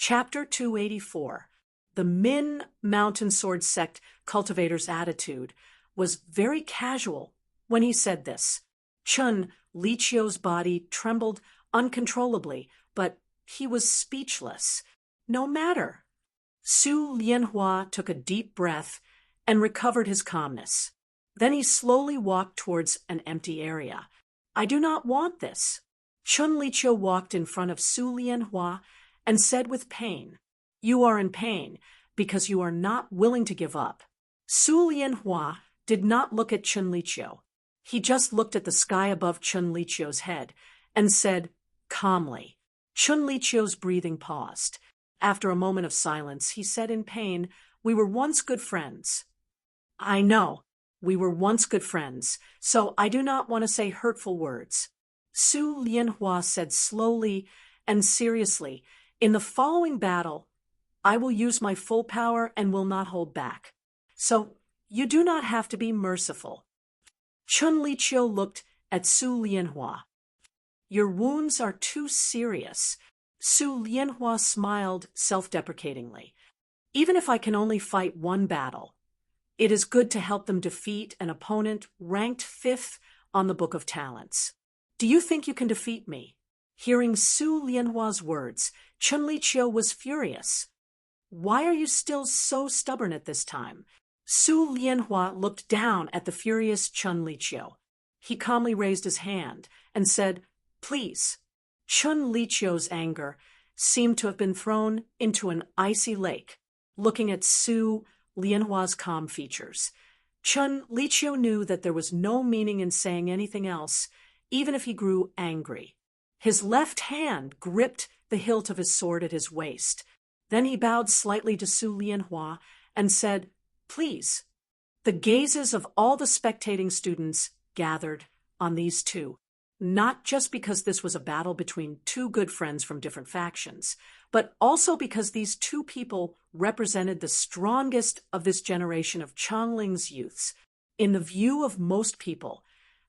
Chapter 284. The Min Mountain Sword Sect cultivator's attitude was very casual when he said this. Chun Lichio's body trembled uncontrollably, but he was speechless. No matter. Su Lianhua took a deep breath and recovered his calmness. Then he slowly walked towards an empty area. I do not want this. Chun Lichio walked in front of Su Lianhua and said with pain, You are in pain because you are not willing to give up. Su Lianhua did not look at Chun Lichio. He just looked at the sky above Chun Lichio's head and said calmly. Chun Lichio's breathing paused. After a moment of silence, he said in pain, We were once good friends. I know, we were once good friends, so I do not want to say hurtful words. Su Lianhua said slowly and seriously, In the following battle, I will use my full power and will not hold back. So, you do not have to be merciful. Chun Lichio looked at Su Lianhua. Your wounds are too serious. Su Lianhua smiled self-deprecatingly. Even if I can only fight one battle, it is good to help them defeat an opponent ranked 5th on the Book of Talents. Do you think you can defeat me? Hearing Su Lianhua's words, Chun Lichio was furious. Why are you still so stubborn at this time? Su Lianhua looked down at the furious Chun Lichio. He calmly raised his hand and said, Please. Chun Lichio's anger seemed to have been thrown into an icy lake. Looking at Su Lianhua's calm features, Chun Lichio knew that there was no meaning in saying anything else, even if he grew angry. His left hand gripped the hilt of his sword at his waist. Then he bowed slightly to Su Lianhua and said, Please. The gazes of all the spectating students gathered on these two, not just because this was a battle between two good friends from different factions, but also because these two people represented the strongest of this generation of Changling's youths. In the view of most people,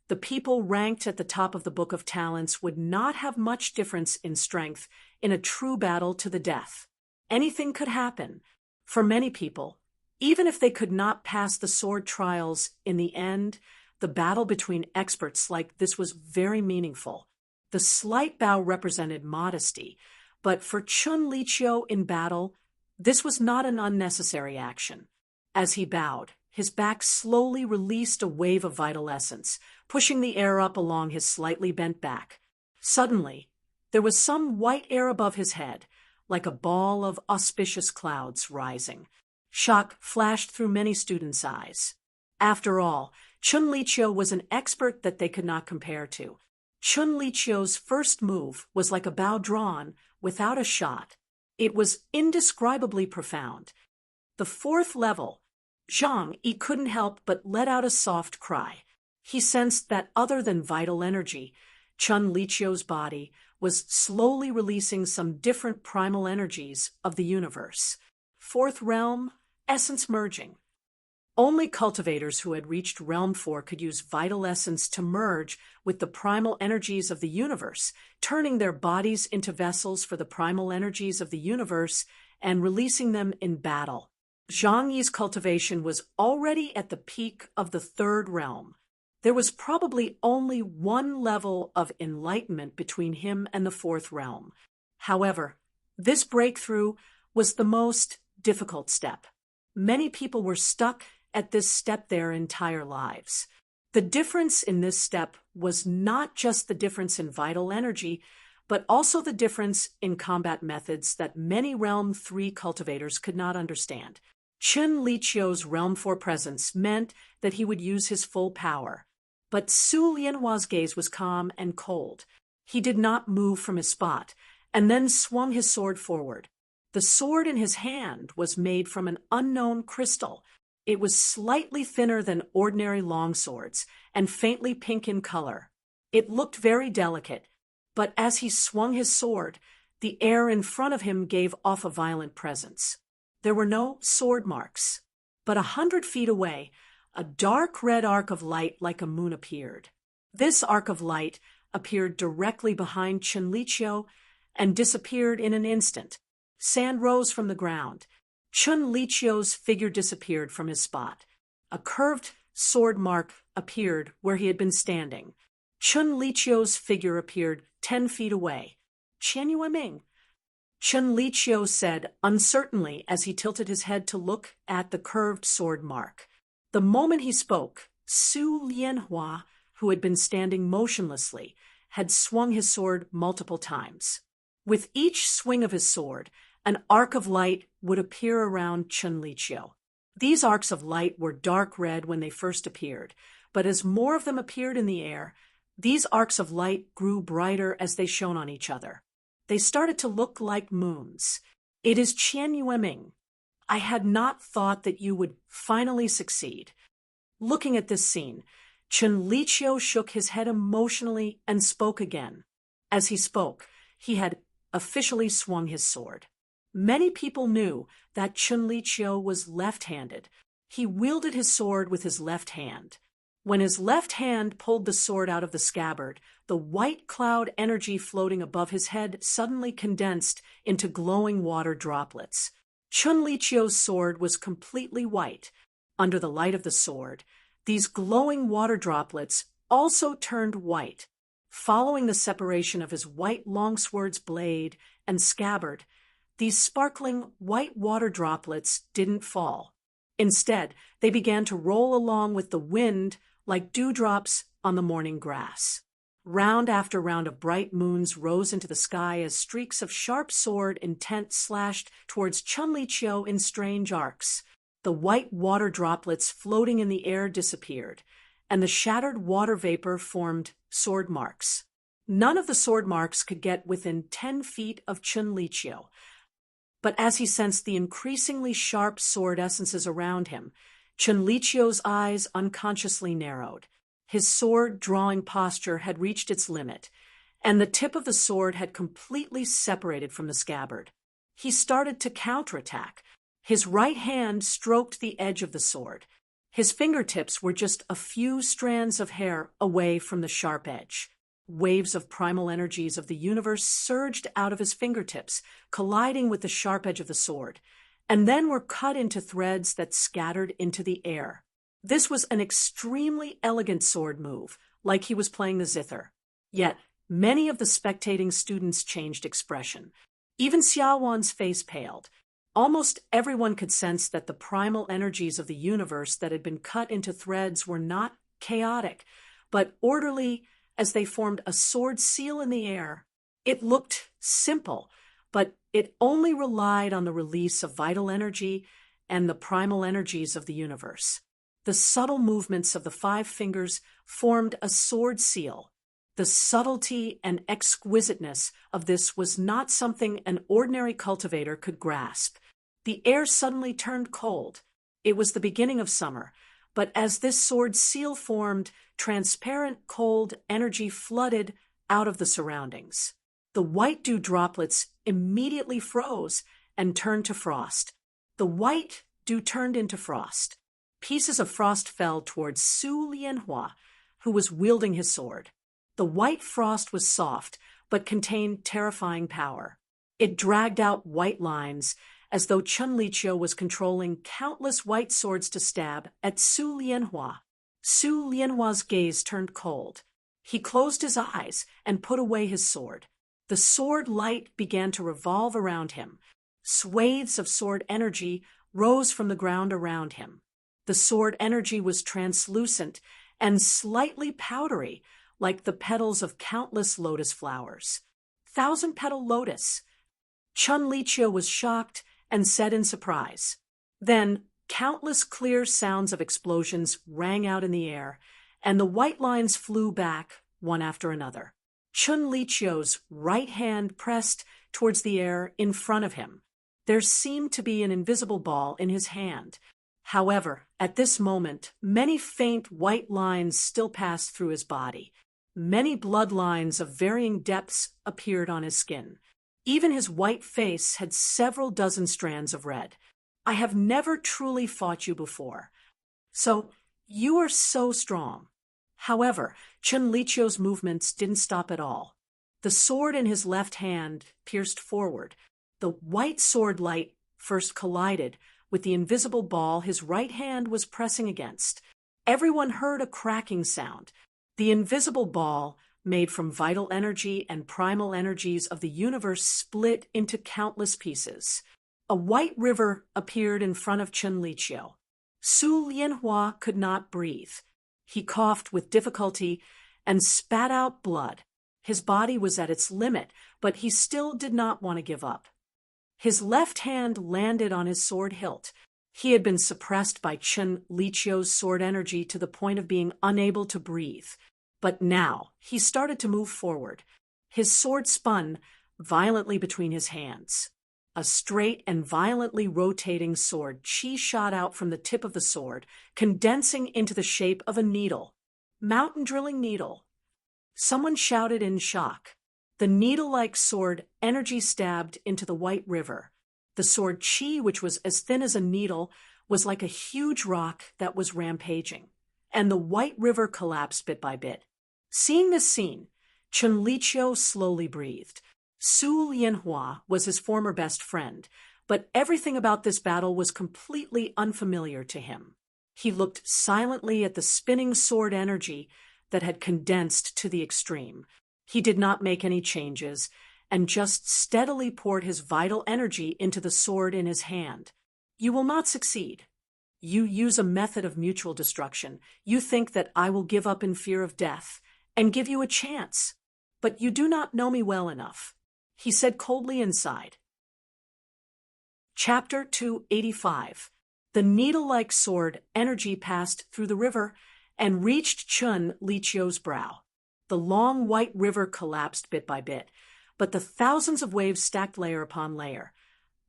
the people ranked at the top of the Book of Talents would not have much difference in strength in a true battle to the death. Anything could happen. For many people, even if they could not pass the sword trials in the end, the battle between experts like this was very meaningful. The slight bow represented modesty, but for Chun Lichio in battle, this was not an unnecessary action. As he bowed, his back slowly released a wave of vital essence, pushing the air up along his slightly bent back. Suddenly, there was some white air above his head, like a ball of auspicious clouds rising. Shock flashed through many students' eyes. After all, Chun Lichio was an expert that they could not compare to. Chun Lichio's first move was like a bow drawn without a shot. It was indescribably profound. The 4th level, Zhang Yi couldn't help but let out a soft cry. He sensed that other than vital energy, Chun Lichio's body was slowly releasing some different primal energies of the universe. 4th realm, essence merging. Only cultivators who had reached Realm 4 could use vital essence to merge with the primal energies of the universe, turning their bodies into vessels for the primal energies of the universe and releasing them in battle. Zhang Yi's cultivation was already at the peak of the 3rd realm. There was probably only one level of enlightenment between him and the 4th realm. However, this breakthrough was the most difficult step. Many people were stuck at this step their entire lives. The difference in this step was not just the difference in vital energy, but also the difference in combat methods that many Realm 3 cultivators could not understand. Chun Lichio's Realm 4 presence meant that he would use his full power. But Su Lianhua's gaze was calm and cold. He did not move from his spot, and then swung his sword forward. The sword in his hand was made from an unknown crystal. It was slightly thinner than ordinary longswords and faintly pink in color. It looked very delicate, but as he swung his sword, the air in front of him gave off a violent presence. There were no sword marks, but 100 feet away, a dark red arc of light like a moon appeared. This arc of light appeared directly behind Chun Lichio and disappeared in an instant. Sand rose from the ground. Chun Lichio's figure disappeared from his spot. A curved sword mark appeared where he had been standing. Chun Lichio's figure appeared 10 feet away. Qian Yueming. Chun Lichio said uncertainly as he tilted his head to look at the curved sword mark. The moment he spoke, Su Lianhua, who had been standing motionlessly, had swung his sword multiple times. With each swing of his sword, an arc of light would appear around Chun Lichio. These arcs of light were dark red when they first appeared, but as more of them appeared in the air, these arcs of light grew brighter as they shone on each other. They started to look like moons. It is Qian Yueming. I had not thought that you would finally succeed. Looking at this scene, Chun Lichio shook his head emotionally and spoke again. As he spoke, he had officially swung his sword. Many people knew that Chun Lichio was left-handed. He wielded his sword with his left hand. When his left hand pulled the sword out of the scabbard, the white cloud energy floating above his head suddenly condensed into glowing water droplets. Chun Lichio's sword was completely white. Under the light of the sword, these glowing water droplets also turned white. Following the separation of his white longsword's blade and scabbard, these sparkling white water droplets didn't fall. Instead, they began to roll along with the wind like dewdrops on the morning grass. Round after round of bright moons rose into the sky as streaks of sharp sword intent slashed towards Chun Lichio in strange arcs. The white water droplets floating in the air disappeared, and the shattered water vapor formed sword marks. None of the sword marks could get within 10 feet of Chun Lichio, but as he sensed the increasingly sharp sword essences around him, Chun Lichio's eyes unconsciously narrowed. His sword-drawing posture had reached its limit, and the tip of the sword had completely separated from the scabbard. He started to counterattack. His right hand stroked the edge of the sword. His fingertips were just a few strands of hair away from the sharp edge. Waves of primal energies of the universe surged out of his fingertips, colliding with the sharp edge of the sword, and then were cut into threads that scattered into the air. This was an extremely elegant sword move, like he was playing the zither. Yet, many of the spectating students changed expression. Even Xiaowan's face paled. Almost everyone could sense that the primal energies of the universe that had been cut into threads were not chaotic, but orderly as they formed a sword seal in the air. It looked simple, but it only relied on the release of vital energy and the primal energies of the universe. The subtle movements of the 5 fingers formed a sword seal. The subtlety and exquisiteness of this was not something an ordinary cultivator could grasp. The air suddenly turned cold. It was the beginning of summer, but as this sword seal formed, transparent cold energy flooded out of the surroundings. The white dew droplets immediately froze and turned to frost. The white dew turned into frost. Pieces of frost fell towards Su Lianhua, who was wielding his sword. The white frost was soft, but contained terrifying power. It dragged out white lines, as though Chun Lichio was controlling countless white swords to stab at Su Lianhua. Su Lianhua's gaze turned cold. He closed his eyes and put away his sword. The sword light began to revolve around him. Swathes of sword energy rose from the ground around him. The sword energy was translucent and slightly powdery, like the petals of countless lotus flowers. 1,000-petal lotus. Chun Lichio was shocked and said in surprise. Then, countless clear sounds of explosions rang out in the air, and the white lines flew back, one after another. Chun Lichio's right hand pressed towards the air in front of him. There seemed to be an invisible ball in his hand. However, at this moment, many faint white lines still passed through his body. Many blood lines of varying depths appeared on his skin. Even his white face had several dozen strands of red. I have never truly fought you before. So, you are so strong. However, Chun Lichio's movements didn't stop at all. The sword in his left hand pierced forward. The white sword light first collided with the invisible ball his right hand was pressing against. Everyone heard a cracking sound. The invisible ball, made from vital energy and primal energies of the universe, split into countless pieces. A white river appeared in front of Chen Liqiu. Su Lianhua could not breathe. He coughed with difficulty and spat out blood. His body was at its limit, but he still did not want to give up. His left hand landed on his sword hilt. He had been suppressed by Chen Liqiu's sword energy to the point of being unable to breathe. But now he started to move forward. His sword spun violently between his hands. A straight and violently rotating sword chi shot out from the tip of the sword, condensing into the shape of a needle. Mountain drilling needle. Someone shouted in shock. The needle-like sword energy stabbed into the white river. The sword chi, which was as thin as a needle, was like a huge rock that was rampaging, and the white river collapsed bit by bit. Seeing this scene, Chen Liqiu slowly breathed. Su Lianhua was his former best friend, but everything about this battle was completely unfamiliar to him. He looked silently at the spinning sword energy that had condensed to the extreme. He did not make any changes, and just steadily poured his vital energy into the sword in his hand. You will not succeed. You use a method of mutual destruction. You think that I will give up in fear of death and give you a chance. But you do not know me well enough, he said coldly inside. Chapter 285. The needle-like sword energy passed through the river and reached Chen Liqiu's brow. The long white river collapsed bit by bit, but the thousands of waves stacked layer upon layer,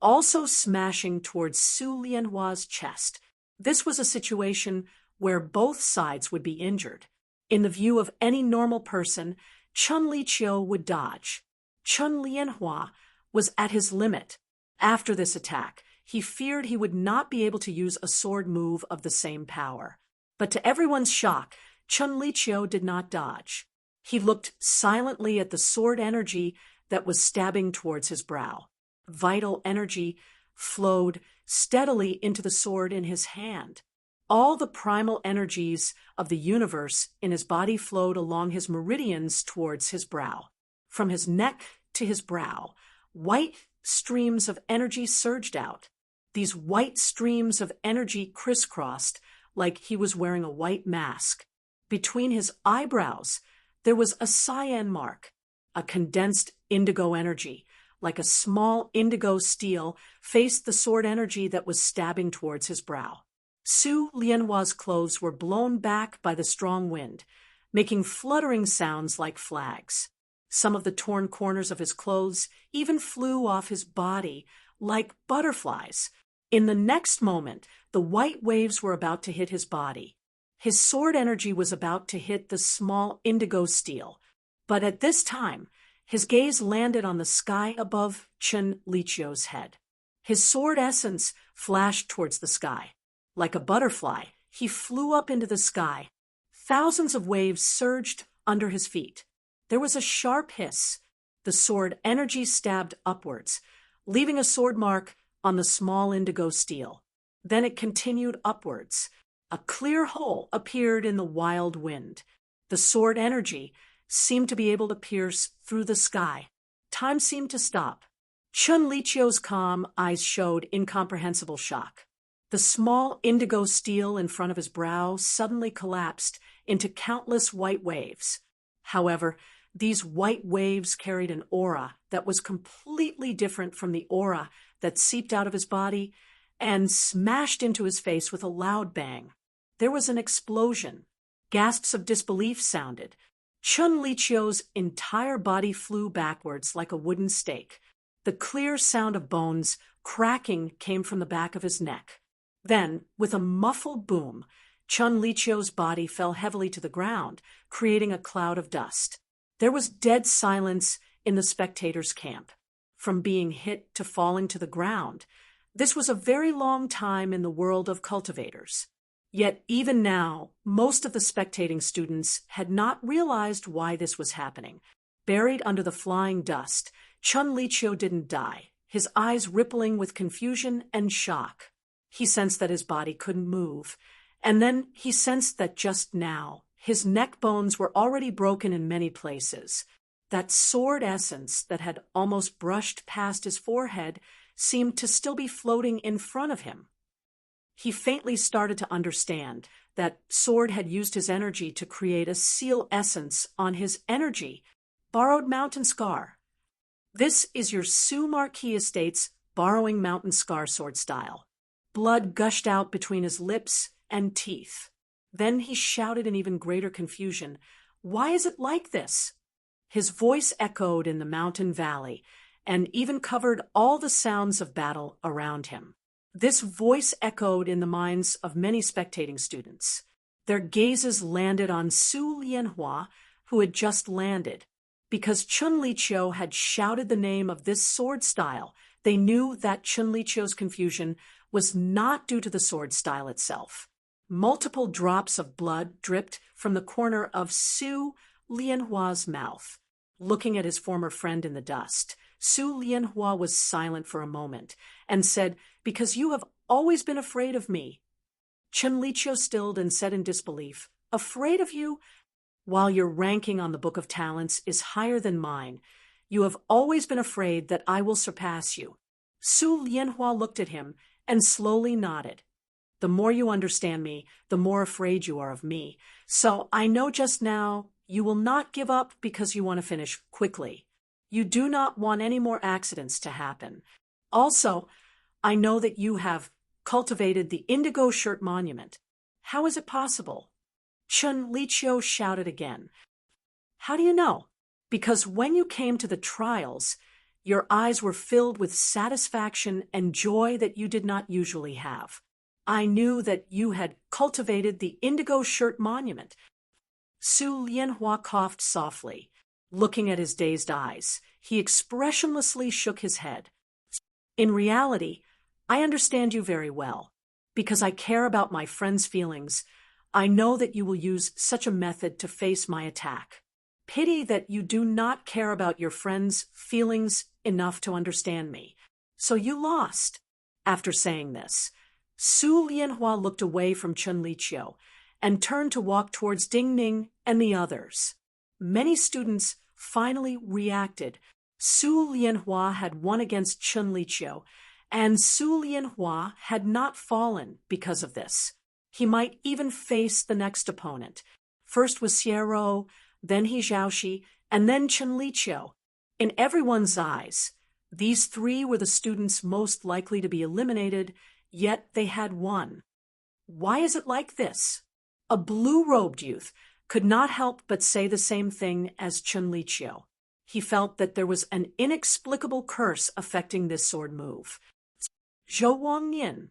also smashing towards Su Lianhua's chest. This was a situation where both sides would be injured. In the view of any normal person, Chen Liqiu would dodge. Chen Lianhua was at his limit. After this attack, he feared he would not be able to use a sword move of the same power. But to everyone's shock, Chen Liqiu did not dodge. He looked silently at the sword energy that was stabbing towards his brow. Vital energy flowed steadily into the sword in his hand. All the primal energies of the universe in his body flowed along his meridians towards his brow. From his neck to his brow, white streams of energy surged out. These white streams of energy crisscrossed like he was wearing a white mask. Between his eyebrows, there was a cyan mark, a condensed indigo energy, like a small indigo steel, faced the sword energy that was stabbing towards his brow. Su Lianhua's clothes were blown back by the strong wind, making fluttering sounds like flags. Some of the torn corners of his clothes even flew off his body like butterflies. In the next moment, the white waves were about to hit his body. His sword energy was about to hit the small indigo steel, but at this time, his gaze landed on the sky above Chen Liqiu's head. His sword essence flashed towards the sky. Like a butterfly, he flew up into the sky. Thousands of waves surged under his feet. There was a sharp hiss. The sword energy stabbed upwards, leaving a sword mark on the small indigo steel. Then it continued upwards. A clear hole appeared in the wild wind. The sword energy seemed to be able to pierce through the sky. Time seemed to stop. Chen Liqiu's calm eyes showed incomprehensible shock. The small indigo steel in front of his brow suddenly collapsed into countless white waves. However, these white waves carried an aura that was completely different from the aura that seeped out of his body and smashed into his face with a loud bang. There was an explosion. Gasps of disbelief sounded. Chen Liqiu's entire body flew backwards like a wooden stake. The clear sound of bones cracking came from the back of his neck. Then, with a muffled boom, Chen Liqiu's body fell heavily to the ground, creating a cloud of dust. There was dead silence in the spectators' camp. From being hit to falling to the ground, this was a very long time in the world of cultivators. Yet even now, most of the spectating students had not realized why this was happening. Buried under the flying dust, Chen Liqiu didn't die. his eyes rippling with confusion and shock. He sensed that his body couldn't move, and then he sensed that just now, his neck bones were already broken in many places. That sword essence that had almost brushed past his forehead seemed to still be floating in front of him. He faintly started to understand that sword had used his energy to create a seal essence on his energy, borrowed mountain scar. This is your Sue Marquis Estate's borrowing mountain scar sword style. Blood gushed out between his lips and teeth. Then he shouted in even greater confusion, "Why is it like this?" His voice echoed in the mountain valley and even covered all the sounds of battle around him. This voice echoed in the minds of many spectating students. Their gazes landed on Su Lianhua, who had just landed. Because Chun Liqiu had shouted the name of this sword style, they knew that Chun Liqiu's confusion was not due to the sword style itself. Multiple drops of blood dripped from the corner of Su Lianhua's mouth. Looking at his former friend in the dust, Su Lianhua was silent for a moment and said, "Because you have always been afraid of me." Chun Liqiu stilled and said in disbelief, "Afraid of you? While your ranking on the Book of Talents is higher than mine, you have always been afraid that I will surpass you." Su Lianhua looked at him and slowly nodded. "The more you understand me, the more afraid you are of me. So I know just now you will not give up because you want to finish quickly. You do not want any more accidents to happen. Also, I know that you have cultivated the Indigo Shirt Monument. How is it possible?" Chun Liqiu shouted again. "How do you know?" "Because when you came to the trials, your eyes were filled with satisfaction and joy that you did not usually have. I knew that you had cultivated the Indigo Shirt Monument." Su Lianhua coughed softly. Looking at his dazed eyes, he expressionlessly shook his head. "In reality, I understand you very well. Because I care about my friend's feelings, I know that you will use such a method to face my attack. Pity that you do not care about your friend's feelings enough to understand me. So you lost." After saying this, Su Lianhua looked away from Chun Liqiu and turned to walk towards Ding Ning and the others. Many students finally reacted. Su Lianhua had won against Chun Liqiu, and Su Lianhua had not fallen because of this. He might even face the next opponent. First was Xiero, then He Zhaoxi, and then Chun Liqiu. In everyone's eyes, these three were the students most likely to be eliminated, yet they had won. Why is it like this? A blue-robed youth could not help but say the same thing as Chun Liqiu. He felt that there was an inexplicable curse affecting this sword move. Zhou Wangyan.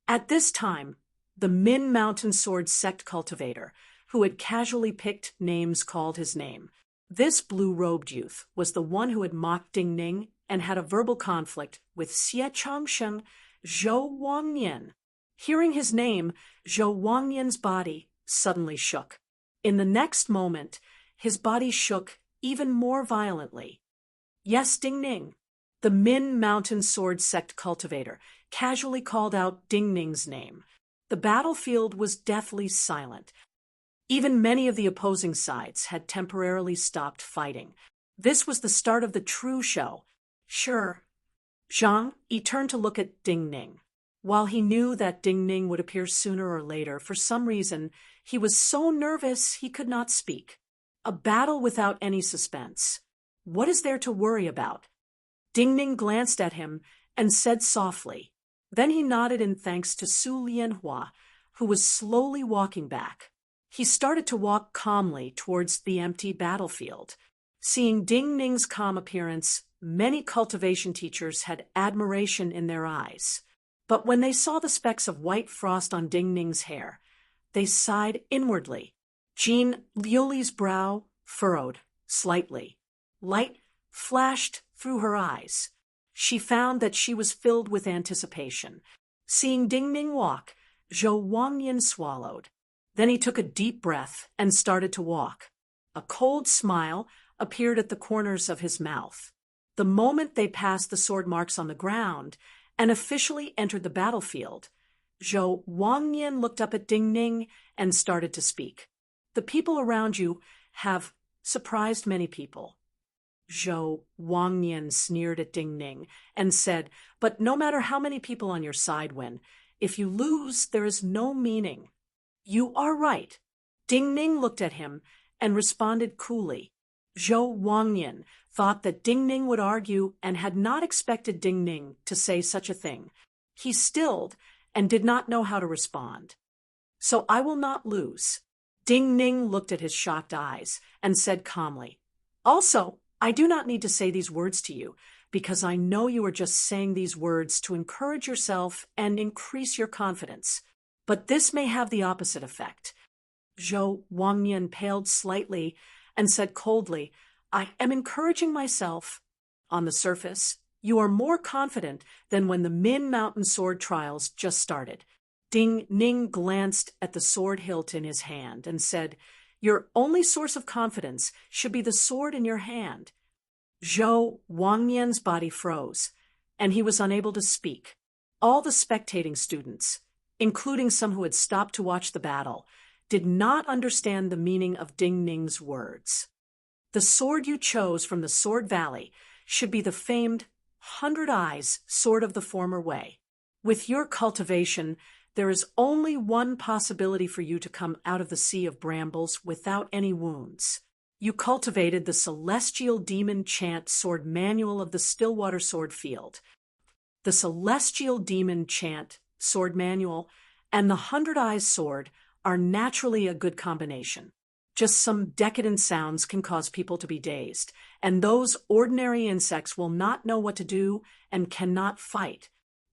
At this time, the Min Mountain Sword sect cultivator, who had casually picked names, called his name. This blue-robed youth was the one who had mocked Ding Ning and had a verbal conflict with Xie Changshen, Zhou Wangyan. Hearing his name, Zhou Wangyan's body suddenly shook. In the next moment, his body shook even more violently. Yes, Ding Ning. The Min Mountain Sword sect cultivator casually called out Ding Ning's name. The battlefield was deathly silent. Even many of the opposing sides had temporarily stopped fighting. This was the start of the true show. Sure. Zhang Yi turned to look at Ding Ning. While he knew that Ding Ning would appear sooner or later, for some reason, he was so nervous he could not speak. A battle without any suspense. What is there to worry about? Ding Ning glanced at him and said softly. Then he nodded in thanks to Su Lianhua, who was slowly walking back. He started to walk calmly towards the empty battlefield. Seeing Ding Ning's calm appearance, many cultivation teachers had admiration in their eyes. But when they saw the specks of white frost on Ding Ning's hair, they sighed inwardly. Jean Liuli's brow furrowed slightly. Light flashed through her eyes. She found that she was filled with anticipation. Seeing Ding Ning walk, Zhou Wangyan swallowed. Then he took a deep breath and started to walk. A cold smile appeared at the corners of his mouth. The The moment they passed the sword marks on the ground and officially entered the battlefield, Zhou Wangnian looked up at Ding Ning and started to speak. The people around you have surprised many people. Zhou Wangnian sneered at Ding Ning and said, but no matter how many people on your side win, if you lose, there is no meaning. You are right. Ding Ning looked at him and responded coolly. Zhou Wangnian thought that Ding Ning would argue and had not expected Ding Ning to say such a thing. He stilled and did not know how to respond. So I will not lose. Ding Ning looked at his shocked eyes and said calmly, also, I do not need to say these words to you, because I know you are just saying these words to encourage yourself and increase your confidence. But this may have the opposite effect. Zhou Wangnian paled slightly and said coldly, I am encouraging myself. On the surface, you are more confident than when the Min Mountain sword trials just started. Ding Ning glanced at the sword hilt in his hand and said, your only source of confidence should be the sword in your hand. Zhou Wangnian's body froze, and he was unable to speak. All the spectating students, including some who had stopped to watch the battle, did not understand the meaning of Ding Ning's words. The sword you chose from the Sword Valley should be the famed 100 Eyes sword of the former way. With your cultivation, there is only one possibility for you to come out of the sea of brambles without any wounds. You cultivated the Celestial Demon Chant Sword Manual of the Stillwater Sword Field. The Celestial Demon Chant Sword Manual and the 100 Eyes sword are naturally a good combination. Just some decadent sounds can cause people to be dazed, and those ordinary insects will not know what to do and cannot fight.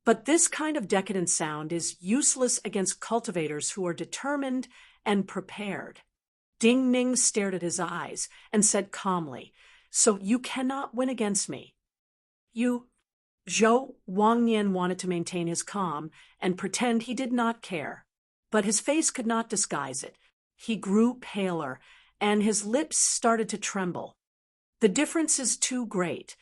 But this kind of decadent sound is useless against cultivators who are determined and prepared. Ding Ning stared at his eyes and said calmly, so you cannot win against me. Zhou Wangnian wanted to maintain his calm and pretend he did not care, but his face could not disguise it. He grew paler, and his lips started to tremble. The difference is too great.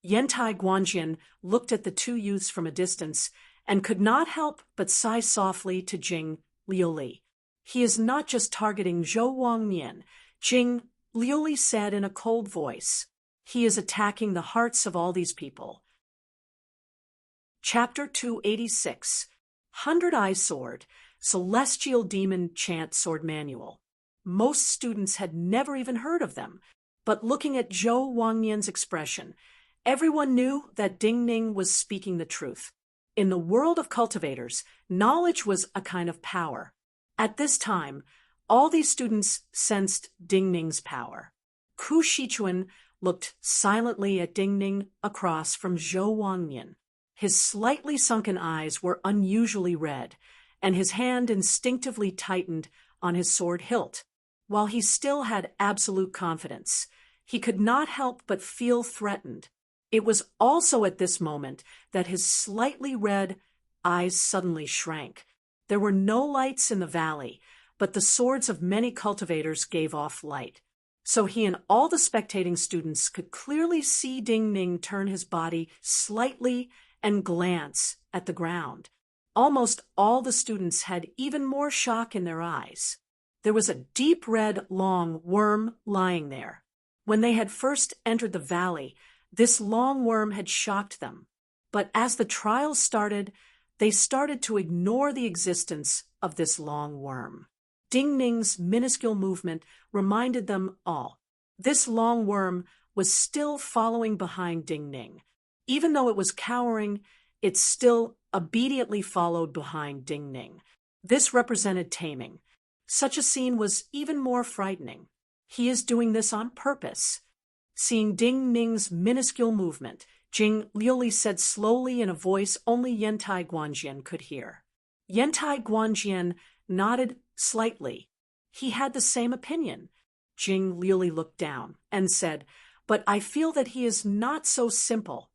Yantai Guanjian looked at the two youths from a distance and could not help but sigh softly to Jing Liuli. He is not just targeting Zhou Wangnian, Jing Liuli said in a cold voice. He is attacking the hearts of all these people. Chapter 286, 100 Eye Sword, Celestial Demon Chant Sword Manual. Most students had never even heard of them, but looking at Zhou Wangnian's expression, everyone knew that Ding Ning was speaking the truth. In the world of cultivators, knowledge was a kind of power. At this time, all these students sensed Ding Ning's power. Ku Shichuan looked silently at Ding Ning across from Zhou Wangnian. His slightly sunken eyes were unusually red, and his hand instinctively tightened on his sword hilt. While he still had absolute confidence, he could not help but feel threatened. It was also at this moment that his slightly red eyes suddenly shrank. There were no lights in the valley, but the swords of many cultivators gave off light. So he and all the spectating students could clearly see Ding Ning turn his body slightly and glance at the ground. Almost all the students had even more shock in their eyes. There was a deep red, long worm lying there. When they had first entered the valley, this long worm had shocked them. But as the trials started, they started to ignore the existence of this long worm. Ding Ning's minuscule movement reminded them all. This long worm was still following behind Ding Ning. Even though it was cowering, it still obediently followed behind Ding Ning. This represented taming. Such a scene was even more frightening. He is doing this on purpose. Seeing Ding Ning's minuscule movement, Jing Liuli said slowly in a voice only Yantai Guanjian could hear. Yantai Guanjian nodded slightly. He had the same opinion. Jing Liuli looked down and said, but I feel that he is not so simple.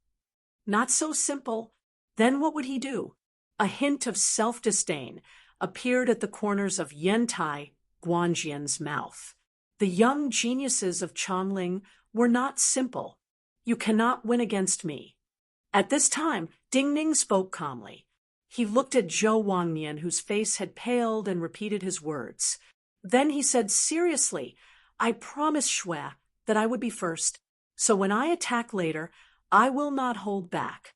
Not so simple? Then what would he do? A hint of self-disdain appeared at the corners of Yantai Guanjian's mouth. The young geniuses of Chongling were not simple. You cannot win against me." At this time, Ding Ning spoke calmly. He looked at Zhou Wangnian, whose face had paled, and repeated his words. Then he said seriously, "I promised Shui that I would be first, so when I attack later, I will not hold back."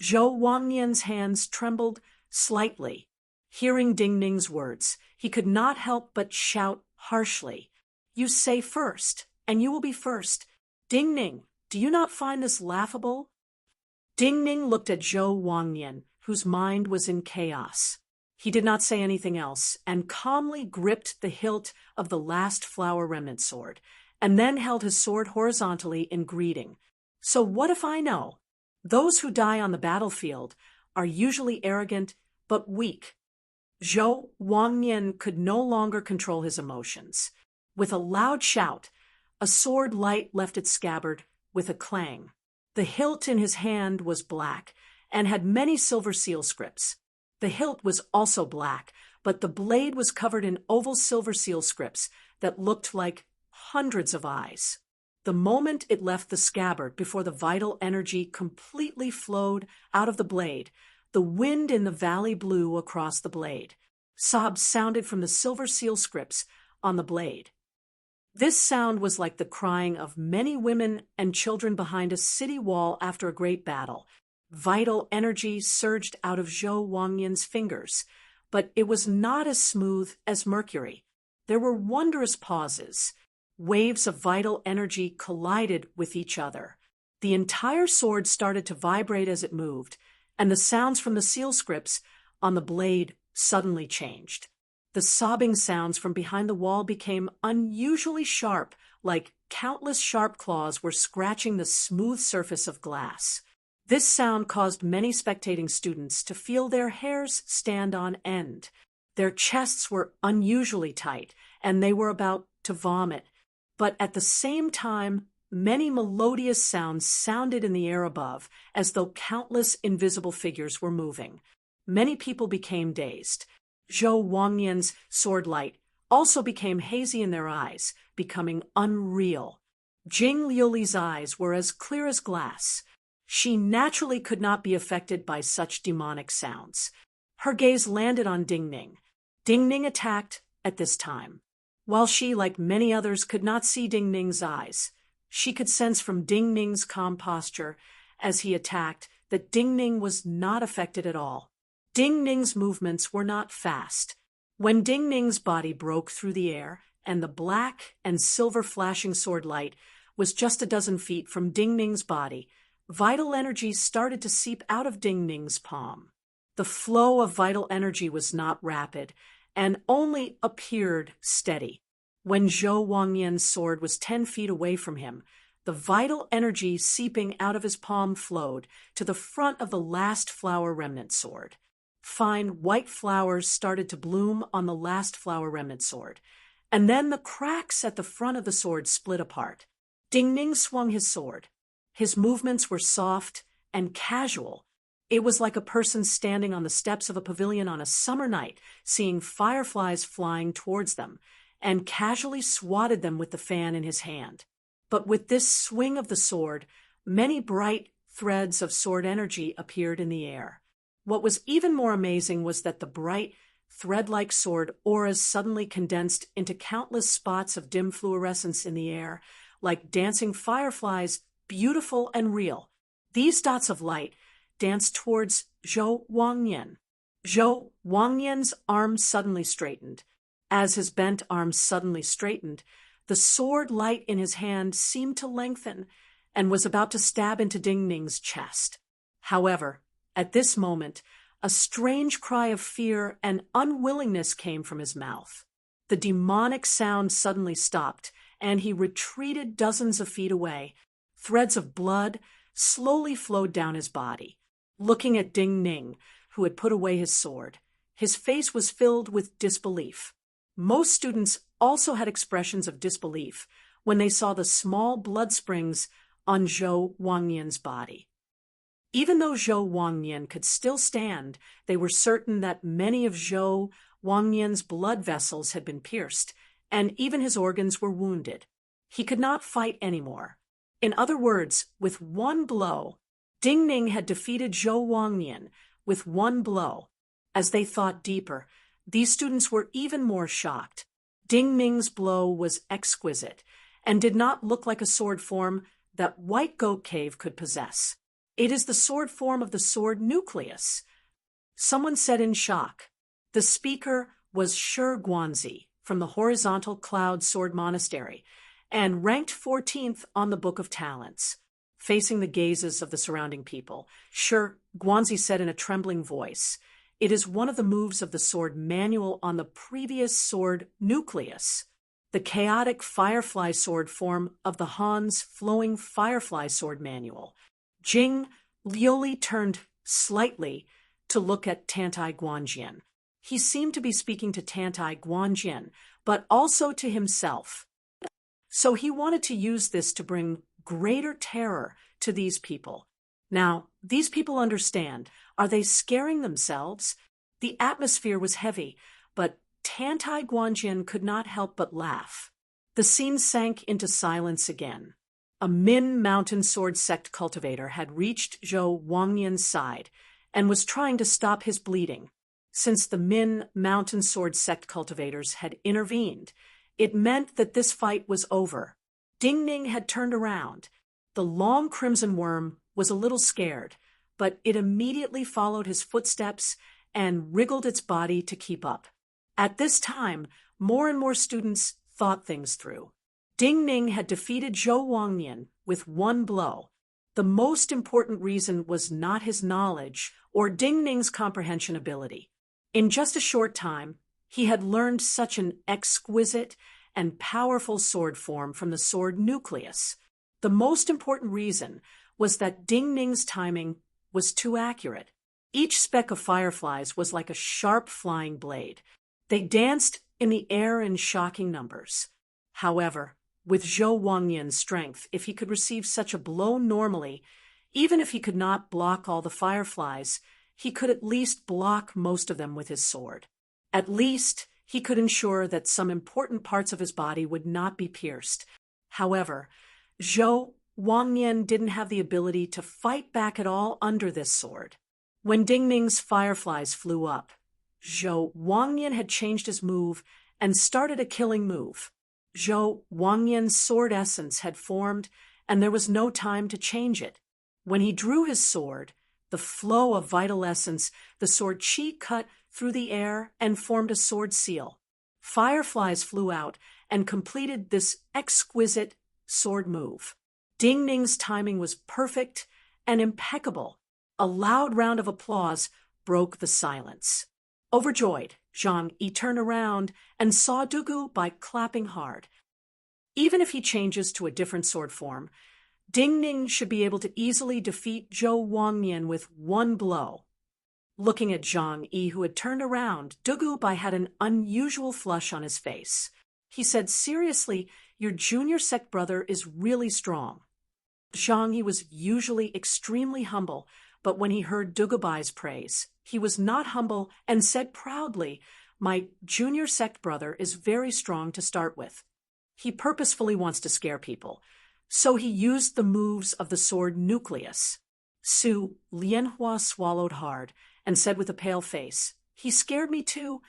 Zhou Wangnian's hands trembled slightly. Hearing Ding Ning's words, he could not help but shout harshly, "You say first, and you will be first. Ding Ning, do you not find this laughable?" Ding Ning looked at Zhou Wangnian, whose mind was in chaos. He did not say anything else, and calmly gripped the hilt of the last flower remnant sword, and then held his sword horizontally in greeting. "So what if I know? Those who die on the battlefield are usually arrogant but weak." Zhou Wangnian could no longer control his emotions. With a loud shout, a sword light left its scabbard with a clang. The hilt in his hand was black and had many silver seal scripts. The hilt was also black, but the blade was covered in oval silver seal scripts that looked like hundreds of eyes. The moment it left the scabbard, before the vital energy completely flowed out of the blade, the wind in the valley blew across the blade. Sobs sounded from the silver seal scripts on the blade. This sound was like the crying of many women and children behind a city wall after a great battle. Vital energy surged out of Zhou Wangnian's fingers, but it was not as smooth as mercury. There were wondrous pauses. Waves of vital energy collided with each other. The entire sword started to vibrate as it moved, and the sounds from the seal scripts on the blade suddenly changed. The sobbing sounds from behind the wall became unusually sharp, like countless sharp claws were scratching the smooth surface of glass. This sound caused many spectating students to feel their hairs stand on end. Their chests were unusually tight, and they were about to vomit. But at the same time, many melodious sounds sounded in the air above, as though countless invisible figures were moving. Many people became dazed. Zhou Wangnian's sword light also became hazy in their eyes, becoming unreal. Jing Liuli's eyes were as clear as glass. She naturally could not be affected by such demonic sounds. Her gaze landed on Ding Ning. Ding Ning attacked at this time. While she, like many others, could not see Ding Ning's eyes, she could sense from Ding Ning's calm posture as he attacked that Ding Ning was not affected at all. Ding Ning's movements were not fast. When Ding Ning's body broke through the air and the black and silver flashing sword light was just a dozen feet from Ding Ning's body, vital energy started to seep out of Ding Ning's palm. The flow of vital energy was not rapid and only appeared steady. When Zhou Wangnian's sword was 10 feet away from him, the vital energy seeping out of his palm flowed to the front of the last flower remnant sword. Fine white flowers started to bloom on the last flower remnant sword, and then the cracks at the front of the sword split apart. Ding Ning swung his sword. His movements were soft and casual. It was like a person standing on the steps of a pavilion on a summer night, seeing fireflies flying towards them, and casually swatted them with the fan in his hand. But with this swing of the sword, many bright threads of sword energy appeared in the air. What was even more amazing was that the bright, thread-like sword auras suddenly condensed into countless spots of dim fluorescence in the air, like dancing fireflies, beautiful and real. These dots of light danced towards Zhou Wangnian. Zhou Wangnian's arms suddenly straightened. As his bent arms suddenly straightened, the sword light in his hand seemed to lengthen and was about to stab into Ding Ning's chest. However, at this moment, a strange cry of fear and unwillingness came from his mouth. The demonic sound suddenly stopped, and he retreated dozens of feet away. Threads of blood slowly flowed down his body. Looking at Ding Ning, who had put away his sword, his face was filled with disbelief. Most students also had expressions of disbelief when they saw the small blood springs on Zhou Wangnian's body. Even though Zhou Wangnian could still stand, they were certain that many of Zhou Wangnian's blood vessels had been pierced, and even his organs were wounded. He could not fight anymore. In other words, with one blow, Ding Ning had defeated Zhou Wangnian with one blow. As they thought deeper, these students were even more shocked. Ding Ning's blow was exquisite and did not look like a sword form that White Goat Cave could possess. It is the sword form of the sword nucleus. Someone said in shock. The speaker was Shi Guanzi from the Horizontal Cloud Sword Monastery and ranked 14th on the Book of Talents. Facing the gazes of the surrounding people, Shi Guanzi said in a trembling voice, "It is one of the moves of the sword manual on the previous sword nucleus, the chaotic firefly sword form of the Han's flowing firefly sword manual." Jing Liuli turned slightly to look at Tantai Guanjian. He seemed to be speaking to Tantai Guanjian, but also to himself. So he wanted to use this to bring greater terror to these people. Now, these people understand. Are they scaring themselves? The atmosphere was heavy, but Tantai Guanjian could not help but laugh. The scene sank into silence again. A Min mountain sword sect cultivator had reached Zhou Wangnian's side and was trying to stop his bleeding. Since the Min mountain sword sect cultivators had intervened, it meant that this fight was over. Ding Ning had turned around. The long crimson worm was a little scared, but it immediately followed his footsteps and wriggled its body to keep up. At this time, more and more students thought things through. Ding Ning had defeated Zhou Wangnian with one blow. The most important reason was not his knowledge or Ding Ning's comprehension ability. In just a short time, he had learned such an exquisite and powerful sword form from the sword nucleus. The most important reason was that Ding Ning's timing was too accurate. Each speck of fireflies was like a sharp flying blade. They danced in the air in shocking numbers. However, with Zhou Wangnian's strength, if he could receive such a blow normally, even if he could not block all the fireflies, he could at least block most of them with his sword. At least, he could ensure that some important parts of his body would not be pierced. However, Zhou Wangnian didn't have the ability to fight back at all under this sword. When Ding Ning's fireflies flew up, Zhou Wangnian had changed his move and started a killing move. Zhou Wangnian's sword essence had formed, and there was no time to change it. When he drew his sword, the flow of vital essence, the sword chi cut through the air and formed a sword seal. Fireflies flew out and completed this exquisite sword move. Ding Ning's timing was perfect and impeccable. A loud round of applause broke the silence. Overjoyed, Zhang Yi turned around and saw Dugu by clapping hard. Even if he changes to a different sword form, Ding Ning should be able to easily defeat Zhou Wangnian with one blow. Looking at Zhang Yi, who had turned around, Dugu Bai had an unusual flush on his face. He said, "Seriously, your junior sect brother is really strong." Zhang Yi was usually extremely humble, but when he heard Dugu Bai's praise, he was not humble and said proudly, "My junior sect brother is very strong to start with. He purposefully wants to scare people, so he used the moves of the sword nucleus." Su Lianhua swallowed hard and said with a pale face, "He scared me too."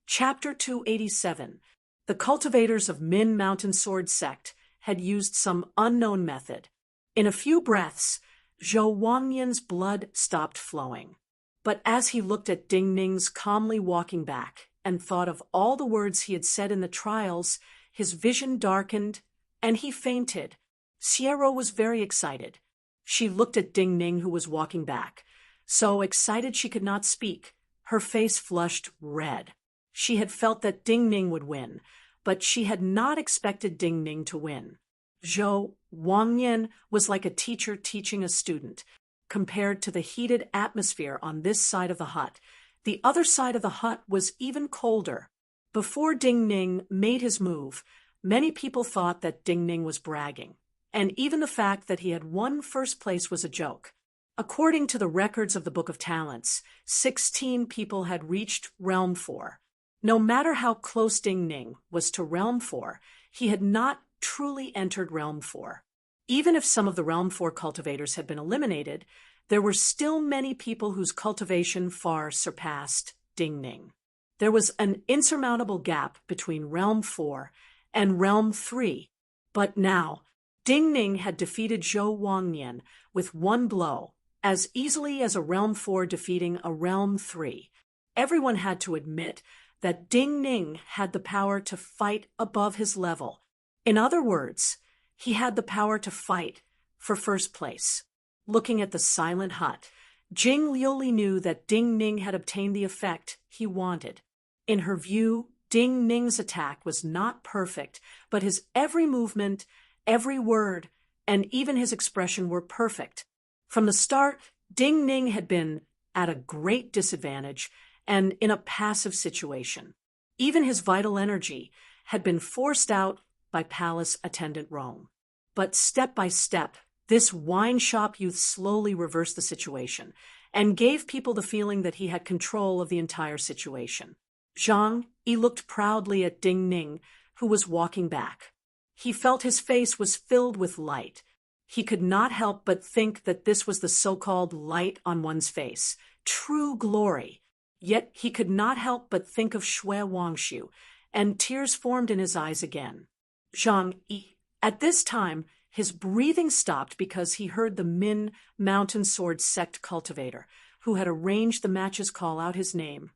Chapter 287. The cultivators of Min Mountain Sword Sect had used some unknown method. In a few breaths, Zhou Wangnian's blood stopped flowing. But as he looked at Ding Ning's calmly walking back and thought of all the words he had said in the trials, his vision darkened and he fainted. Sierra was very excited. She looked at Ding Ning, who was walking back. So excited she could not speak. Her face flushed red. She had felt that Ding Ning would win, but she had not expected Ding Ning to win. Zhou Wangnian was like a teacher teaching a student. Compared to the heated atmosphere on this side of the hut, the other side of the hut was even colder. Before Ding Ning made his move, many people thought that Ding Ning was bragging, and even the fact that he had won first place was a joke. According to the records of the Book of Talents, 16 people had reached Realm 4. No matter how close Ding Ning was to Realm 4, he had not truly entered Realm 4. Even if some of the Realm 4 cultivators had been eliminated, there were still many people whose cultivation far surpassed Ding Ning. There was an insurmountable gap between Realm 4 and Realm 3, but now Ding Ning had defeated Zhou Wangnian with one blow, as easily as a Realm 4 defeating a Realm 3. Everyone had to admit that Ding Ning had the power to fight above his level. In other words, he had the power to fight for first place. Looking at the silent hut, Jing Liuli knew that Ding Ning had obtained the effect he wanted. In her view, Ding Ning's attack was not perfect, but his every movement, every word, and even his expression were perfect. From the start, Ding Ning had been at a great disadvantage and in a passive situation. Even his vital energy had been forced out by palace attendant Rome. But step by step, this wine shop youth slowly reversed the situation and gave people the feeling that he had control of the entire situation. Zhang Yi looked proudly at Ding Ning, who was walking back. He felt his face was filled with light. He could not help but think that this was the so-called light on one's face, true glory. Yet he could not help but think of Shui Wangshu, and tears formed in his eyes again. Zhang Yi. At this time, his breathing stopped because he heard the Min Mountain Sword Sect cultivator, who had arranged the matches, call out his name.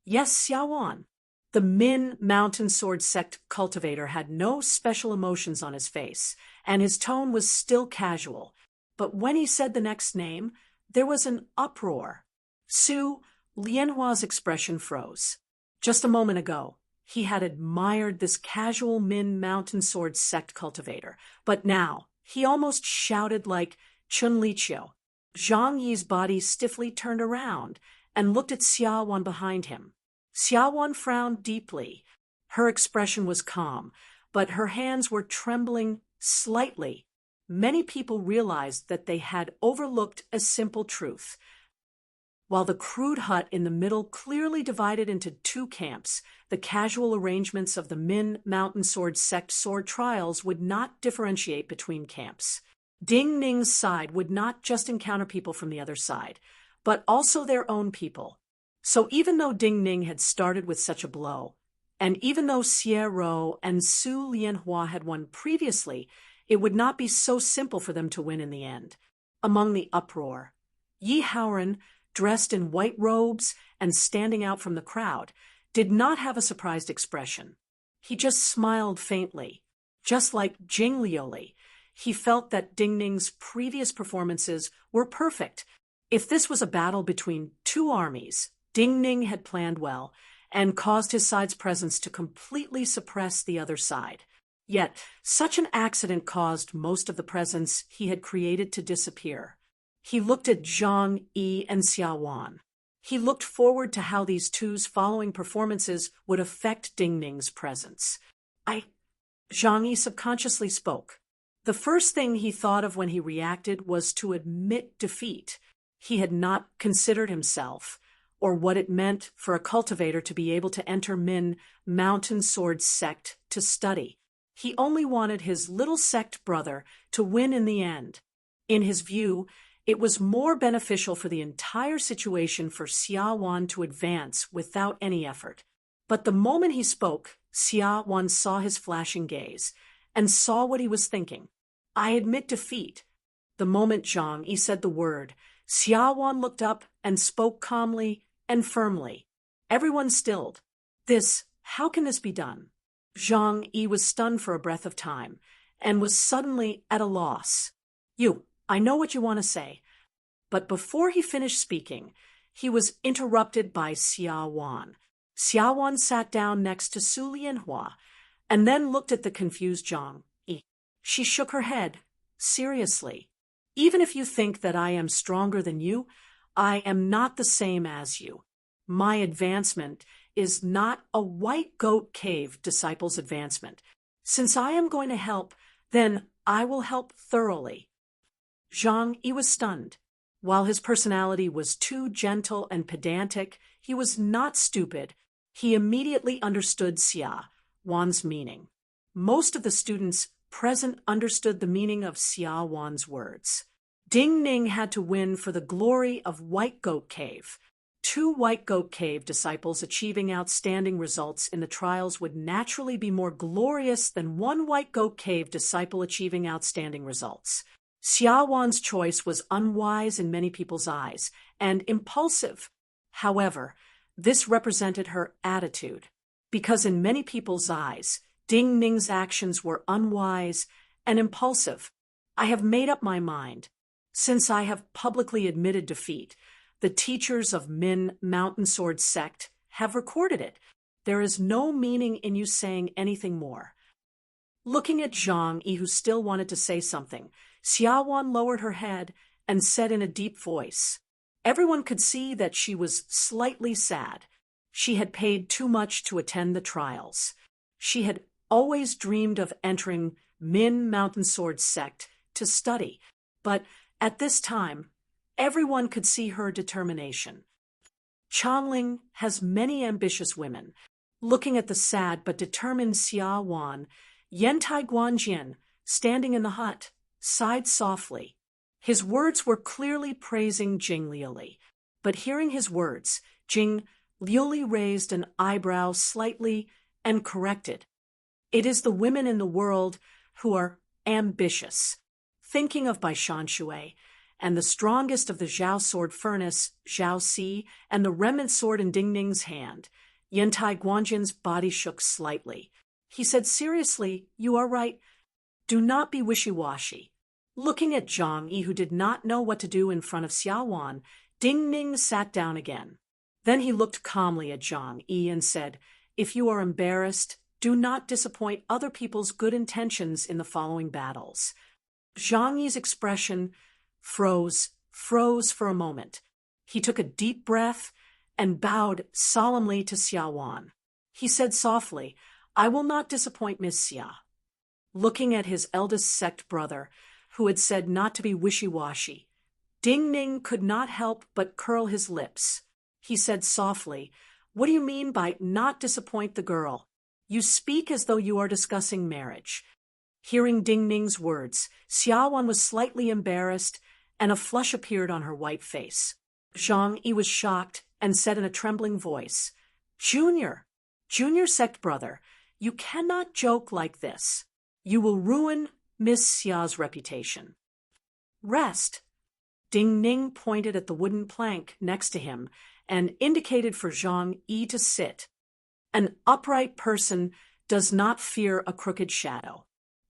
Yes, Xiaowan. The Min Mountain Sword Sect cultivator had no special emotions on his face, and his tone was still casual. But when he said the next name, there was an uproar. Su Lianhua's expression froze. Just a moment ago, he had admired this casual Min Mountain Sword Sect cultivator, but now he almost shouted like Chun Liqiu. Zhang Yi's body stiffly turned around and looked at Xiaowan behind him. Xiaowan frowned deeply. Her expression was calm, but her hands were trembling slightly. Many people realized that they had overlooked a simple truth. While the crude hut in the middle clearly divided into two camps, the casual arrangements of the Min Mountain Sword Sect sword trials would not differentiate between camps. Ding Ning's side would not just encounter people from the other side, but also their own people. So even though Ding Ning had started with such a blow, and even though Xie Rou and Su Lianhua had won previously, it would not be so simple for them to win in the end. Among the uproar, Yi Haoren, dressed in white robes and standing out from the crowd, did not have a surprised expression. He just smiled faintly. Just like Jing Liuli, he felt that Ding Ning's previous performances were perfect. If this was a battle between two armies, Ding Ning had planned well and caused his side's presence to completely suppress the other side. Yet, such an accident caused most of the presence he had created to disappear. He looked at Zhang Yi and Xiaowan. He looked forward to how these two's following performances would affect Ding Ning's presence. Zhang Yi subconsciously spoke. The first thing he thought of when he reacted was to admit defeat. He had not considered himself, or what it meant for a cultivator to be able to enter Min Mountain Sword Sect to study. He only wanted his little sect brother to win in the end. In his view, it was more beneficial for the entire situation for Xiaowan to advance without any effort. But the moment he spoke, Xiaowan saw his flashing gaze and saw what he was thinking. I admit defeat. The moment Zhang Yi said the word, Xiaowan looked up and spoke calmly and firmly. Everyone stilled. How can this be done? Zhang Yi was stunned for a breath of time and was suddenly at a loss. I know what you want to say. But before he finished speaking, he was interrupted by Xiaowan. Xiaowan sat down next to Su Lianhua and then looked at the confused Zhang Yi. She shook her head. Seriously, even if you think that I am stronger than you, I am not the same as you. My advancement is not a white goat cave disciple's advancement. Since I am going to help, then I will help thoroughly. Zhang Yi was stunned. While his personality was too gentle and pedantic, he was not stupid. He immediately understood Xia Wan's meaning. Most of the students present understood the meaning of Xia Wan's words. Ding Ning had to win for the glory of White Goat Cave. 2 White Goat Cave disciples achieving outstanding results in the trials would naturally be more glorious than 1 White Goat Cave disciple achieving outstanding results. Xia Wan's choice was unwise in many people's eyes and impulsive. However, this represented her attitude, because in many people's eyes, Ding Ning's actions were unwise and impulsive. I have made up my mind. Since I have publicly admitted defeat, the teachers of Min Mountain Sword Sect have recorded it. There is no meaning in you saying anything more. Looking at Zhang Yi, who still wanted to say something, Xia Wan lowered her head and said in a deep voice. Everyone could see that she was slightly sad. She had paid too much to attend the trials. She had always dreamed of entering Min Mountain Sword Sect to study, but at this time, everyone could see her determination. Changling has many ambitious women. Looking at the sad but determined Xia Wan, Yantai Guanjin, standing in the hut, sighed softly. His words were clearly praising Jing Liuli, but hearing his words, Jing Liuli raised an eyebrow slightly and corrected. It is the women in the world who are ambitious. Thinking of Bai Shanshui, and the strongest of the Zhao sword furnace, Zhao Si, and the remnant sword in Ding Ning's hand, Yantai Guanjin's body shook slightly. He said seriously, "You are right. Do not be wishy-washy." Looking at Zhang Yi, who did not know what to do in front of Xia Wan, Ding Ning sat down again. Then he looked calmly at Zhang Yi and said, "If you are embarrassed, do not disappoint other people's good intentions in the following battles." Zhang Yi's expression froze for a moment. He took a deep breath and bowed solemnly to Xia Wan. He said softly, "I will not disappoint Miss Xia." Looking at his eldest sect brother, who had said not to be wishy-washy, Ding Ning could not help but curl his lips. He said softly, "What do you mean by not disappoint the girl? You speak as though you are discussing marriage." Hearing Ding Ning's words, Xia Wan was slightly embarrassed, and a flush appeared on her white face. Zhang Yi was shocked and said in a trembling voice, Junior sect brother, you cannot joke like this. You will ruin Miss Xia's reputation." "Rest." Ding Ning pointed at the wooden plank next to him and indicated for Zhang Yi to sit. An upright person does not fear a crooked shadow.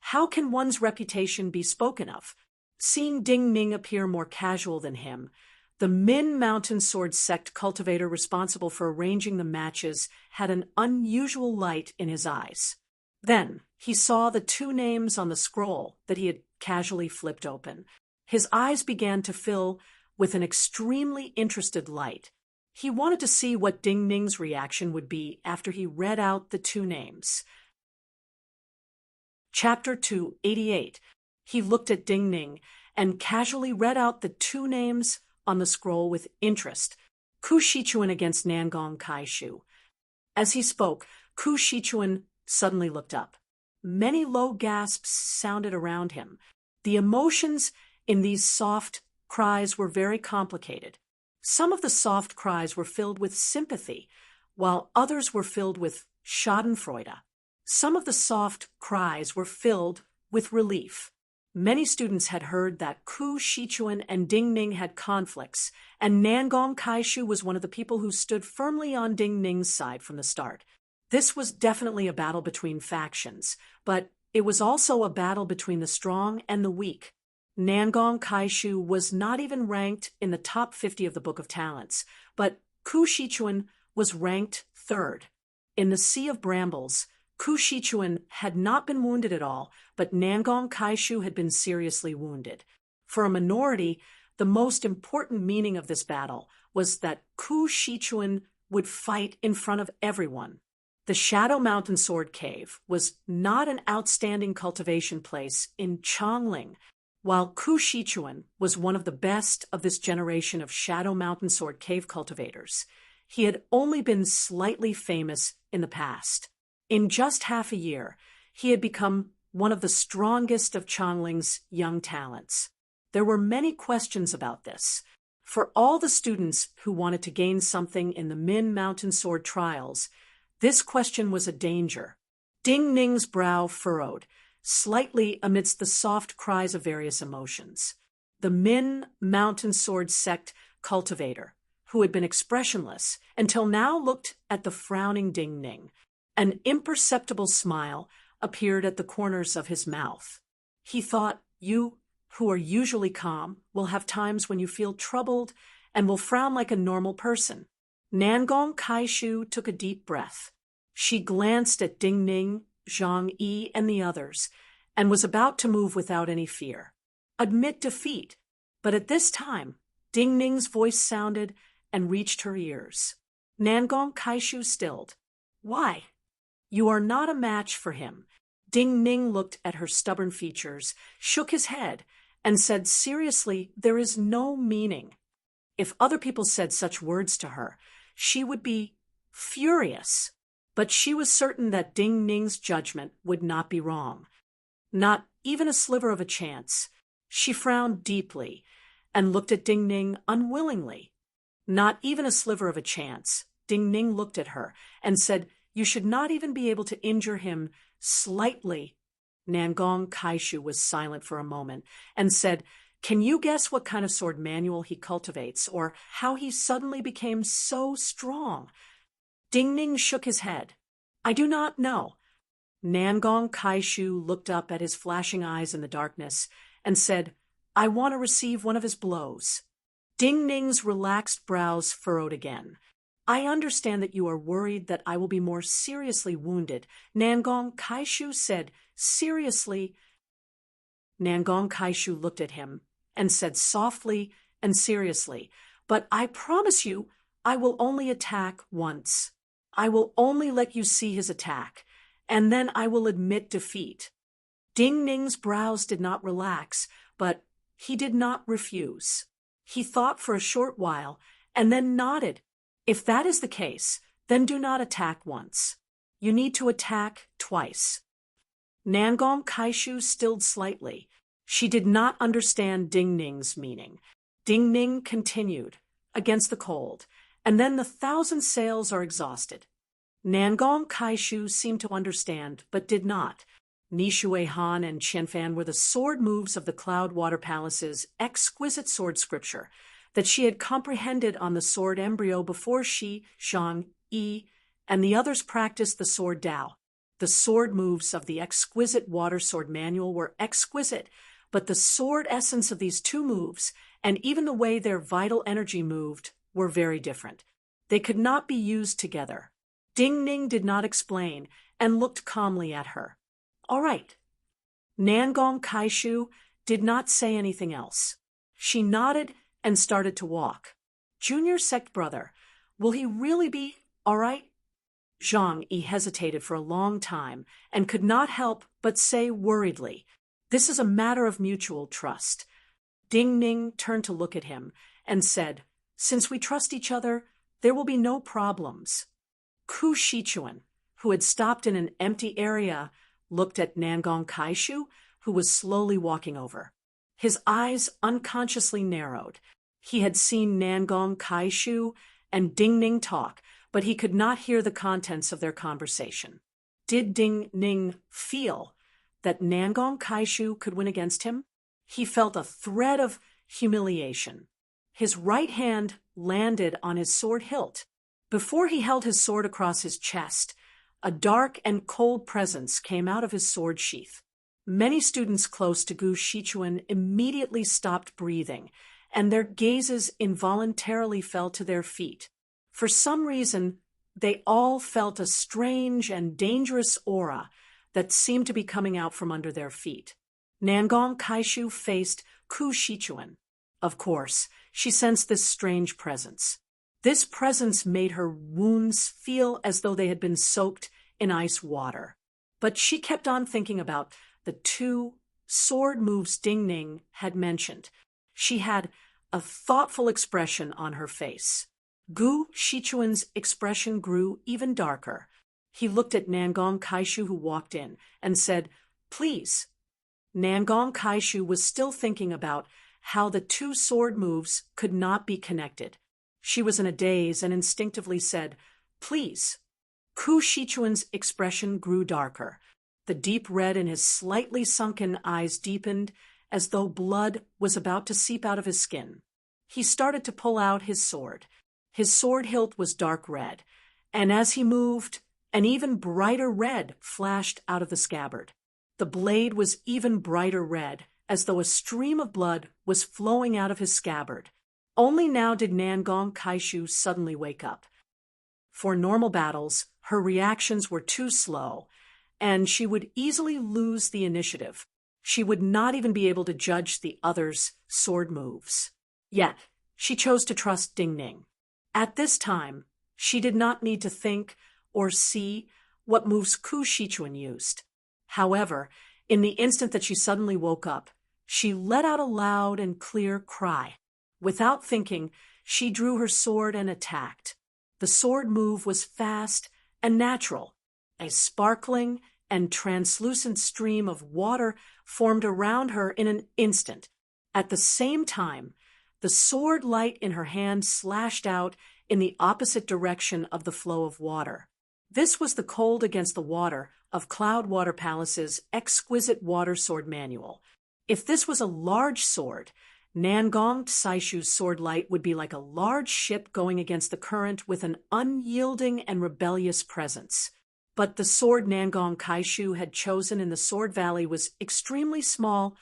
How can one's reputation be spoken of? Seeing Ding Ning appear more casual than him, the Min Mountain Sword Sect cultivator responsible for arranging the matches had an unusual light in his eyes. Then he saw the 2 names on the scroll that he had casually flipped open. His eyes began to fill with an extremely interested light. He wanted to see what Ding Ning's reaction would be after he read out the 2 names. Chapter 288. He looked at Ding Ning and casually read out the 2 names on the scroll with interest. Ku Shichuan against Nangong Kaishu. As he spoke, Ku Shichuan suddenly looked up. Many low gasps sounded around him. The emotions in these soft cries were very complicated. Some of the soft cries were filled with sympathy, while others were filled with schadenfreude. Some of the soft cries were filled with relief. Many students had heard that Ku Shichuan and Ding Ning had conflicts, and Nangong Kaishu was one of the people who stood firmly on Ding Ning's side from the start. This was definitely a battle between factions, but it was also a battle between the strong and the weak. Nangong Kaishu was not even ranked in the top 50 of the Book of Talents, but Ku Shichuan was ranked 3rd. In the Sea of Brambles, Ku Shichuan had not been wounded at all, but Nangong Kaishu had been seriously wounded. For a minority, the most important meaning of this battle was that Ku Shichuan would fight in front of everyone. The Shadow Mountain Sword Cave was not an outstanding cultivation place in Changling, while Ku Shichuan was one of the best of this generation of Shadow Mountain Sword Cave cultivators. He had only been slightly famous in the past. In just half a year, He had become one of the strongest of Changling's young talents. There were many questions about this. For all the students who wanted to gain something in the Min Mountain Sword trials, this question was a danger. Ding Ning's brow furrowed, slightly amidst the soft cries of various emotions. The Min Mountain Sword sect cultivator, who had been expressionless until now, looked at the frowning Ding Ning. An imperceptible smile appeared at the corners of his mouth. He thought, "You, who are usually calm, will have times when you feel troubled and will frown like a normal person." Nangong Kaishu took a deep breath. She glanced at Ding Ning, Zhang Yi, and the others, and was about to move without any fear. Admit defeat. But at this time, Ding Ning's voice sounded and reached her ears. Nangong Kaishu stilled. "Why?" "You are not a match for him." Ding Ning looked at her stubborn features, shook his head, and said seriously, "There is no meaning." If other people said such words to her, she would be furious. But she was certain that Ding Ning's judgment would not be wrong. Not even a sliver of a chance. She frowned deeply and looked at Ding Ning unwillingly. Not even a sliver of a chance. Ding Ning looked at her and said, "You should not even be able to injure him slightly." Nangong Kaishu was silent for a moment and said, "Can you guess what kind of sword manual he cultivates, or how he suddenly became so strong?" Ding Ning shook his head. "I do not know." Nangong Kaishu looked up at his flashing eyes in the darkness and said, "I want to receive one of his blows." Ding Ning's relaxed brows furrowed again. "I understand that you are worried that I will be more seriously wounded." Nangong Kaishu said, "Seriously?" Nangong Kaishu looked at him and said softly and seriously, "But I promise you, I will only attack once. I will only let you see his attack, and then I will admit defeat." Ding Ning's brows did not relax, but he did not refuse. He thought for a short while and then nodded. "If that is the case, then do not attack once. You need to attack twice." Nangong Kaishu stilled slightly. She did not understand Ding Ning's meaning. Ding Ning continued, "Against the cold, and then the 1,000 sails are exhausted." Nangong Kaishu seemed to understand, but did not. Nishui Han and Qianfan were the sword moves of the Cloud Water Palace's exquisite sword scripture that she had comprehended on the sword embryo before she, Zhang Yi, and the others practiced the sword Dao. The sword moves of the exquisite water sword manual were exquisite, but the sword essence of these two moves, and even the way their vital energy moved, were very different. They could not be used together. Ding Ning did not explain and looked calmly at her. "All right." Nangong Kaishu did not say anything else. She nodded and started to walk. "Junior sect brother, will he really be all right?" Zhang Yi hesitated for a long time and could not help but say worriedly, "This is a matter of mutual trust." Ding Ning turned to look at him and said, "Since we trust each other, there will be no problems." Ku Shichuan, who had stopped in an empty area, looked at Nangong Kaishu, who was slowly walking over. His eyes unconsciously narrowed. He had seen Nangong Kaishu and Ding Ning talk, but he could not hear the contents of their conversation. Did Ding Ning feel that Nangong Kaishu could win against him? He felt a thread of humiliation. His right hand landed on his sword hilt. Before he held his sword across his chest, a dark and cold presence came out of his sword sheath. Many students close to Gu Shichuan immediately stopped breathing, and their gazes involuntarily fell to their feet. For some reason, they all felt a strange and dangerous aura that seemed to be coming out from under their feet. Nangong Kaishu faced Ku Shichuan. Of course, she sensed this strange presence. This presence made her wounds feel as though they had been soaked in ice water. But she kept on thinking about the two sword moves Ding Ning had mentioned. She had a thoughtful expression on her face. Gu Shichuan's expression grew even darker. He looked at Nangong Kaishu, who walked in, and said, "Please." Nangong Kaishu was still thinking about how the two sword moves could not be connected. She was in a daze and instinctively said, "Please." Ku Shichuan's expression grew darker. The deep red in his slightly sunken eyes deepened, as though blood was about to seep out of his skin. He started to pull out his sword. His sword hilt was dark red, and as he moved, an even brighter red flashed out of the scabbard. The blade was even brighter red, as though a stream of blood was flowing out of his scabbard. Only now did Nangong Kaishu suddenly wake up. For normal battles, her reactions were too slow, and she would easily lose the initiative. She would not even be able to judge the other's sword moves. Yet, she chose to trust Ding Ning. At this time, she did not need to think or see what moves Ku Shichuan used. However, in the instant that she suddenly woke up, she let out a loud and clear cry. Without thinking, she drew her sword and attacked. The sword move was fast and natural. A sparkling and translucent stream of water formed around her in an instant. At the same time, the sword light in her hand slashed out in the opposite direction of the flow of water. This was the cold against the water of Cloudwater Palace's exquisite water sword manual. If this was a large sword, Nangong Saishu's sword light would be like a large ship going against the current with an unyielding and rebellious presence. But the sword Nangong Kaishu had chosen in the Sword Valley was extremely small,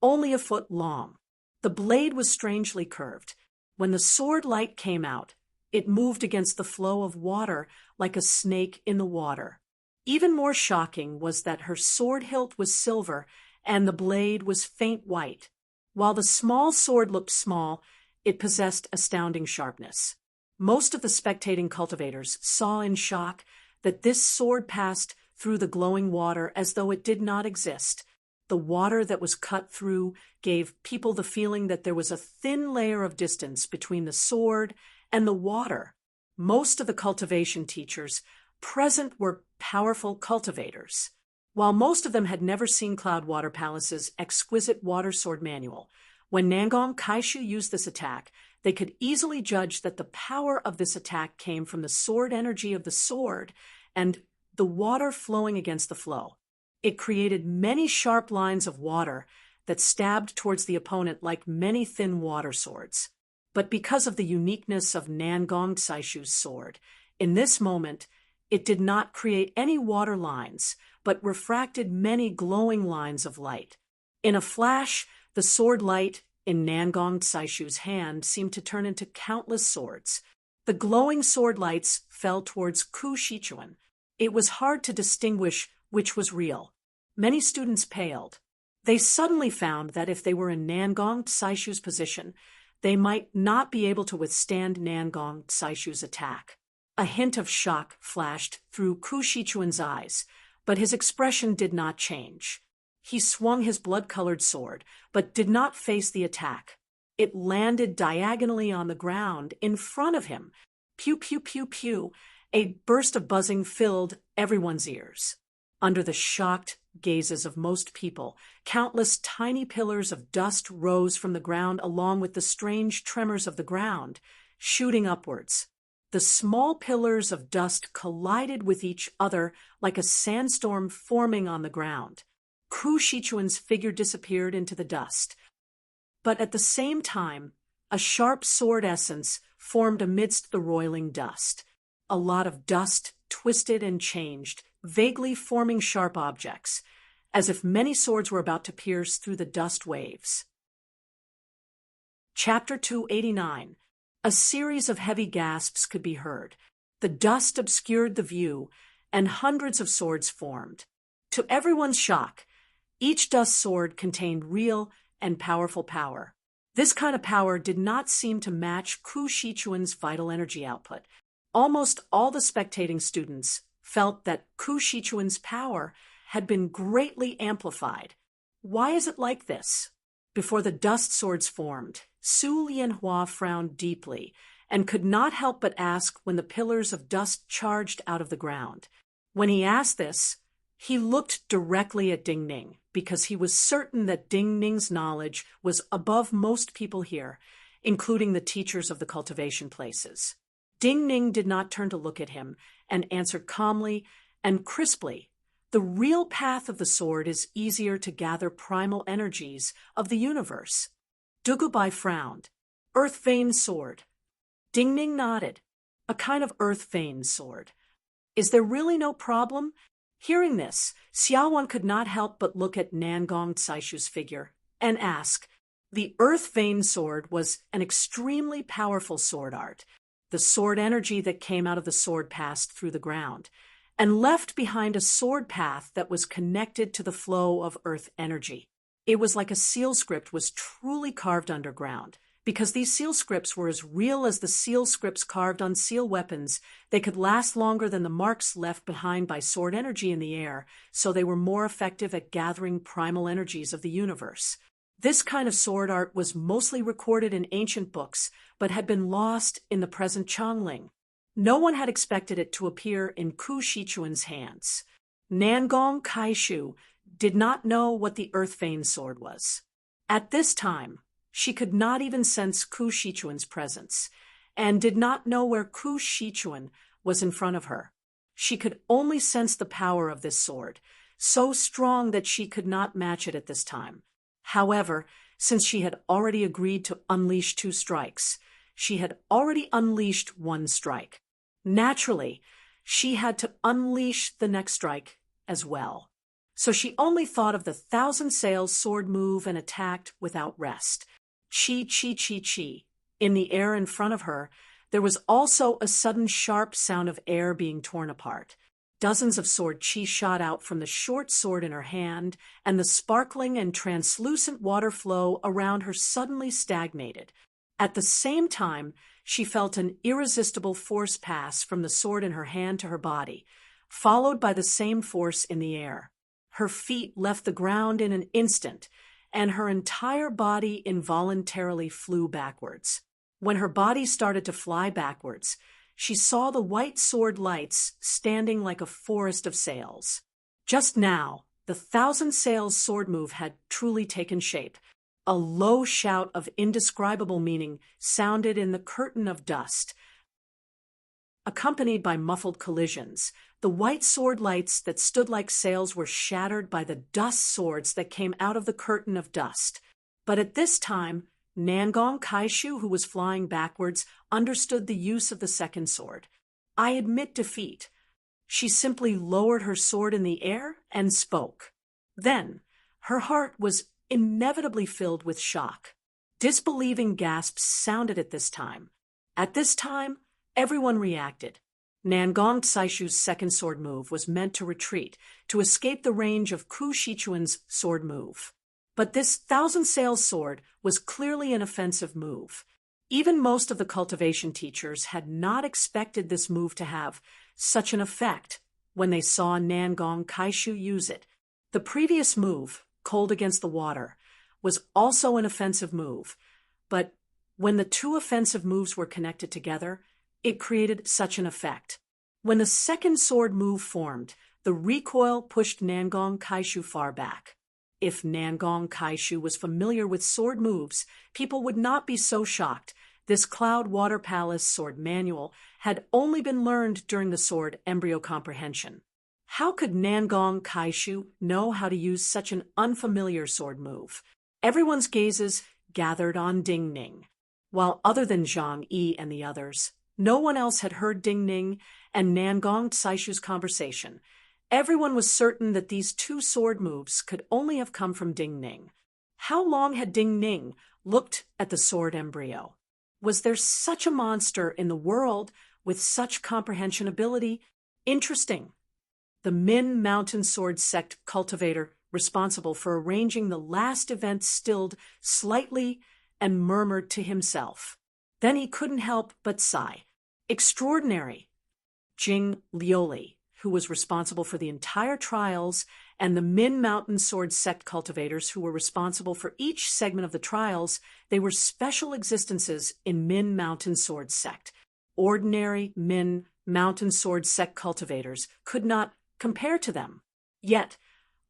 only a foot long. The blade was strangely curved. When the sword light came out, it moved against the flow of water like a snake in the water. Even more shocking was that her sword hilt was silver and the blade was faint white. While the small sword looked small, it possessed astounding sharpness. Most of the spectating cultivators saw in shock that this sword passed through the glowing water as though it did not exist. The water that was cut through gave people the feeling that there was a thin layer of distance between the sword and the water. Most of the cultivation teachers present were powerful cultivators. While most of them had never seen Cloudwater Palace's exquisite water sword manual, when Nangong Kaishu used this attack, they could easily judge that the power of this attack came from the sword energy of the sword and the water flowing against the flow. It created many sharp lines of water that stabbed towards the opponent like many thin water swords. But because of the uniqueness of Nangong Saishu's sword, in this moment, it did not create any water lines, but refracted many glowing lines of light. In a flash, the sword light in Nangong Saishu's hand seemed to turn into countless swords. The glowing sword lights fell towards Ku Shichuan. It was hard to distinguish which was real. Many students paled. They suddenly found that if they were in Nangong Saishu's position, they might not be able to withstand Nangong Saishu's attack. A hint of shock flashed through Ku Shichuan's eyes, but his expression did not change. He swung his blood-colored sword, but did not face the attack. It landed diagonally on the ground in front of him. Pew, pew, pew, pew. A burst of buzzing filled everyone's ears. Under the shocked gazes of most people, countless tiny pillars of dust rose from the ground along with the strange tremors of the ground, shooting upwards. The small pillars of dust collided with each other like a sandstorm forming on the ground. Ku Shichuan's figure disappeared into the dust. But at the same time, a sharp sword essence formed amidst the roiling dust. A lot of dust twisted and changed, vaguely forming sharp objects, as if many swords were about to pierce through the dust waves. Chapter 289. A series of heavy gasps could be heard. The dust obscured the view, and hundreds of swords formed. To everyone's shock, each dust sword contained real and powerful power. This kind of power did not seem to match Ku Shichuan's vital energy output. Almost all the spectating students felt that Ku Shichuan's power had been greatly amplified. Why is it like this? Before the dust swords formed, Su Lianhua frowned deeply and could not help but ask when the pillars of dust charged out of the ground. When he asked this, he looked directly at Ding Ning because he was certain that Ding Ning's knowledge was above most people here, including the teachers of the cultivation places. Ding Ning did not turn to look at him and answered calmly and crisply, "The real path of the sword is easier to gather primal energies of the universe." Dugubai frowned. "Earth vein sword." Ding Ning nodded. "A kind of earth vein sword. Is there really no problem?" Hearing this, Xiaowan could not help but look at Nangong Caishu's figure and ask. The earth vein sword was an extremely powerful sword art. The sword energy that came out of the sword passed through the ground and left behind a sword path that was connected to the flow of earth energy. It was like a seal script was truly carved underground. Because these seal scripts were as real as the seal scripts carved on seal weapons, they could last longer than the marks left behind by sword energy in the air, so they were more effective at gathering primal energies of the universe. This kind of sword art was mostly recorded in ancient books, but had been lost in the present Chongling. No one had expected it to appear in Ku Shichuan's hands. Nangong Kaishu did not know what the earth vein sword was. At this time, she could not even sense Ku Shichuan's presence, and did not know where Ku Shichuan was in front of her. She could only sense the power of this sword, so strong that she could not match it at this time. However, since she had already agreed to unleash 2 strikes, she had already unleashed 1 strike. Naturally, she had to unleash the next strike as well. So she only thought of the 1,000 sails sword move and attacked without rest. Chi, chi, chi, chi. In the air in front of her, there was also a sudden sharp sound of air being torn apart. Dozens of sword chi shot out from the short sword in her hand, and the sparkling and translucent water flow around her suddenly stagnated. At the same time, she felt an irresistible force pass from the sword in her hand to her body, followed by the same force in the air. Her feet left the ground in an instant, and her entire body involuntarily flew backwards. When her body started to fly backwards, she saw the white sword lights standing like a forest of sails. Just now, the 1,000 sails sword move had truly taken shape. A low shout of indescribable meaning sounded in the curtain of dust, accompanied by muffled collisions. The white sword lights that stood like sails were shattered by the dust swords that came out of the curtain of dust. But at this time, Nangong Kaishu, who was flying backwards, understood the use of the second sword. "I admit defeat." She simply lowered her sword in the air and spoke. Then, her heart was inevitably filled with shock. Disbelieving gasps sounded at this time. At this time, everyone reacted. Nangong Caishu's second sword move was meant to retreat, to escape the range of Ku Shichuan's sword move. But this 1,000 sails sword was clearly an offensive move. Even most of the cultivation teachers had not expected this move to have such an effect when they saw Nangong Kaishu use it. The previous move, Cold Against the Water, was also an offensive move, but when the 2 offensive moves were connected together, it created such an effect. When the second sword move formed, the recoil pushed Nangong Kaishu far back. If Nangong Kaishu was familiar with sword moves, people would not be so shocked. This Cloud Water Palace sword manual had only been learned during the sword embryo comprehension. How could Nangong Kaishu know how to use such an unfamiliar sword move? Everyone's gazes gathered on Ding Ning. While other than Zhang Yi and the others, no one else had heard Ding Ning and Nangong Caishu's conversation. Everyone was certain that these 2 sword moves could only have come from Ding Ning. How long had Ding Ning looked at the sword embryo? Was there such a monster in the world with such comprehension ability? Interesting. The Min Mountain Sword Sect cultivator responsible for arranging the last event stilled slightly and murmured to himself. Then he couldn't help but sigh. Extraordinary. Jing Lioli, who was responsible for the entire trials, and the Min Mountain Sword Sect cultivators who were responsible for each segment of the trials, they were special existences in Min Mountain Sword Sect. Ordinary Min Mountain Sword Sect cultivators could not compare to them. Yet,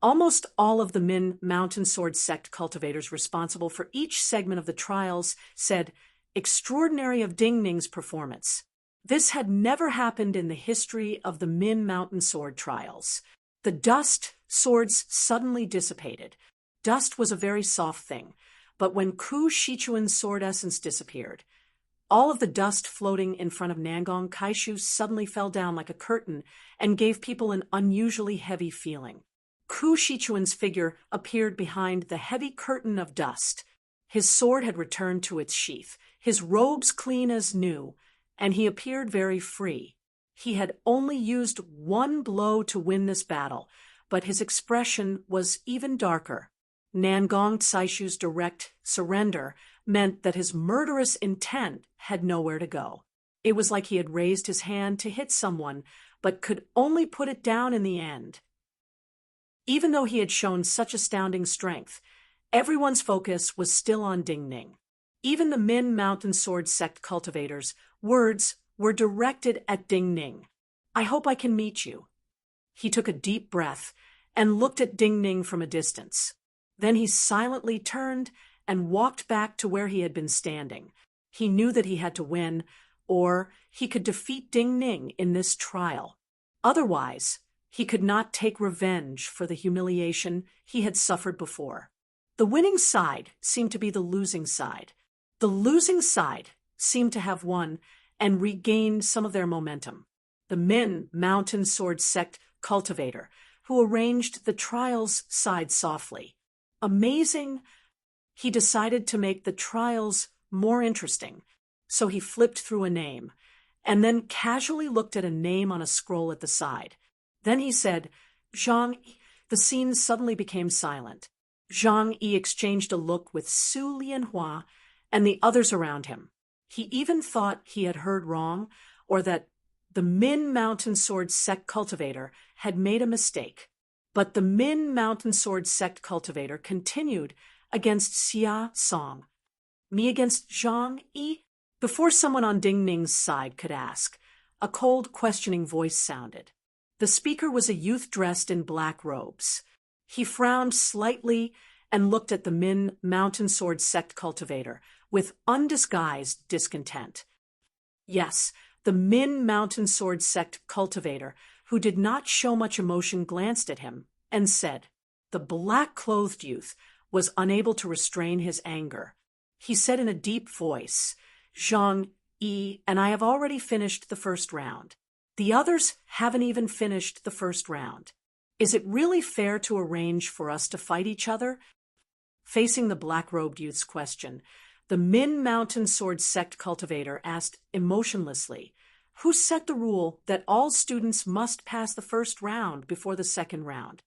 almost all of the Min Mountain Sword sect cultivators responsible for each segment of the trials said, "Extraordinary of Ding Ning's performance." This had never happened in the history of the Min Mountain Sword trials. The dust swords suddenly dissipated. Dust was a very soft thing, but when Ku Shichuan's sword essence disappeared, all of the dust floating in front of Nangong Kaishu suddenly fell down like a curtain and gave people an unusually heavy feeling. Ku Shichuan's figure appeared behind the heavy curtain of dust. His sword had returned to its sheath, his robes clean as new, and he appeared very free. He had only used one blow to win this battle, but his expression was even darker. Nangong Tsaishu's direct surrender meant that his murderous intent had nowhere to go. It was like he had raised his hand to hit someone, but could only put it down in the end. Even though he had shown such astounding strength, everyone's focus was still on Ding Ning. Even the Min Mountain Sword sect cultivators' words were directed at Ding Ning. "I hope I can meet you." He took a deep breath and looked at Ding Ning from a distance. Then he silently turned and walked back to where he had been standing. He knew that he had to win, or he could defeat Ding Ning in this trial. Otherwise, he could not take revenge for the humiliation he had suffered before. The winning side seemed to be the losing side. The losing side seemed to have won and regained some of their momentum. The Min Mountain Sword sect cultivator, who arranged the trials, sighed softly. Amazing. He decided to make the trials more interesting, so he flipped through a name, and then casually looked at a name on a scroll at the side. Then he said, "Zhang Yi." The scene suddenly became silent. Zhang Yi exchanged a look with Su Lianhua and the others around him. He even thought he had heard wrong, or that the Min Mountain Sword sect cultivator had made a mistake. But the Min Mountain Sword sect cultivator continued against Xia Song. "Me against Zhang Yi?" Before someone on Ding Ning's side could ask, a cold, questioning voice sounded. The speaker was a youth dressed in black robes. He frowned slightly and looked at the Min Mountain Sword sect cultivator with undisguised discontent. Yes, the Min Mountain Sword sect cultivator, who did not show much emotion, glanced at him and said. The black-clothed youth was unable to restrain his anger. He said in a deep voice, "Zhang Yi and I have already finished the first round. The others haven't even finished the first round. Is it really fair to arrange for us to fight each other?" Facing the black-robed youth's question, the Min Mountain Sword sect cultivator asked emotionlessly, "Who set the rule that all students must pass the first round before the second round?"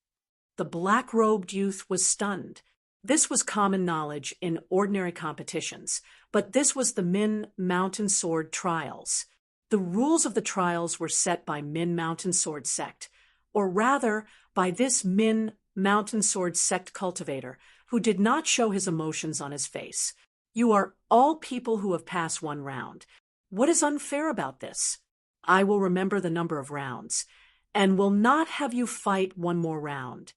The black-robed youth was stunned. This was common knowledge in ordinary competitions, but this was the Min Mountain Sword trials. The rules of the trials were set by Min Mountain Sword sect, or rather by this Min Mountain Sword sect cultivator who did not show his emotions on his face. "You are all people who have passed one round. What is unfair about this? I will remember the number of rounds, and will not have you fight one more round."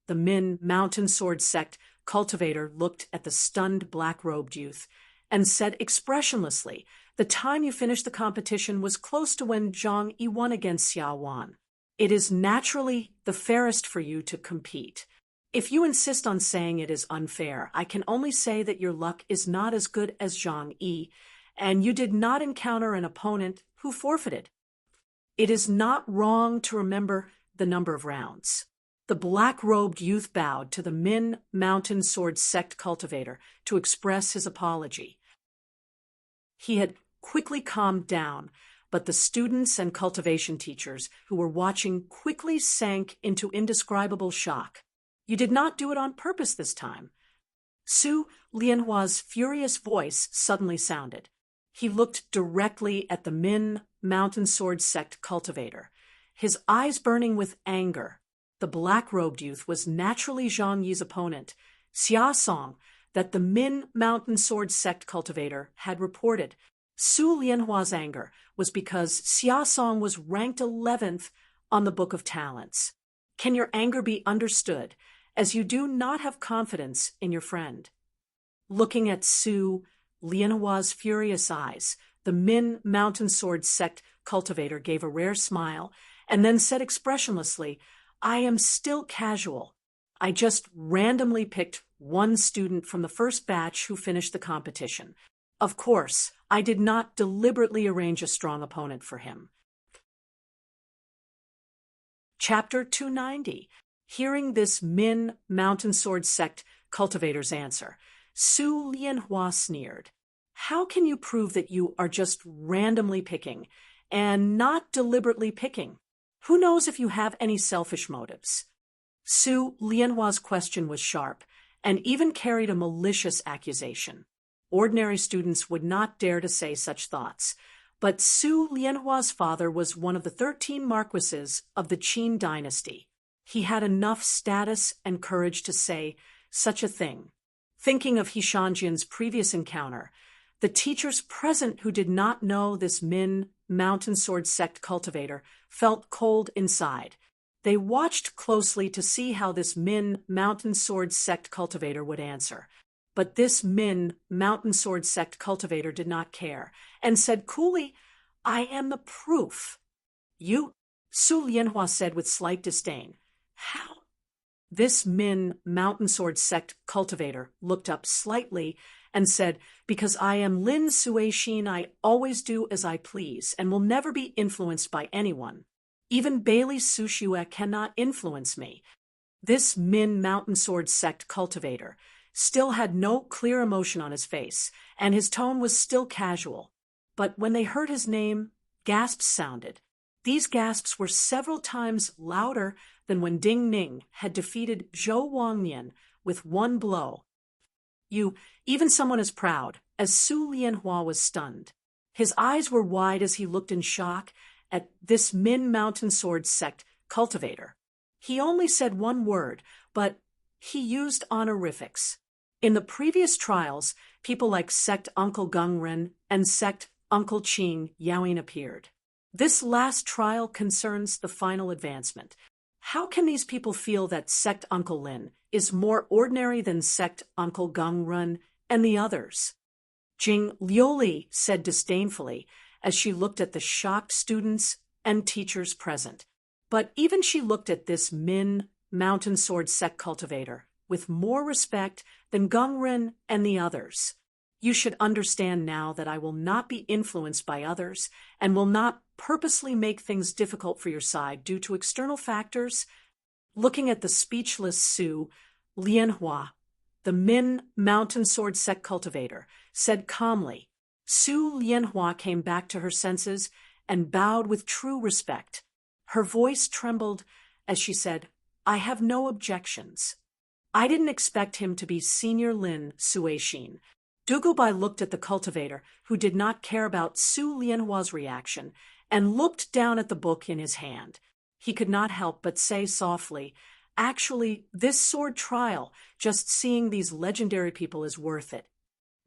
The Min Mountain Sword sect cultivator looked at the stunned black-robed youth and said expressionlessly, "The time you finished the competition was close to when Zhang Yi won against Xia Wan. It is naturally the fairest for you to compete. If you insist on saying it is unfair, I can only say that your luck is not as good as Zhang Yi, and you did not encounter an opponent who forfeited. It is not wrong to remember the number of rounds." The black-robed youth bowed to the Min Mountain Sword sect cultivator to express his apology. He had quickly calmed down, but the students and cultivation teachers who were watching quickly sank into indescribable shock. "You did not do it on purpose this time." Su Lianhua's furious voice suddenly sounded. He looked directly at the Min Mountain Sword sect cultivator, his eyes burning with anger. The black-robed youth was naturally Zhang Yi's opponent, Xia Song, that the Min Mountain Sword sect cultivator had reported. Su Lianhua's anger was because Xia Song was ranked 11th on the Book of Talents. Can your anger be understood, as you do not have confidence in your friend? Looking at Su Lianhua's furious eyes, the Min Mountain Sword Sect cultivator gave a rare smile and then said expressionlessly, I am still casual. I just randomly picked one student from the first batch who finished the competition. Of course, I did not deliberately arrange a strong opponent for him. Chapter 290. Hearing this Min Mountain Sword Sect cultivator's answer, Su Lianhua sneered. How can you prove that you are just randomly picking and not deliberately picking? Who knows if you have any selfish motives? Su Lianhua's question was sharp and even carried a malicious accusation. Ordinary students would not dare to say such thoughts, but Su Lianhua's father was one of the 13 marquises of the Qin dynasty. He had enough status and courage to say such a thing. Thinking of Hishanjian's previous encounter, the teachers present who did not know this Min Mountain Sword Sect cultivator felt cold inside. They watched closely to see how this Min Mountain Sword Sect cultivator would answer. But this Min Mountain Sword Sect cultivator did not care, and said coolly, I am the proof. You, Su Lianhua said with slight disdain. How? This Min Mountain Sword Sect cultivator looked up slightly and said, because I am Lin Suixin, I always do as I please and will never be influenced by anyone. Even Bailey Sushue cannot influence me. This Min Mountain Sword Sect cultivator still had no clear emotion on his face, and his tone was still casual. But when they heard his name, gasps sounded. These gasps were several times louder than when Ding Ning had defeated Zhou Wangnian with one blow. Even someone as proud as Su Lianhua was stunned. His eyes were wide as he looked in shock at this Min Mountain Sword Sect cultivator. He only said one word, but he used honorifics. In the previous trials, people like Sect Uncle Gungren and Sect Uncle Qing Yaoyin appeared. This last trial concerns the final advancement. How can these people feel that Sect Uncle Lin is more ordinary than Sect Uncle Gungren and the others? Jing Liuli said disdainfully as she looked at the shocked students and teachers present. But even she looked at this Min Mountain Sword Sect cultivator with more respect than Gungren and the others. You should understand now that I will not be influenced by others and will not purposely make things difficult for your side due to external factors. Looking at the speechless Su Lianhua, the Min Mountain Sword Sect cultivator said calmly. Su Lianhua came back to her senses and bowed with true respect. Her voice trembled as she said, I have no objections. I didn't expect him to be Senior Lin Suixin. Dugubai looked at the cultivator, who did not care about Su Lianhua's reaction, and looked down at the book in his hand. He could not help but say softly, actually, this sword trial, just seeing these legendary people is worth it.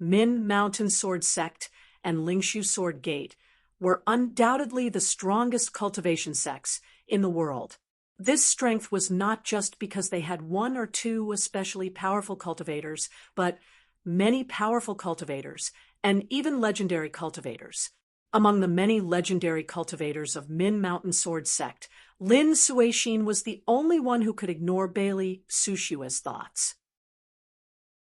Min Mountain Sword Sect and Lingshu Sword Gate were undoubtedly the strongest cultivation sects in the world. This strength was not just because they had one or two especially powerful cultivators, but many powerful cultivators, and even legendary cultivators. Among the many legendary cultivators of Min Mountain Sword Sect, Lin Suixin was the only one who could ignore Bailey Sushue's thoughts.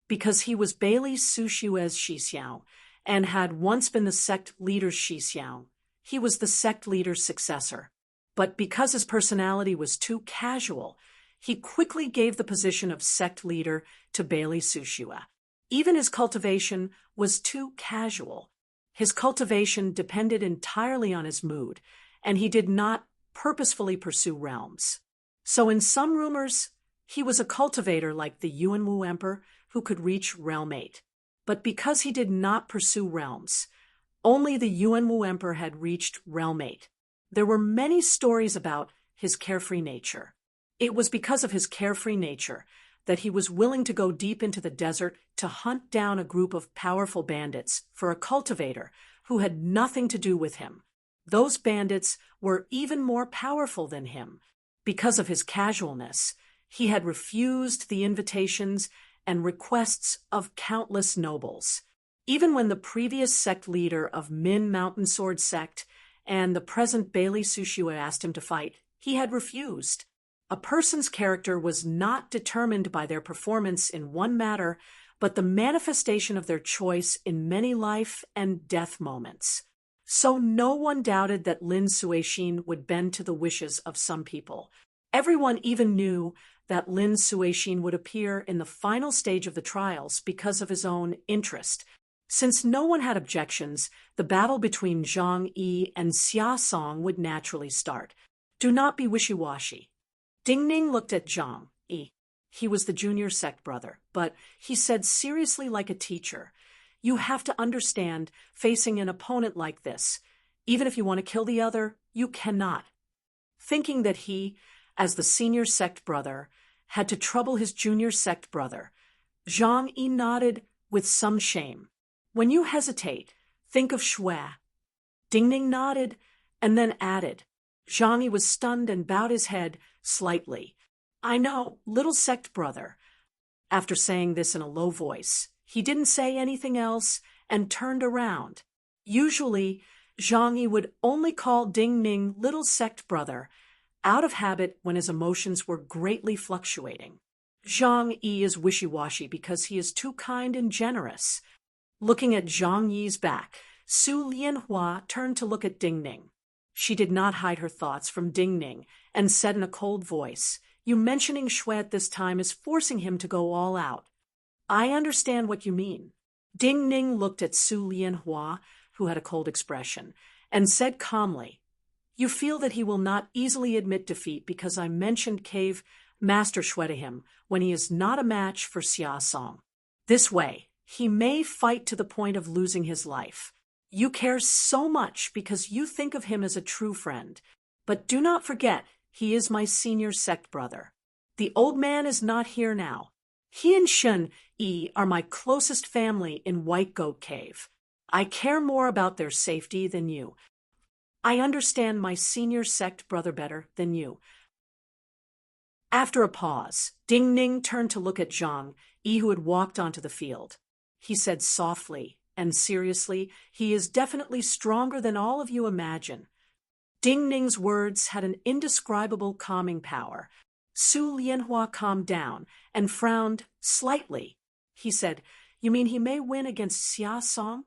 Because he was Bailey Sushue's Shixiao, and had once been the sect leader's Shixiao, he was the sect leader's successor. But because his personality was too casual, he quickly gave the position of sect leader to Bailey Sushue. Even his cultivation was too casual. His cultivation depended entirely on his mood, and he did not purposefully pursue realms. So in some rumors, he was a cultivator like the Yuanwu Emperor who could reach Realm 8. But because he did not pursue realms, only the Yuanwu Emperor had reached Realm 8. There were many stories about his carefree nature. It was because of his carefree nature that he was willing to go deep into the desert to hunt down a group of powerful bandits for a cultivator who had nothing to do with him. Those bandits were even more powerful than him. Because of his casualness, he had refused the invitations and requests of countless nobles. Even when the previous sect leader of Min Mountain Sword Sect and the present Bailey Sushua asked him to fight, he had refused. A person's character was not determined by their performance in one matter, but the manifestation of their choice in many life and death moments. So no one doubted that Lin Suishin would bend to the wishes of some people. Everyone even knew that Lin Suishin would appear in the final stage of the trials because of his own interest. Since no one had objections, the battle between Zhang Yi and Xia Song would naturally start. Do not be wishy-washy. Ding Ning looked at Zhang Yi. He was the junior sect brother, but he said seriously like a teacher, "You have to understand, facing an opponent like this, even if you want to kill the other, you cannot." Thinking that he, as the senior sect brother, had to trouble his junior sect brother, Zhang Yi nodded with some shame. "When you hesitate, think of Shui." Ding Ning nodded and then added. Zhang Yi was stunned and bowed his head slightly. "I know, little sect brother." After saying this in a low voice, he didn't say anything else and turned around. Usually, Zhang Yi would only call Ding Ning little sect brother, out of habit when his emotions were greatly fluctuating. Zhang Yi is wishy-washy because he is too kind and generous. Looking at Zhang Yi's back, Su Lianhua turned to look at Ding Ning. She did not hide her thoughts from Ding Ning and said in a cold voice, "You mentioning Shui at this time is forcing him to go all out." "I understand what you mean." Ding Ning looked at Su Lianhua, who had a cold expression, and said calmly, "You feel that he will not easily admit defeat because I mentioned Cave Master Shui to him when he is not a match for Xia Song. This way, he may fight to the point of losing his life. You care so much because you think of him as a true friend. But do not forget, he is my senior sect brother. The old man is not here now. He and Shun Yi are my closest family in White Goat Cave. I care more about their safety than you. I understand my senior sect brother better than you." After a pause, Ding Ning turned to look at Zhang Yi, who had walked onto the field. He said softly and seriously, "He is definitely stronger than all of you imagine." Ding Ning's words had an indescribable calming power. Su Lianhua calmed down and frowned slightly. He said, "You mean he may win against Xia Song?"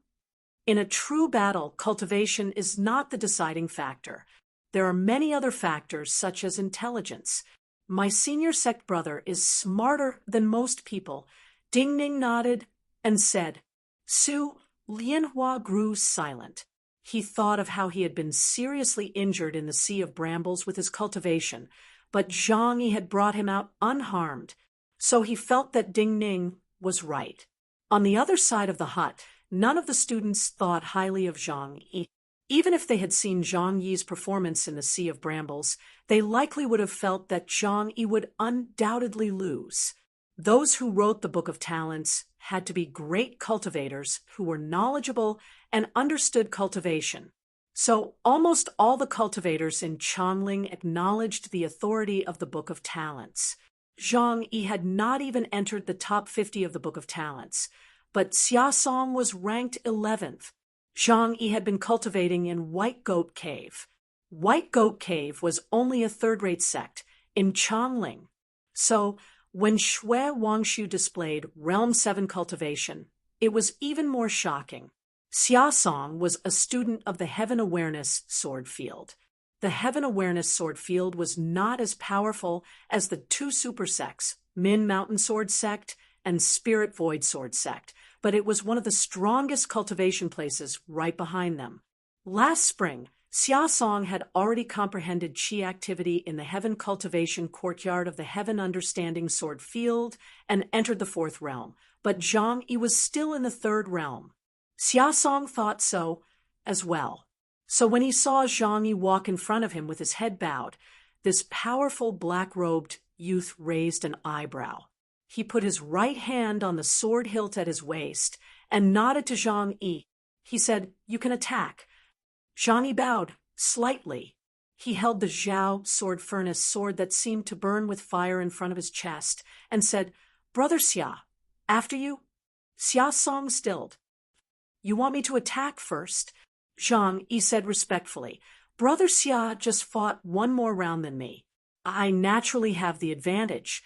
In a true battle, cultivation is not the deciding factor. There are many other factors, such as intelligence. My senior sect brother is smarter than most people. Ding Ning nodded and said. Su Lianhua grew silent. He thought of how he had been seriously injured in the Sea of Brambles with his cultivation, but Zhang Yi had brought him out unharmed, so he felt that Ding Ning was right. On the other side of the hut, none of the students thought highly of Zhang Yi. Even if they had seen Zhang Yi's performance in the Sea of Brambles, they likely would have felt that Zhang Yi would undoubtedly lose. Those who wrote the Book of Talents had to be great cultivators who were knowledgeable and understood cultivation. So almost all the cultivators in Chongling acknowledged the authority of the Book of Talents. Zhang Yi had not even entered the top 50 of the Book of Talents, but Xia Song was ranked 11th. Zhang Yi had been cultivating in White Goat Cave. White Goat Cave was only a third-rate sect in Chongling. So, when Shui Wangshu displayed Realm 7 cultivation, it was even more shocking. Xia Song was a student of the Heaven Awareness Sword Field. The Heaven Awareness Sword Field was not as powerful as the two super sects, Min Mountain Sword Sect and Spirit Void Sword Sect, but it was one of the strongest cultivation places right behind them. Last spring, Xia Song had already comprehended Qi activity in the Heaven Cultivation Courtyard of the Heaven Understanding Sword Field and entered the 4th realm, but Zhang Yi was still in the 3rd realm. Xia Song thought so as well. So when he saw Zhang Yi walk in front of him with his head bowed, this powerful black-robed youth raised an eyebrow. He put his right hand on the sword hilt at his waist and nodded to Zhang Yi. He said, "You can attack." Zhang Yi bowed slightly. He held the Zhao sword furnace sword that seemed to burn with fire in front of his chest and said, "Brother Xia, after you." Xia Song stilled. "You want me to attack first?" Zhang Yi said respectfully. "Brother Xia just fought one more round than me. I naturally have the advantage."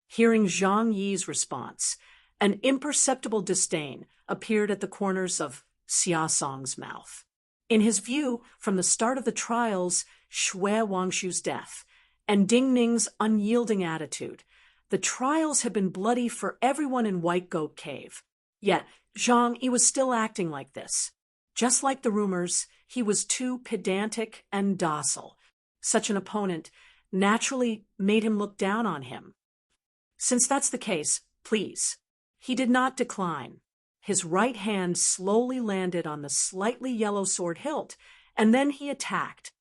Hearing Zhang Yi's response, an imperceptible disdain appeared at the corners of Xia Song's mouth. In his view, from the start of the trials, Xue Wangshu's death, and Ding Ning's unyielding attitude, the trials had been bloody for everyone in White Goat Cave. Yet, Zhang Yi was still acting like this. Just like the rumors, he was too pedantic and docile. Such an opponent naturally made him look down on him. "Since that's the case, please." He did not decline. His right hand slowly landed on the slightly yellow sword hilt, and then he attacked.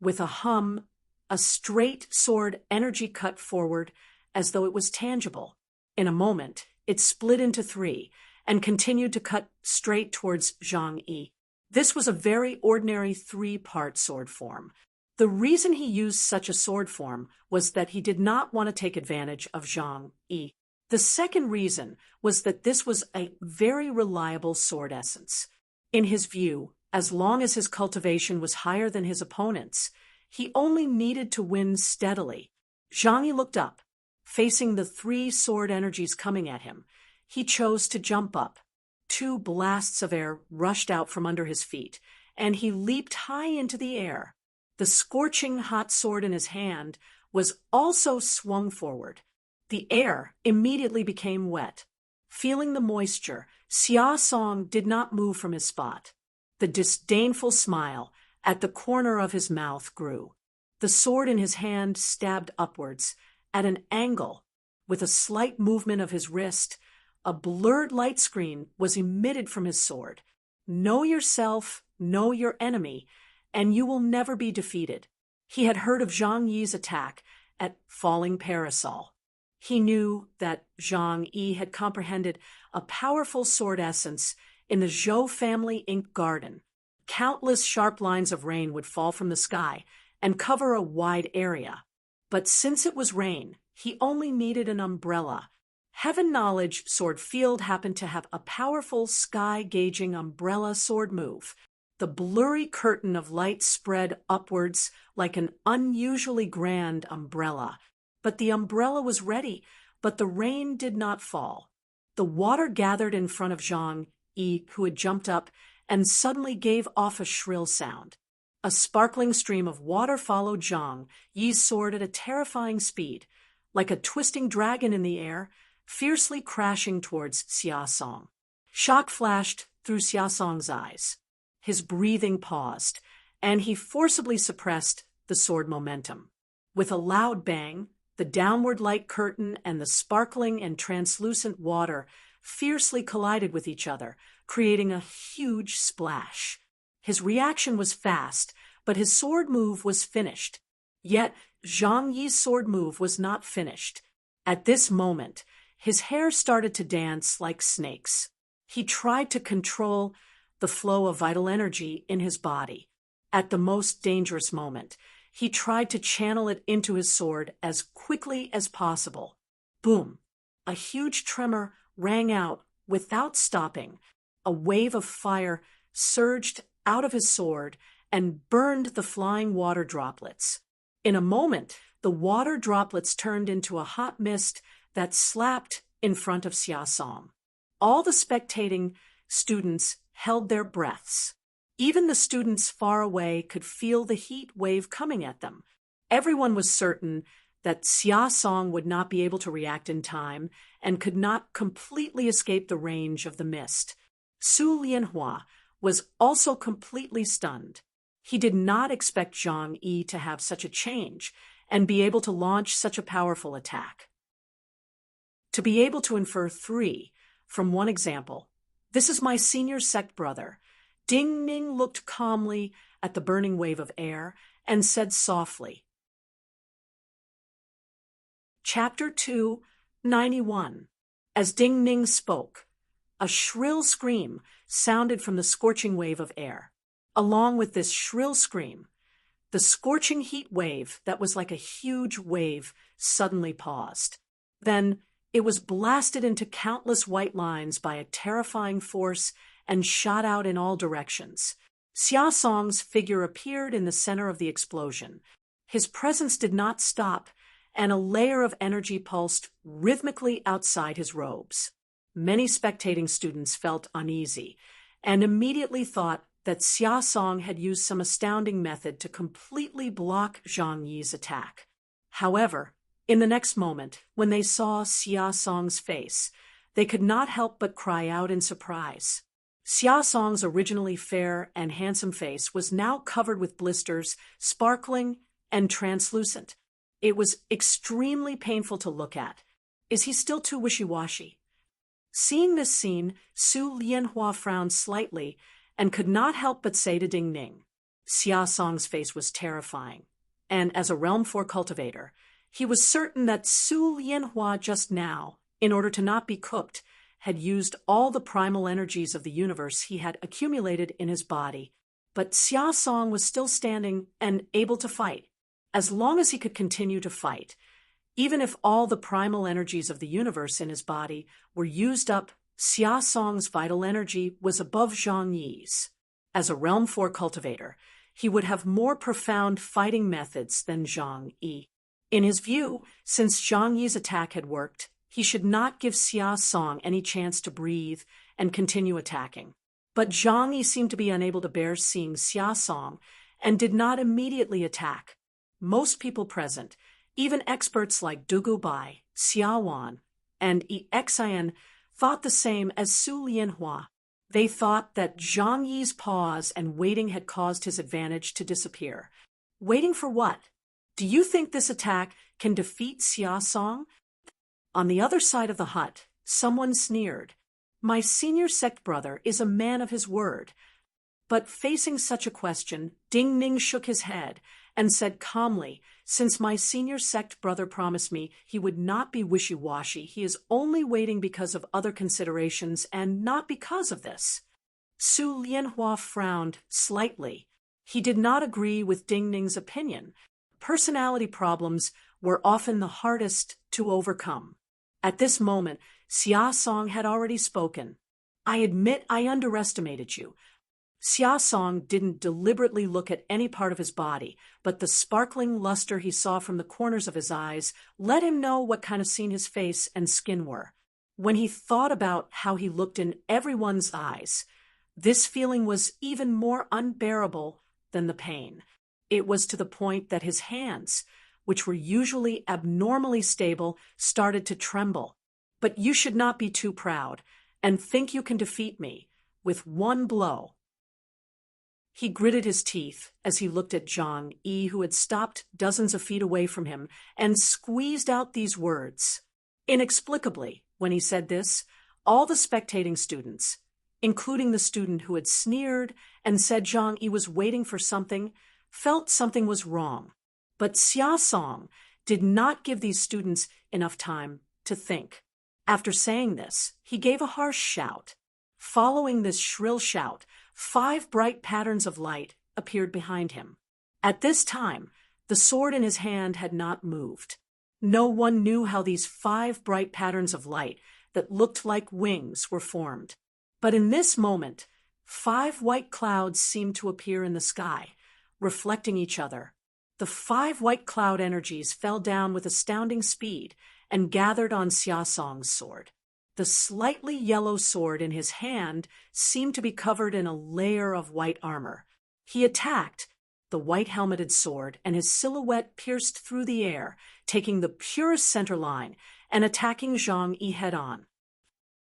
With a hum, a straight sword energy cut forward as though it was tangible. In a moment, it split into three and continued to cut straight towards Zhang Yi. This was a very ordinary three-part sword form. The reason he used such a sword form was that he did not want to take advantage of Zhang Yi. The second reason was that this was a very reliable sword essence. In his view, as long as his cultivation was higher than his opponent's, he only needed to win steadily. Zhang Yi looked up, facing the three sword energies coming at him. He chose to jump up. Two blasts of air rushed out from under his feet, and he leaped high into the air. The scorching hot sword in his hand was also swung forward. The air immediately became wet. Feeling the moisture, Xia Song did not move from his spot. The disdainful smile at the corner of his mouth grew. The sword in his hand stabbed upwards, at an angle. With a slight movement of his wrist, a blurred light screen was emitted from his sword. Know yourself, know your enemy, and you will never be defeated. He had heard of Zhang Yi's attack at Falling Parasol. He knew that Zhang Yi had comprehended a powerful sword essence in the Zhou family ink garden. Countless sharp lines of rain would fall from the sky and cover a wide area. But since it was rain, he only needed an umbrella. Heaven Knowledge Sword Field happened to have a powerful sky-gauging umbrella sword move. The blurry curtain of light spread upwards like an unusually grand umbrella. But the umbrella was ready, but the rain did not fall. The water gathered in front of Zhang Yi, who had jumped up, and suddenly gave off a shrill sound. A sparkling stream of water followed Zhang Yi's sword at a terrifying speed, like a twisting dragon in the air, fiercely crashing towards Xia Song. Shock flashed through Xia Song's eyes. His breathing paused, and he forcibly suppressed the sword momentum. With a loud bang, the downward light curtain and the sparkling and translucent water fiercely collided with each other, creating a huge splash. His reaction was fast, but his sword move was finished. Yet Zhang Yi's sword move was not finished. At this moment, his hair started to dance like snakes. He tried to control the flow of vital energy in his body. At the most dangerous moment, he tried to channel it into his sword as quickly as possible. Boom! A huge tremor rang out without stopping. A wave of fire surged out of his sword and burned the flying water droplets. In a moment, the water droplets turned into a hot mist that slapped in front of Xia Song. All the spectating students held their breaths. Even the students far away could feel the heat wave coming at them. Everyone was certain that Xia Song would not be able to react in time and could not completely escape the range of the mist. Su Lianhua was also completely stunned. He did not expect Zhang Yi to have such a change and be able to launch such a powerful attack. To be able to infer three from one example, "This is my senior sect brother." Ding Ning looked calmly at the burning wave of air and said softly. Chapter 291. As Ding Ning spoke, a shrill scream sounded from the scorching wave of air. Along with this shrill scream, the scorching heat wave that was like a huge wave suddenly paused. Then it was blasted into countless white lines by a terrifying force and shot out in all directions. Xia Song's figure appeared in the center of the explosion. His presence did not stop, and a layer of energy pulsed rhythmically outside his robes. Many spectating students felt uneasy and immediately thought that Xia Song had used some astounding method to completely block Zhang Yi's attack. However, in the next moment, when they saw Xia Song's face, they could not help but cry out in surprise. Xia Song's originally fair and handsome face was now covered with blisters, sparkling and translucent. It was extremely painful to look at. Is he still too wishy-washy? Seeing this scene, Su Lianhua frowned slightly and could not help but say to Ding Ning, Xia Song's face was terrifying, and as a Realm 4 cultivator, he was certain that Su Lianhua just now, in order to not be cooked, had used all the primal energies of the universe he had accumulated in his body. But Xia Song was still standing and able to fight. As long as he could continue to fight, even if all the primal energies of the universe in his body were used up, Xia Song's vital energy was above Zhang Yi's. As a Realm 4 cultivator, he would have more profound fighting methods than Zhang Yi. In his view, since Zhang Yi's attack had worked, he should not give Xia Song any chance to breathe and continue attacking. But Zhang Yi seemed to be unable to bear seeing Xia Song and did not immediately attack. Most people present, even experts like Dugu Bai, Xia Wan, and Xian, thought the same as Su Lianhua. They thought that Zhang Yi's pause and waiting had caused his advantage to disappear. Waiting for what? Do you think this attack can defeat Xia Song? On the other side of the hut, someone sneered. My senior sect brother is a man of his word. But facing such a question, Ding Ning shook his head and said calmly, since my senior sect brother promised me he would not be wishy-washy, he is only waiting because of other considerations and not because of this. Su Lianhua frowned slightly. He did not agree with Ding Ning's opinion. Personality problems were often the hardest to overcome. At this moment, Xia Song had already spoken. I admit I underestimated you. Xia Song didn't deliberately look at any part of his body, but the sparkling luster he saw from the corners of his eyes let him know what kind of scene his face and skin were. When he thought about how he looked in everyone's eyes, this feeling was even more unbearable than the pain. It was to the point that his hands, which were usually abnormally stable, started to tremble. But you should not be too proud and think you can defeat me with one blow. He gritted his teeth as he looked at Zhang Yi, who had stopped dozens of feet away from him, and squeezed out these words. Inexplicably, when he said this, all the spectating students, including the student who had sneered and said Zhang Yi was waiting for something, felt something was wrong. But Xia Song did not give these students enough time to think. After saying this, he gave a harsh shout. Following this shrill shout, 5 bright patterns of light appeared behind him. At this time, the sword in his hand had not moved. No one knew how these 5 bright patterns of light that looked like wings were formed. But in this moment, 5 white clouds seemed to appear in the sky, reflecting each other. The 5 white cloud energies fell down with astounding speed and gathered on Xia Song's sword. The slightly yellow sword in his hand seemed to be covered in a layer of white armor. He attacked the white-helmeted sword, and his silhouette pierced through the air, taking the purest center line and attacking Zhang Yi head-on.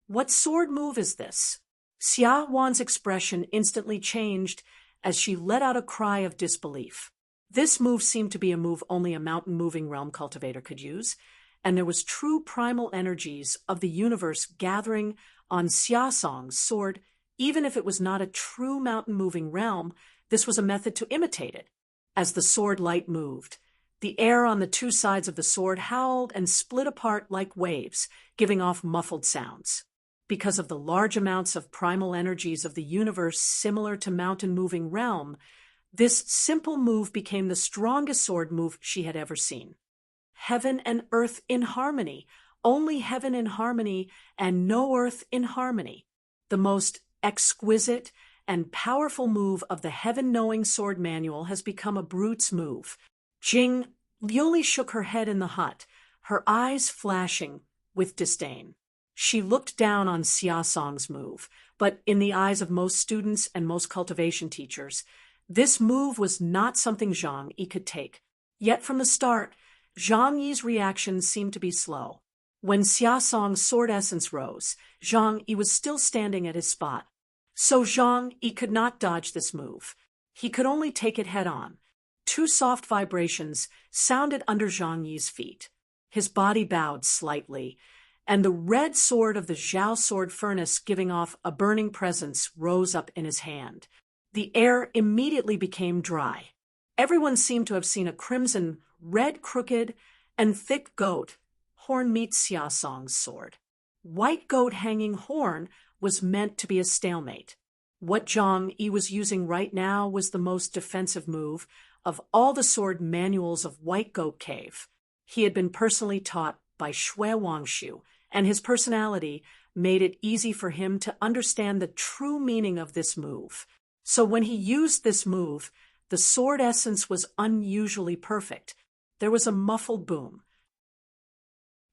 What sword move is this? Xia Wan's expression instantly changed as she let out a cry of disbelief. This move seemed to be a move only a mountain-moving realm cultivator could use, and there was true primal energies of the universe gathering on Xia Song's sword. Even if it was not a true mountain-moving realm, this was a method to imitate it. As the sword light moved, the air on the 2 sides of the sword howled and split apart like waves, giving off muffled sounds. Because of the large amounts of primal energies of the universe similar to mountain-moving realm, this simple move became the strongest sword move she had ever seen. Heaven and earth in harmony, only heaven in harmony and no earth in harmony. The most exquisite and powerful move of the heaven-knowing sword manual has become a brute's move. Jing Liuli shook her head in the hut, her eyes flashing with disdain. She looked down on Xia Song's move, but in the eyes of most students and most cultivation teachers, this move was not something Zhang Yi could take. Yet from the start, Zhang Yi's reaction seemed to be slow. When Xia Song's sword essence rose, Zhang Yi was still standing at his spot. So Zhang Yi could not dodge this move. He could only take it head-on. Two soft vibrations sounded under Zhang Yi's feet. His body bowed slightly, and the red sword of the Zhao sword furnace giving off a burning presence rose up in his hand. The air immediately became dry. Everyone seemed to have seen a crimson, red, crooked, and thick goat horn meet Xia Song's sword. White goat hanging horn was meant to be a stalemate. What Zhang Yi was using right now was the most defensive move of all the sword manuals of White Goat Cave. He had been personally taught by Shui Wangshu, and his personality made it easy for him to understand the true meaning of this move. So when he used this move, the sword essence was unusually perfect. There was a muffled boom.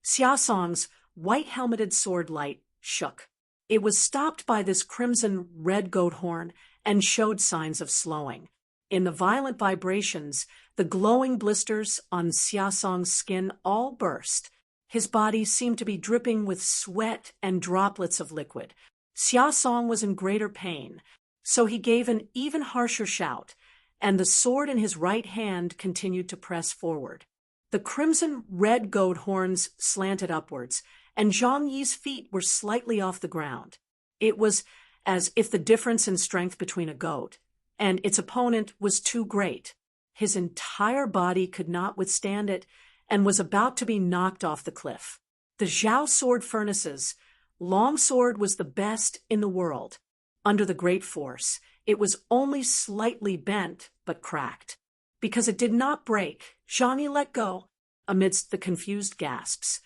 Xia Song's white-helmeted sword light shook. It was stopped by this crimson red goat horn and showed signs of slowing. In the violent vibrations, the glowing blisters on Xia Song's skin all burst. His body seemed to be dripping with sweat and droplets of liquid. Xia Song was in greater pain, so he gave an even harsher shout, and the sword in his right hand continued to press forward. The crimson red goat horns slanted upwards, and Zhang Yi's feet were slightly off the ground. It was as if the difference in strength between a goat and its opponent was too great. His entire body could not withstand it and was about to be knocked off the cliff. The Zhao sword furnaces, long sword was the best in the world. Under the great force, it was only slightly bent but cracked. Because it did not break, Zhang Yi let go. Amidst the confused gasps,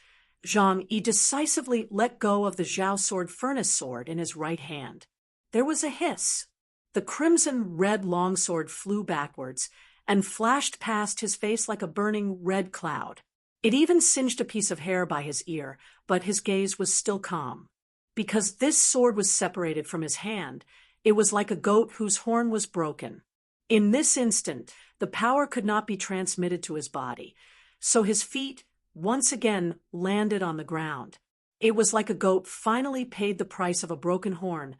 Zhang Yi decisively let go of the Zhao sword furnace sword in his right hand. There was a hiss. The crimson red longsword flew backwards and flashed past his face like a burning red cloud. It even singed a piece of hair by his ear, but his gaze was still calm. Because this sword was separated from his hand, it was like a goat whose horn was broken. In this instant, the power could not be transmitted to his body, so his feet once again landed on the ground. It was like a goat finally paid the price of a broken horn,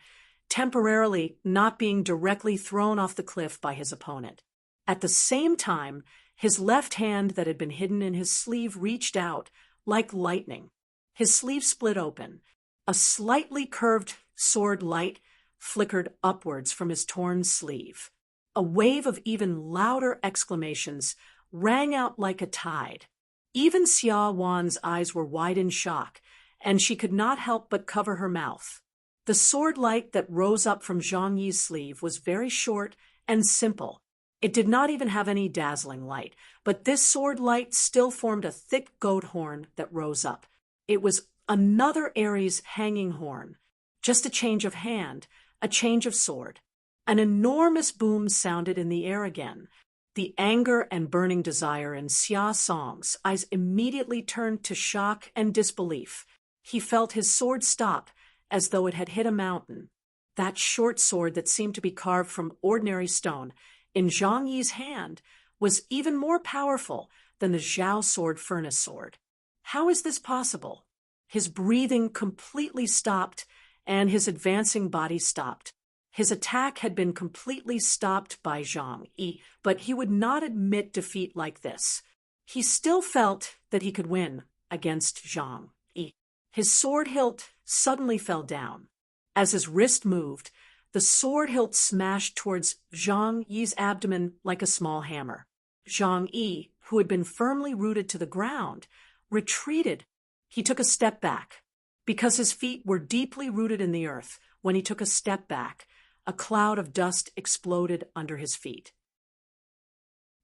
temporarily not being directly thrown off the cliff by his opponent. At the same time, his left hand that had been hidden in his sleeve reached out like lightning. His sleeve split open. A slightly curved sword light flickered upwards from his torn sleeve. A wave of even louder exclamations rang out like a tide. Even Xia Wan's eyes were wide in shock, and she could not help but cover her mouth. The sword light that rose up from Zhang Yi's sleeve was very short and simple. It did not even have any dazzling light, but this sword light still formed a thick goat horn that rose up. It was another Ares hanging horn, just a change of hand, a change of sword. An enormous boom sounded in the air again. The anger and burning desire in Xia Song's eyes immediately turned to shock and disbelief. He felt his sword stop, as though it had hit a mountain. That short sword that seemed to be carved from ordinary stone in Zhang Yi's hand was even more powerful than the Zhao sword furnace sword. How is this possible? His breathing completely stopped, and his advancing body stopped. His attack had been completely stopped by Zhang Yi, but he would not admit defeat like this. He still felt that he could win against Zhang Yi. His sword hilt suddenly fell down. As his wrist moved, the sword hilt smashed towards Zhang Yi's abdomen like a small hammer. Zhang Yi, who had been firmly rooted to the ground, retreated. He took a step back. because his feet were deeply rooted in the earth. When he took a step back, a cloud of dust exploded under his feet.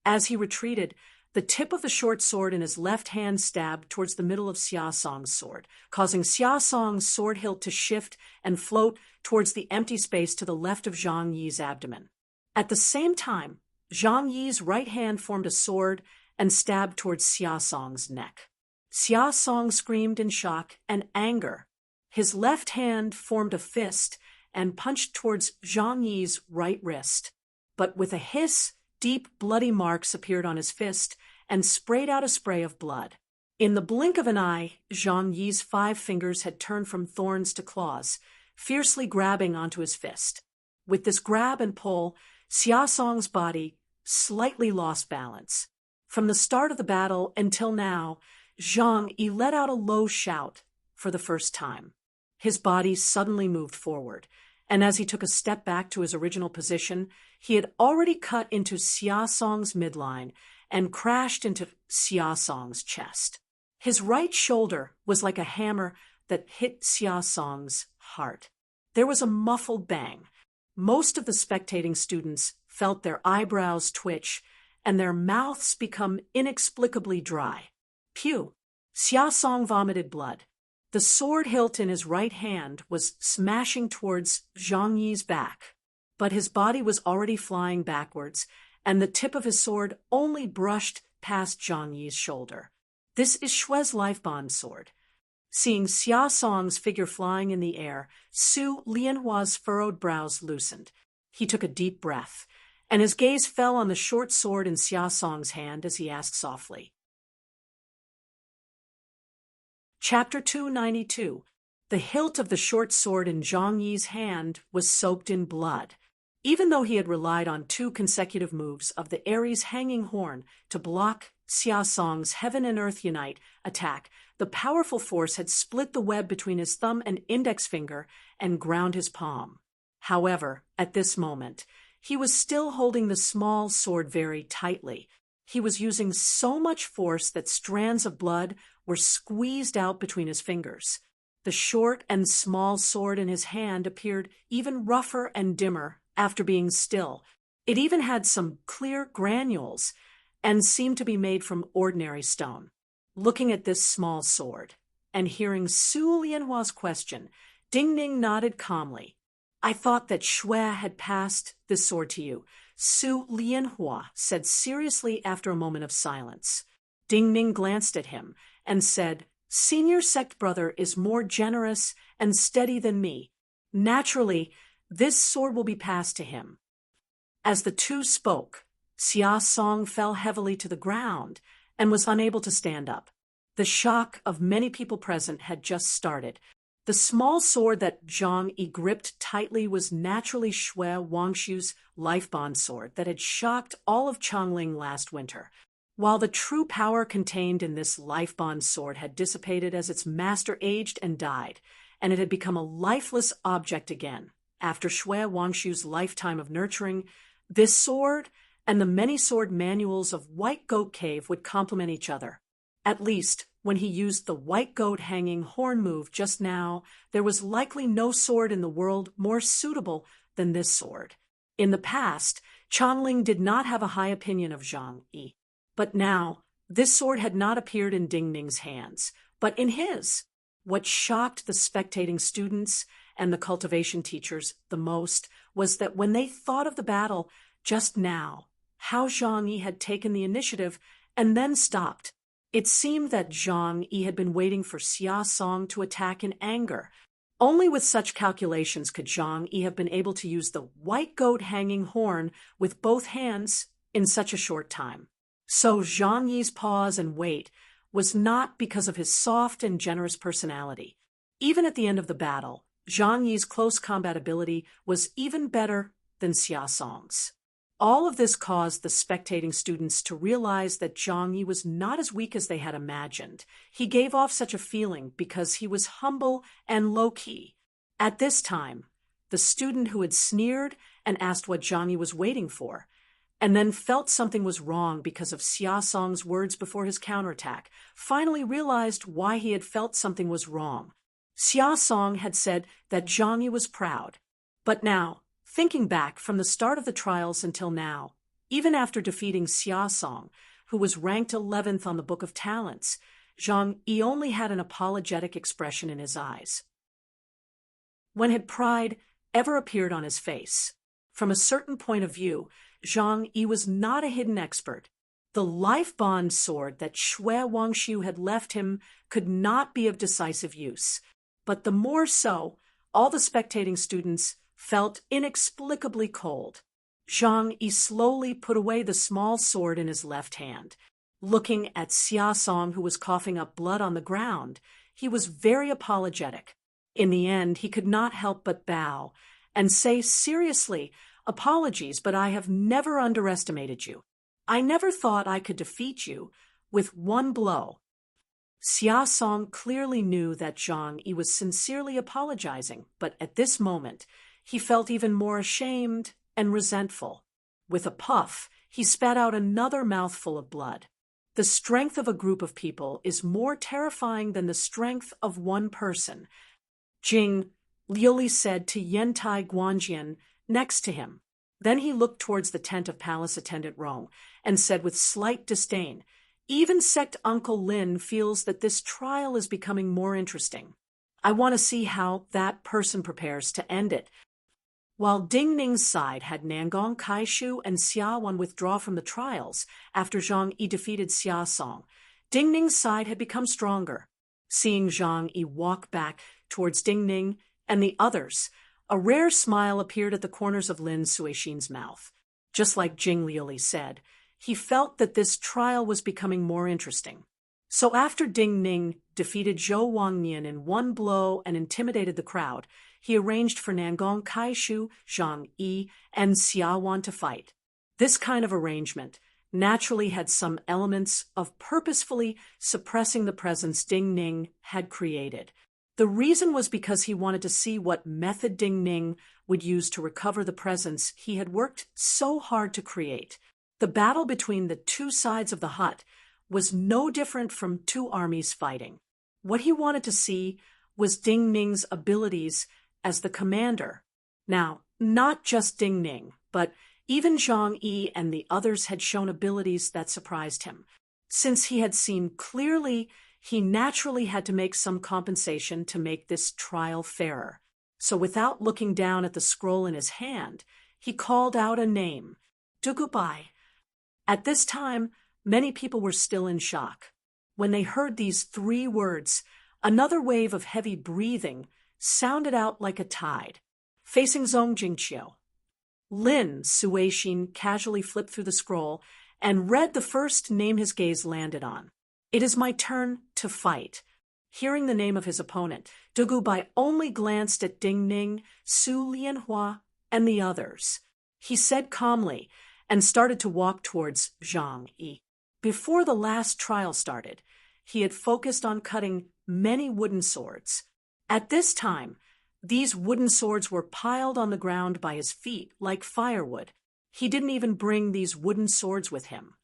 As he retreated, the tip of the short sword in his left hand stabbed towards the middle of Xia Song's sword, causing Xia Song's sword hilt to shift and float towards the empty space to the left of Zhang Yi's abdomen. At the same time, Zhang Yi's right hand formed a sword and stabbed towards Xia Song's neck. Xia Song screamed in shock and anger. His left hand formed a fist and punched towards Zhang Yi's right wrist. But with a hiss, deep, bloody marks appeared on his fist and sprayed out a spray of blood. In the blink of an eye, Zhang Yi's 5 fingers had turned from thorns to claws, fiercely grabbing onto his fist. With this grab and pull, Xia Song's body slightly lost balance. From the start of the battle until now, Zhang Yi let out a low shout for the first time. His body suddenly moved forward, and as he took a step back to his original position, he had already cut into Xia Song's midline and crashed into Xia Song's chest. His right shoulder was like a hammer that hit Xia Song's heart. There was a muffled bang. Most of the spectating students felt their eyebrows twitch and their mouths become inexplicably dry. Pew! Xia Song vomited blood. The sword hilt in his right hand was smashing towards Zhang Yi's back, but his body was already flying backwards, and the tip of his sword only brushed past Zhang Yi's shoulder. This is Xue's life-bond sword. Seeing Xia Song's figure flying in the air, Su Lianhua's furrowed brows loosened. He took a deep breath, and his gaze fell on the short sword in Xia Song's hand as he asked softly. Chapter 292. The hilt of the short sword in Zhang Yi's hand was soaked in blood. Even though he had relied on 2 consecutive moves of the Ares hanging horn to block Xia Song's Heaven and Earth Unite attack, the powerful force had split the web between his thumb and index finger and ground his palm. However, at this moment, he was still holding the small sword very tightly. He was using so much force that strands of blood were squeezed out between his fingers. The short and small sword in his hand appeared even rougher and dimmer after being still. It even had some clear granules and seemed to be made from ordinary stone. Looking at this small sword and hearing Su Lianhua's question, Ding Ning nodded calmly. I thought that Xue had passed this sword to you, Su Lianhua said seriously after a moment of silence. Ding Ning glanced at him and said, Senior sect brother is more generous and steady than me. Naturally, this sword will be passed to him. As the two spoke, Xia Song fell heavily to the ground and was unable to stand up. The shock of many people present had just started. The small sword that Zhang Yi gripped tightly was naturally Xue Wangshu's life-bond sword that had shocked all of Chongling last winter. While the true power contained in this life-bond sword had dissipated as its master aged and died, and it had become a lifeless object again, after Xue Wangshu's lifetime of nurturing, this sword and the many sword manuals of White Goat Cave would complement each other. At least, when he used the white goat hanging horn move just now, there was likely no sword in the world more suitable than this sword. In the past, Chongling did not have a high opinion of Zhang Yi. But now, this sword had not appeared in Ding Ning's hands, but in his. What shocked the spectating students and the cultivation teachers the most was that when they thought of the battle just now, how Zhang Yi had taken the initiative and then stopped. It seemed that Zhang Yi had been waiting for Xia Song to attack in anger. Only with such calculations could Zhang Yi have been able to use the white goat hanging horn with both hands in such a short time. So Zhang Yi's pause and wait was not because of his soft and generous personality. Even at the end of the battle, Zhang Yi's close combat ability was even better than Xia Song's. All of this caused the spectating students to realize that Zhang Yi was not as weak as they had imagined. He gave off such a feeling because he was humble and low-key. At this time, the student who had sneered and asked what Zhang Yi was waiting for, and then felt something was wrong because of Xia Song's words before his counterattack, finally realized why he had felt something was wrong. Xia Song had said that Zhang Yi was proud. But now, thinking back from the start of the trials until now, even after defeating Xia Song, who was ranked 11th on the Book of Talents, Zhang Yi only had an apologetic expression in his eyes. When had pride ever appeared on his face? From a certain point of view, Zhang Yi was not a hidden expert. The life bond sword that Shui Wangshu had left him could not be of decisive use. But the more so, all the spectating students felt inexplicably cold. Zhang Yi slowly put away the small sword in his left hand. Looking at Xia Song, who was coughing up blood on the ground, he was very apologetic. In the end, he could not help but bow and say seriously, "Apologies, but I have never underestimated you. I never thought I could defeat you with one blow." Xia Song clearly knew that Zhang Yi was sincerely apologizing, but at this moment, he felt even more ashamed and resentful. With a puff, he spat out another mouthful of blood. The strength of a group of people is more terrifying than the strength of one person, Jing Liuli said to Yantai Guanjian next to him. Then he looked towards the tent of palace attendant Rong and said with slight disdain, "Even sect Uncle Lin feels that this trial is becoming more interesting. I want to see how that person prepares to end it." While Ding Ning's side had Nangong Kaishu and Xia Wan withdraw from the trials after Zhang Yi defeated Xia Song, Ding Ning's side had become stronger. Seeing Zhang Yi walk back towards Ding Ning and the others, a rare smile appeared at the corners of Lin Suixin's mouth. Just like Jing Liuli said, he felt that this trial was becoming more interesting. So after Ding Ning defeated Zhou Wangnian in one blow and intimidated the crowd, he arranged for Nangong Kaishu, Zhang Yi, and Xia Wan to fight. This kind of arrangement naturally had some elements of purposefully suppressing the presence Ding Ning had created. The reason was because he wanted to see what method Ding Ning would use to recover the presence he had worked so hard to create. The battle between the two sides of the hut was no different from two armies fighting. What he wanted to see was Ding Ning's abilities as the commander. Now, not just Ding Ning, but even Zhang Yi and the others had shown abilities that surprised him. Since he had seen clearly, he naturally had to make some compensation to make this trial fairer. So without looking down at the scroll in his hand, he called out a name, Dugubai. At this time, many people were still in shock. When they heard these 3 words, another wave of heavy breathing sounded out like a tide. Facing Zong Jingqiu, Lin Suixin casually flipped through the scroll and read the first name his gaze landed on. "It is my turn to fight." Hearing the name of his opponent, Dugubai only glanced at Ding Ning, Su Lianhua, and the others. He said calmly and started to walk towards Zhang Yi. Before the last trial started, he had focused on cutting many wooden swords. At this time, these wooden swords were piled on the ground by his feet like firewood. He didn't even bring these wooden swords with him.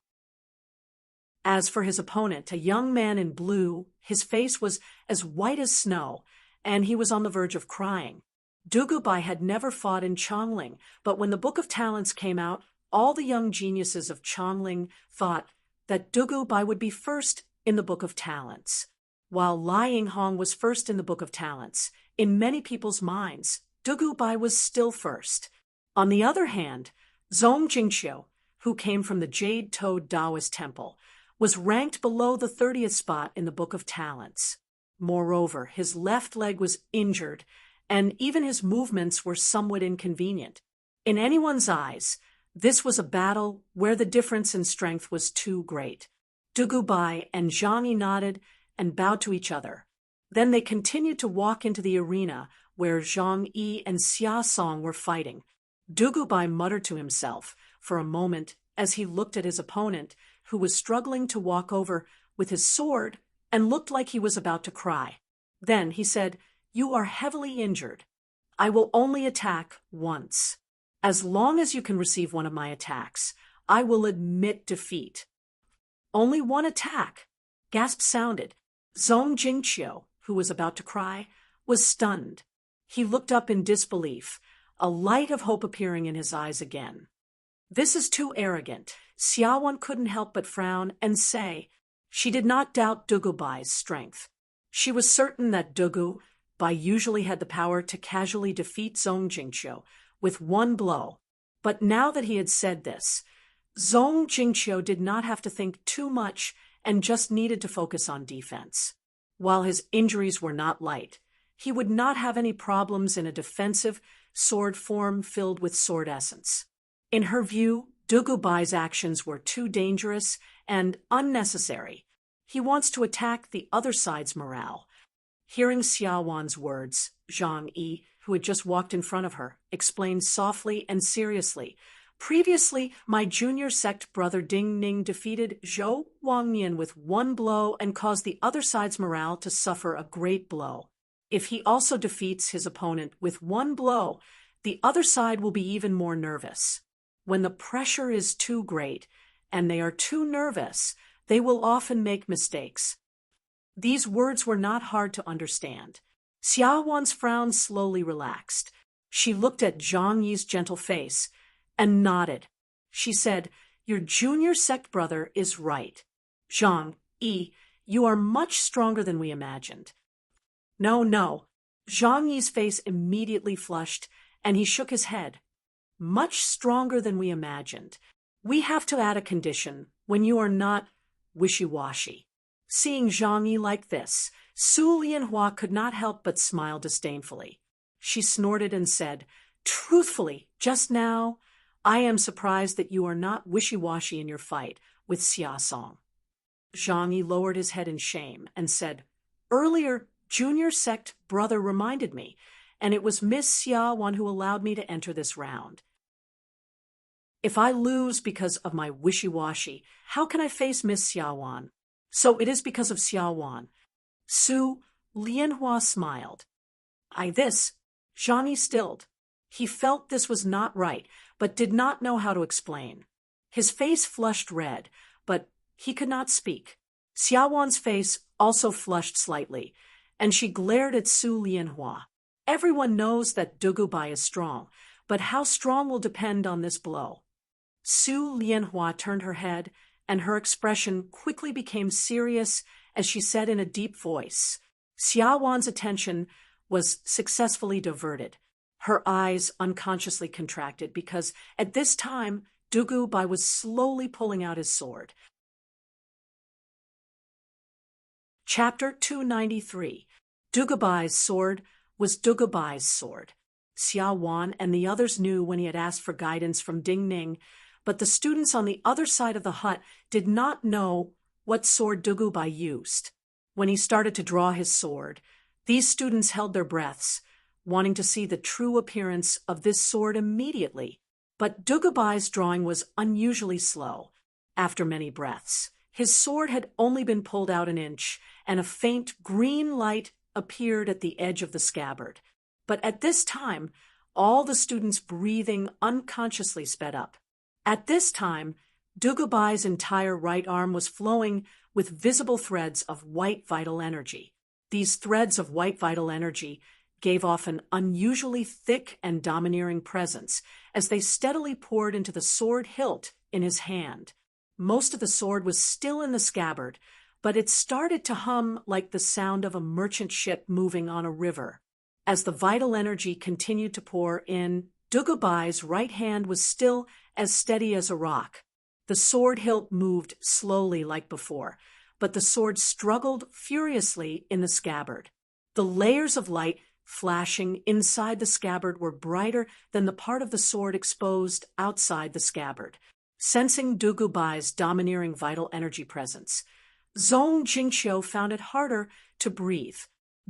As for his opponent, a young man in blue, his face was as white as snow, and he was on the verge of crying. Dugubai had never fought in Chongling, but when the Book of Talents came out, all the young geniuses of Chongling thought that Dugubai would be first in the Book of Talents. While Lai Yinghong was first in the Book of Talents, in many people's minds, Dugubai was still first. On the other hand, Zong Jingqiu, who came from the Jade Toad Taoist Temple, was ranked below the 30th spot in the Book of Talents. Moreover, his left leg was injured, and even his movements were somewhat inconvenient. In anyone's eyes, this was a battle where the difference in strength was too great. Dugubai and Zhang Yi nodded and bowed to each other. Then they continued to walk into the arena where Zhang Yi and Xia Song were fighting. Dugubai muttered to himself for a moment as he looked at his opponent, who was struggling to walk over with his sword and looked like he was about to cry. Then he said, "You are heavily injured. I will only attack once. As long as you can receive one of my attacks, I will admit defeat." "Only one attack?" Gasps sounded. Zong Jingqiu, who was about to cry, was stunned. He looked up in disbelief, a light of hope appearing in his eyes again. "This is too arrogant." Xiaowan couldn't help but frown and say she did not doubt Dugubai's strength. She was certain that Dugubai usually had the power to casually defeat Zhong Jingqiu with one blow. But now that he had said this, Zhong Jingqiu did not have to think too much and just needed to focus on defense. While his injuries were not light, he would not have any problems in a defensive sword form filled with sword essence. In her view, Dugubai's actions were too dangerous and unnecessary. He wants to attack the other side's morale. Hearing Xiaowan's words, Zhang Yi, who had just walked in front of her, explained softly and seriously, "Previously, my junior sect brother Ding Ning defeated Zhou Wangnian with one blow and caused the other side's morale to suffer a great blow. If he also defeats his opponent with one blow, the other side will be even more nervous. When the pressure is too great and they are too nervous, they will often make mistakes." These words were not hard to understand. Xiaowan's frown slowly relaxed. She looked at Zhang Yi's gentle face and nodded. She said, "Your junior sect brother is right. Zhang Yi, you are much stronger than we imagined." No. Zhang Yi's face immediately flushed, and he shook his head. "Much stronger than we imagined. We have to add a condition when you are not wishy-washy." Seeing Zhang Yi like this, Su Lianhua could not help but smile disdainfully. She snorted and said, "Truthfully, just now, I am surprised that you are not wishy-washy in your fight with Xia Song." Zhang Yi lowered his head in shame and said, "Earlier, junior sect brother reminded me, and it was Miss Xiaowan who allowed me to enter this round. If I lose because of my wishy-washy, how can I face Miss Xiaowan? So it is because of Xiaowan." Su Lianhua smiled. Zhang Yi stilled. He felt this was not right, but did not know how to explain. His face flushed red, but he could not speak. Xiaowan's face also flushed slightly, and she glared at Su Lianhua. Everyone knows that Dugubai is strong, but how strong will depend on this blow. Su Lianhua turned her head, and her expression quickly became serious as she said in a deep voice. Xiaowan's attention was successfully diverted. Her eyes unconsciously contracted because at this time Dugubai was slowly pulling out his sword. Chapter 293. Dugubai's sword was Dugubai's sword. Xiaowan and the others knew when he had asked for guidance from Ding Ning, but the students on the other side of the hut did not know what sword Dugubai used. When he started to draw his sword, these students held their breaths, wanting to see the true appearance of this sword immediately. But Dugubai's drawing was unusually slow. After many breaths, his sword had only been pulled out an inch, and a faint green light appeared at the edge of the scabbard. But at this time, all the students' breathing unconsciously sped up. At this time, Dugubai's entire right arm was flowing with visible threads of white vital energy. These threads of white vital energy gave off an unusually thick and domineering presence as they steadily poured into the sword hilt in his hand. Most of the sword was still in the scabbard, but it started to hum like the sound of a merchant ship moving on a river. As the vital energy continued to pour in, Dugubai's right hand was still as steady as a rock. The sword hilt moved slowly like before, but the sword struggled furiously in the scabbard. The layers of light flashing inside the scabbard were brighter than the part of the sword exposed outside the scabbard. Sensing Dugubai's domineering vital energy presence, Zhong Jingqiu found it harder to breathe.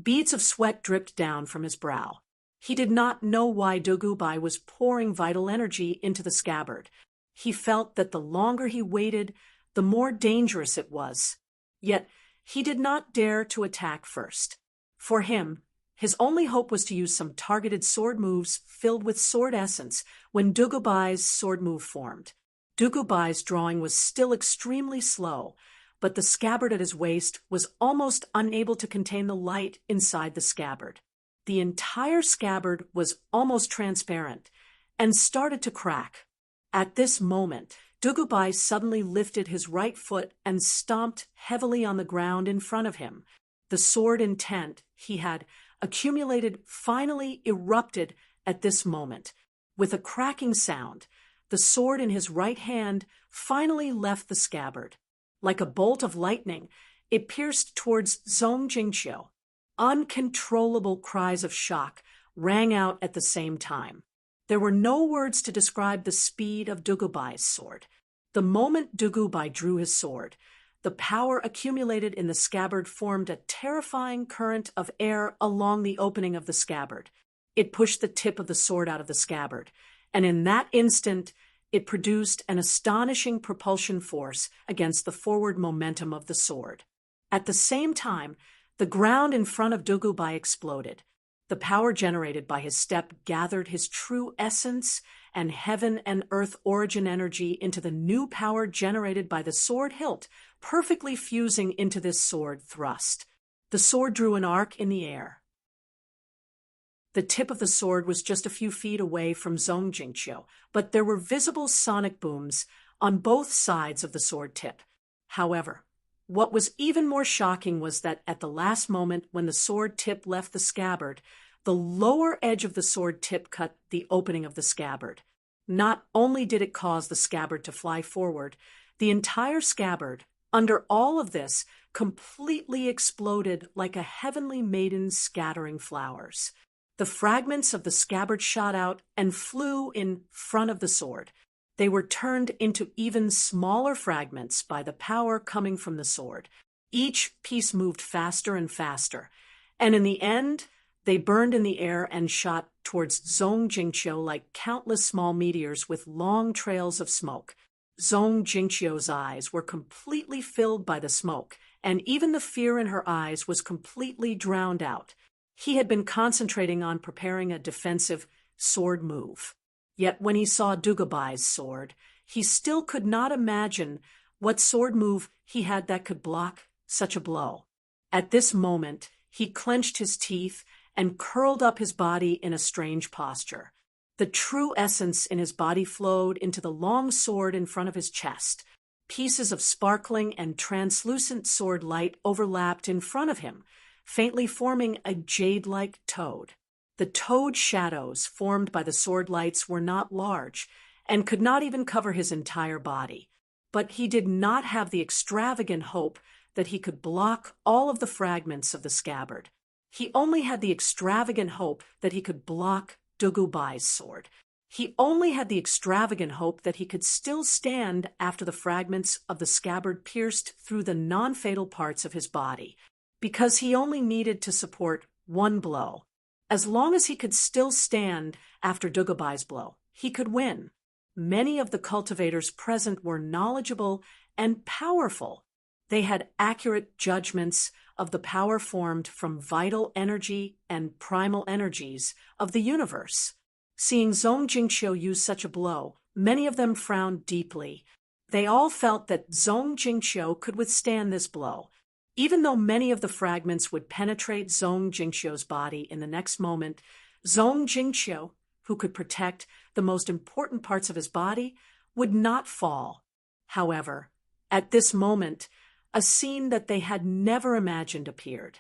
Beads of sweat dripped down from his brow. He did not know why Dugubai was pouring vital energy into the scabbard. He felt that the longer he waited, the more dangerous it was. Yet he did not dare to attack first. For him, his only hope was to use some targeted sword moves filled with sword essence when Dugubai's sword move formed. Dugubai's drawing was still extremely slow, but the scabbard at his waist was almost unable to contain the light inside the scabbard. the entire scabbard was almost transparent and started to crack. At this moment, Dugubai suddenly lifted his right foot and stomped heavily on the ground in front of him. The sword intent he had accumulated finally erupted at this moment. With a cracking sound, the sword in his right hand finally left the scabbard. Like a bolt of lightning, it pierced towards Zhong Jingqiu. Uncontrollable cries of shock rang out at the same time. There were no words to describe the speed of Dugubai's sword. The moment Dugubai drew his sword, the power accumulated in the scabbard formed a terrifying current of air along the opening of the scabbard. It pushed the tip of the sword out of the scabbard, and in that instant, it produced an astonishing propulsion force against the forward momentum of the sword. At the same time, the ground in front of Dugubai exploded. The power generated by his step gathered his true essence and heaven and earth origin energy into the new power generated by the sword hilt, perfectly fusing into this sword thrust. The sword drew an arc in the air. The tip of the sword was just a few feet away from Zhong Jingqiu, but there were visible sonic booms on both sides of the sword tip. However, what was even more shocking was that at the last moment when the sword tip left the scabbard, the lower edge of the sword tip cut the opening of the scabbard. Not only did it cause the scabbard to fly forward, the entire scabbard, under all of this, completely exploded like a heavenly maiden scattering flowers. The fragments of the scabbard shot out and flew in front of the sword. They were turned into even smaller fragments by the power coming from the sword. Each piece moved faster and faster, and in the end, they burned in the air and shot towards Zhong Jingqiu like countless small meteors with long trails of smoke. Zhong Jingqiu's eyes were completely filled by the smoke, and even the fear in her eyes was completely drowned out. He had been concentrating on preparing a defensive sword move. Yet when he saw Dugubai's sword, he still could not imagine what sword move he had that could block such a blow. At this moment, he clenched his teeth and curled up his body in a strange posture. The true essence in his body flowed into the long sword in front of his chest. Pieces of sparkling and translucent sword light overlapped in front of him, faintly forming a jade-like toad. The toad shadows formed by the sword lights were not large and could not even cover his entire body. But he did not have the extravagant hope that he could block all of the fragments of the scabbard. He only had the extravagant hope that he could block Dugubai's sword. He only had the extravagant hope that he could still stand after the fragments of the scabbard pierced through the non-fatal parts of his body, because he only needed to support one blow. As long as he could still stand after Dugubai's blow, he could win. Many of the cultivators present were knowledgeable and powerful. They had accurate judgments of the power formed from vital energy and primal energies of the universe. Seeing Zhong Jingqiu use such a blow, many of them frowned deeply. They all felt that Zhong Jingqiu could withstand this blow. Even though many of the fragments would penetrate Zhong Jingqiu's body in the next moment, Zhong Jingqiu, who could protect the most important parts of his body, would not fall. However, at this moment, a scene that they had never imagined appeared.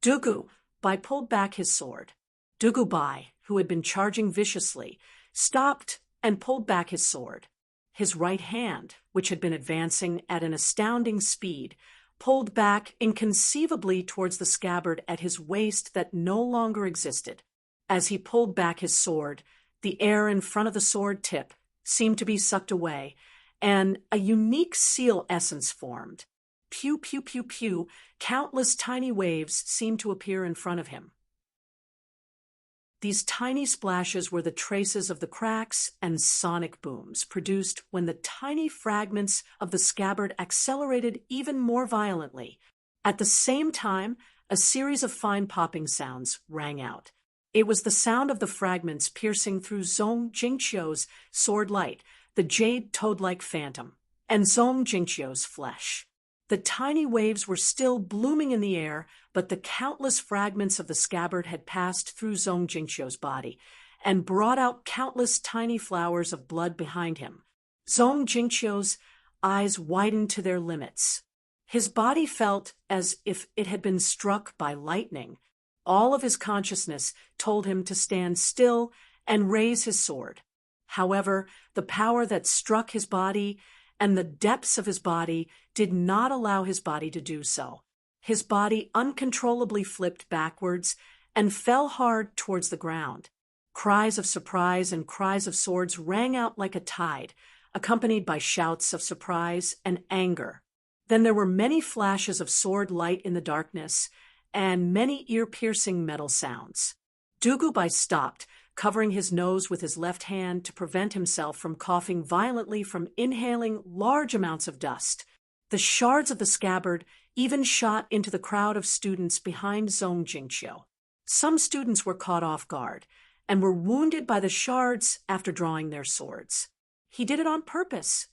Dugubai pulled back his sword. Dugubai, who had been charging viciously, stopped and pulled back his sword. His right hand, which had been advancing at an astounding speed, pulled back inconceivably towards the scabbard at his waist that no longer existed. As he pulled back his sword, the air in front of the sword tip seemed to be sucked away, and a unique seal essence formed. Pew, pew, pew, pew, countless tiny waves seemed to appear in front of him. These tiny splashes were the traces of the cracks and sonic booms produced when the tiny fragments of the scabbard accelerated even more violently. At the same time, a series of fine popping sounds rang out. It was the sound of the fragments piercing through Zhong Jingqiu's sword light, the jade toad-like phantom, and Zhong Jingqiu's flesh. The tiny waves were still blooming in the air, but the countless fragments of the scabbard had passed through Zhong Jingqiu's body and brought out countless tiny flowers of blood behind him. Zhong Jingqiu's eyes widened to their limits. His body felt as if it had been struck by lightning. All of his consciousness told him to stand still and raise his sword. However, the power that struck his body and the depths of his body did not allow his body to do so. His body uncontrollably flipped backwards and fell hard towards the ground. Cries of surprise and cries of swords rang out like a tide, accompanied by shouts of surprise and anger. Then there were many flashes of sword light in the darkness, and many ear-piercing metal sounds. Dugubai stopped, covering his nose with his left hand to prevent himself from coughing violently from inhaling large amounts of dust. The shards of the scabbard even shot into the crowd of students behind Zhong Jingqiu. Some students were caught off guard and were wounded by the shards after drawing their swords. He did it on purpose.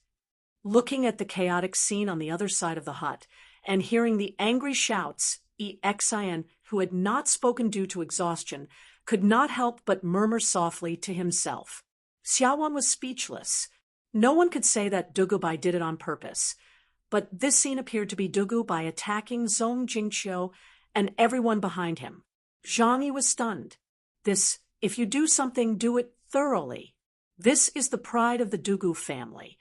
Looking at the chaotic scene on the other side of the hut and hearing the angry shouts, Xian, who had not spoken due to exhaustion, could not help but murmur softly to himself. Xiaowan was speechless. No one could say that Dugubai did it on purpose, but this scene appeared to be Dugubai attacking Zhong Jingqiu and everyone behind him. Zhang Yi was stunned. This, if you do something, do it thoroughly. This is the pride of the Dugu family.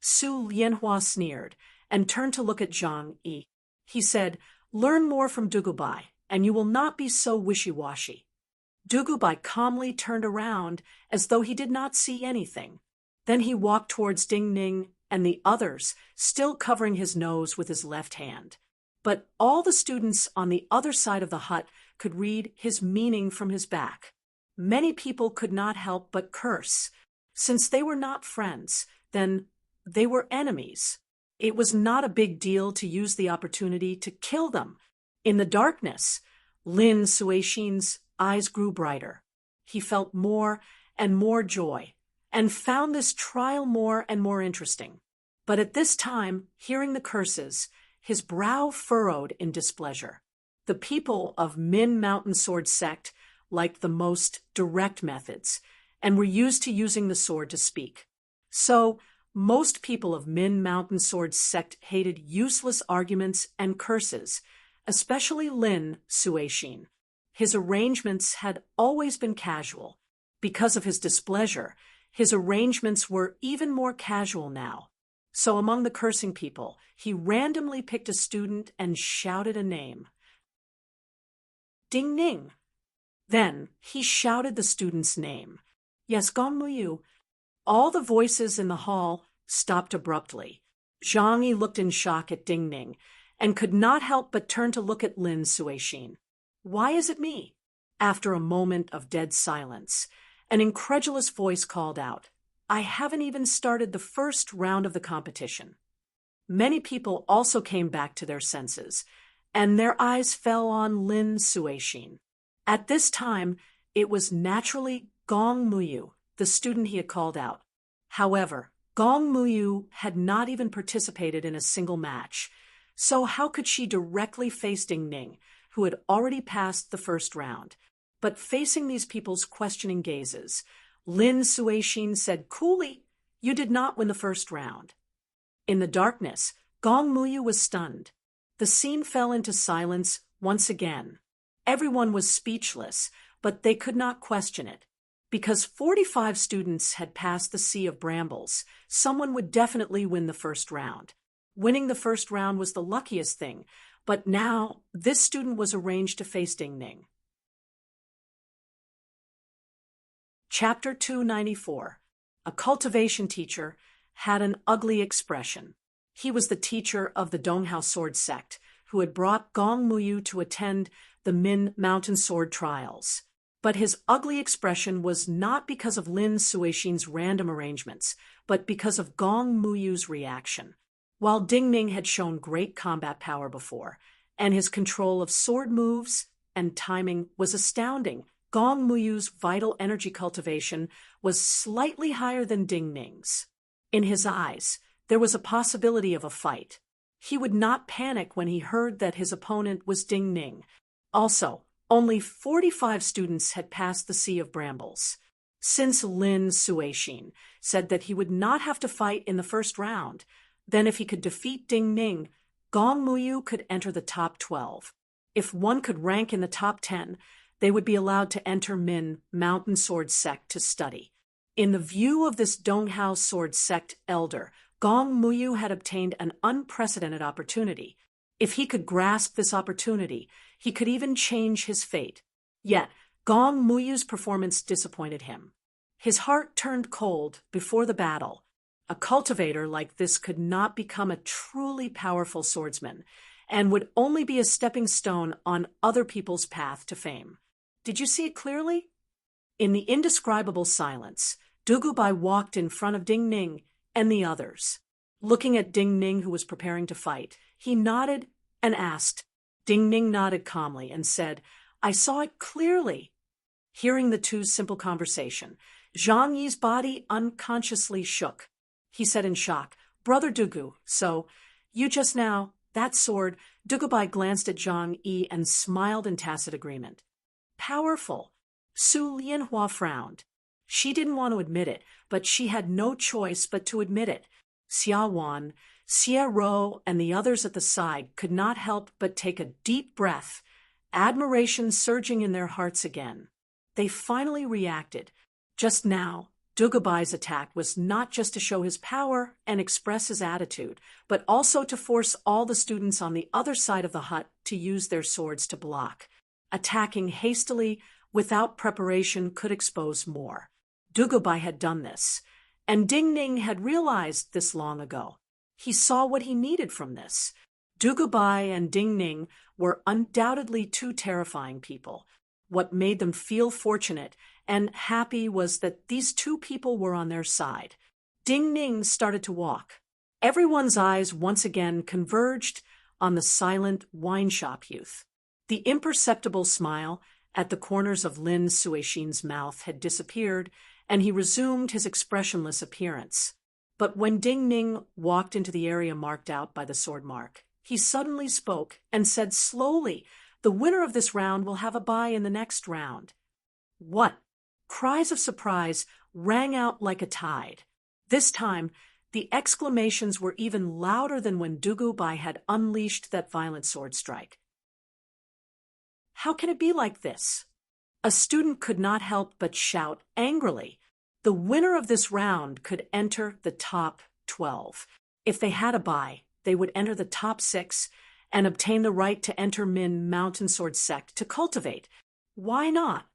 Su Lianhua sneered and turned to look at Zhang Yi. He said, "Learn more from Dugubai, and you will not be so wishy-washy." Dugubai calmly turned around as though he did not see anything. Then he walked towards Ding Ning and the others, still covering his nose with his left hand. But all the students on the other side of the hut could read his meaning from his back. Many people could not help but curse. Since they were not friends, then they were enemies. It was not a big deal to use the opportunity to kill them. In the darkness, Lin Suixin's eyes grew brighter. He felt more and more joy, and found this trial more and more interesting. But at this time, hearing the curses, his brow furrowed in displeasure. The people of Min Mountain Sword Sect liked the most direct methods, and were used to using the sword to speak. So, most people of Min Mountain Sword Sect hated useless arguments and curses, especially Lin Suixin. His arrangements had always been casual. Because of his displeasure, his arrangements were even more casual now. So among the cursing people, he randomly picked a student and shouted a name. Ding Ning. Then he shouted the student's name. Yes, Gong Muyu. All the voices in the hall stopped abruptly. Zhang Yi looked in shock at Ding Ning and could not help but turn to look at Lin Suixin. Why is it me? After a moment of dead silence, an incredulous voice called out, I haven't even started the first round of the competition. Many people also came back to their senses, and their eyes fell on Lin Suixin. At this time, it was naturally Gong Muyu, the student he had called out. However, Gong Muyu had not even participated in a single match, so how could she directly face Ding Ning, who had already passed the first round? But facing these people's questioning gazes, Lin Suixin said coolly, You did not win the first round. In the darkness, Gong Muyu was stunned. The scene fell into silence once again. Everyone was speechless, but they could not question it. Because 45 students had passed the Sea of Brambles, someone would definitely win the first round. Winning the first round was the luckiest thing, but now this student was arranged to face Ding Ning. Chapter 294. A cultivation teacher had an ugly expression. He was the teacher of the Donghao Sword Sect, who had brought Gong Muyu to attend the Min Mountain Sword Trials. But his ugly expression was not because of Lin Suixin's random arrangements, but because of Gong Muyu's reaction. While Ding Ning had shown great combat power before, and his control of sword moves and timing was astounding, Gong Muyu's vital energy cultivation was slightly higher than Ding Ning's. In his eyes, there was a possibility of a fight. He would not panic when he heard that his opponent was Ding Ning. Also, only 45 students had passed the Sea of Brambles. Since Lin Suixin said that he would not have to fight in the first round, then if he could defeat Ding Ning, Gong Muyu could enter the top 12. If one could rank in the top 10, they would be allowed to enter Min Mountain Sword Sect to study. In the view of this Donghao Sword Sect elder, Gong Muyu had obtained an unprecedented opportunity. If he could grasp this opportunity, he could even change his fate. Yet, Gong Muyu's performance disappointed him. His heart turned cold before the battle. A cultivator like this could not become a truly powerful swordsman, and would only be a stepping stone on other people's path to fame. Did you see it clearly? In the indescribable silence, Dugubai walked in front of Ding Ning and the others. Looking at Ding Ning, who was preparing to fight, he nodded and asked. Ding Ning nodded calmly and said, "I saw it clearly." Hearing the two's simple conversation, Zhang Yi's body unconsciously shook. He said in shock, "Brother Dugu, so, you just now, that sword." Dugubai glanced at Zhang Yi and smiled in tacit agreement. "Powerful." Su Lianhua frowned. She didn't want to admit it, but she had no choice but to admit it. Xia Wan, Xie Ro, and the others at the side could not help but take a deep breath, admiration surging in their hearts again. They finally reacted. Just now, Dugubai's attack was not just to show his power and express his attitude, but also to force all the students on the other side of the hut to use their swords to block. Attacking hastily, without preparation, could expose more. Dugubai had done this, and Ding Ning had realized this long ago. He saw what he needed from this. Dugubai and Ding Ning were undoubtedly two terrifying people. What made them feel fortunate and happy was that these two people were on their side. Ding Ning started to walk. Everyone's eyes once again converged on the silent wine shop youth. The imperceptible smile at the corners of Lin Suixin's mouth had disappeared, and he resumed his expressionless appearance. But when Ding Ning walked into the area marked out by the sword mark, he suddenly spoke and said slowly, "The winner of this round will have a bye in the next round." "What?" Cries of surprise rang out like a tide. This time, the exclamations were even louder than when Dugubai had unleashed that violent sword strike. "How can it be like this?" A student could not help but shout angrily. The winner of this round could enter the top 12. If they had a bye, they would enter the top 6 and obtain the right to enter Min Mountain Sword Sect to cultivate. Why not?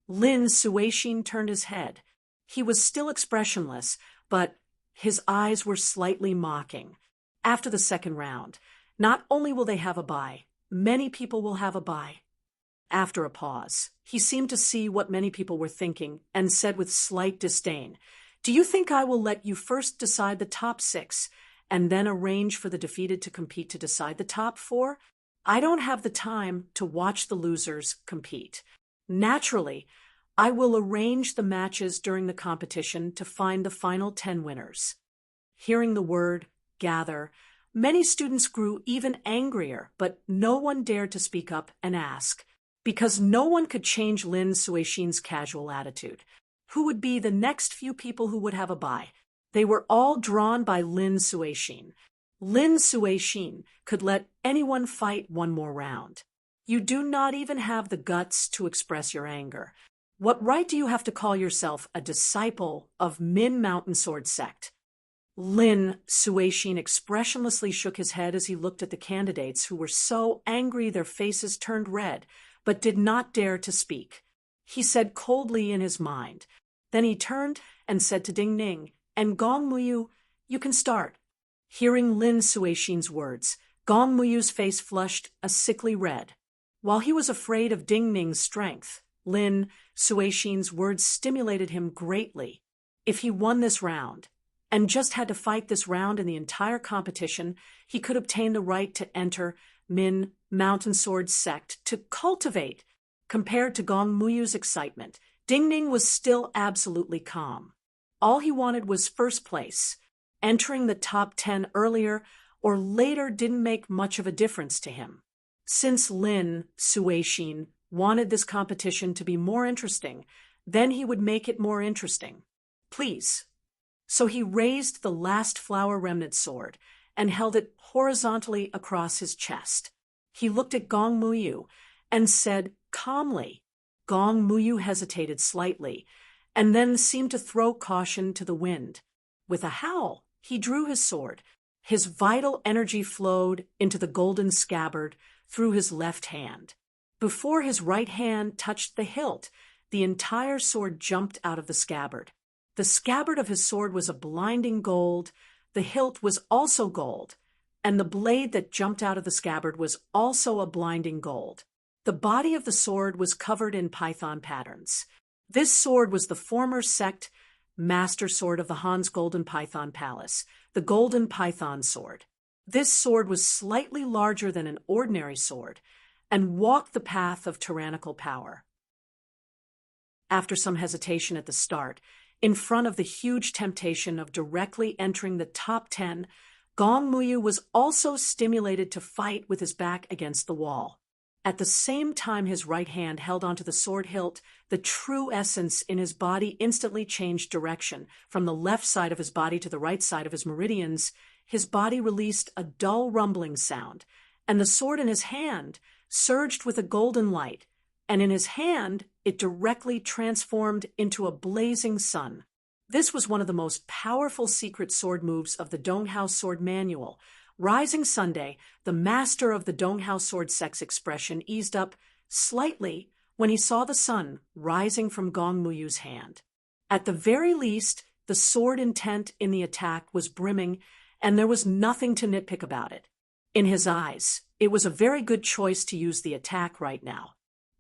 Lin Suixin turned his head. He was still expressionless, but his eyes were slightly mocking. After the second round, not only will they have a bye, many people will have a bye. After a pause, he seemed to see what many people were thinking and said with slight disdain, "Do you think I will let you first decide the top 6 and then arrange for the defeated to compete to decide the top 4? I don't have the time to watch the losers compete. Naturally, I will arrange the matches during the competition to find the final 10 winners." Hearing the word gather, many students grew even angrier, but no one dared to speak up and ask, because no one could change Lin Suixin's casual attitude. Who would be the next few people who would have a bye? They were all drawn by Lin Suixin. Lin Suixin could let anyone fight one more round. You do not even have the guts to express your anger. What right do you have to call yourself a disciple of Min Mountain Sword Sect? Lin Suixin expressionlessly shook his head as he looked at the candidates who were so angry their faces turned red, but did not dare to speak. He said coldly in his mind. Then he turned and said to Ding Ning and Gong Muyu, "You can start." Hearing Lin Suixin's words, Gong Muyu's face flushed a sickly red. While he was afraid of Ding Ning's strength, Lin Suixin's words stimulated him greatly. If he won this round, and just had to fight this round in the entire competition, he could obtain the right to enter Min Mountain Sword Sect to cultivate. Compared to Gong Muyu's excitement, Ding Ning was still absolutely calm. All he wanted was first place. Entering the top 10 earlier or later didn't make much of a difference to him. Since Lin Suixin wanted this competition to be more interesting, then he would make it more interesting. Please. So he raised the last flower remnant sword and held it horizontally across his chest. He looked at Gong Muyu and said calmly. Gong Muyu hesitated slightly and then seemed to throw caution to the wind. With a howl, he drew his sword. His vital energy flowed into the golden scabbard through his left hand. Before his right hand touched the hilt, the entire sword jumped out of the scabbard. The scabbard of his sword was a blinding gold, the hilt was also gold, and the blade that jumped out of the scabbard was also a blinding gold. The body of the sword was covered in python patterns. This sword was the former sect master sword of the Han's Golden Python Palace, the Golden Python Sword. This sword was slightly larger than an ordinary sword and walked the path of tyrannical power. After some hesitation at the start, in front of the huge temptation of directly entering the top 10, Gong Muyu was also stimulated to fight with his back against the wall. At the same time his right hand held onto the sword hilt, the true essence in his body instantly changed direction. From the left side of his body to the right side of his meridians, his body released a dull rumbling sound, and the sword in his hand surged with a golden light, and in his hand it directly transformed into a blazing sun. This was one of the most powerful secret sword moves of the Donghao Sword Manual. Rising Sunday, the master of the Donghao sword sex expression eased up slightly when he saw the sun rising from Gong Muyu's hand. At the very least, the sword intent in the attack was brimming, and there was nothing to nitpick about it. In his eyes, it was a very good choice to use the attack right now.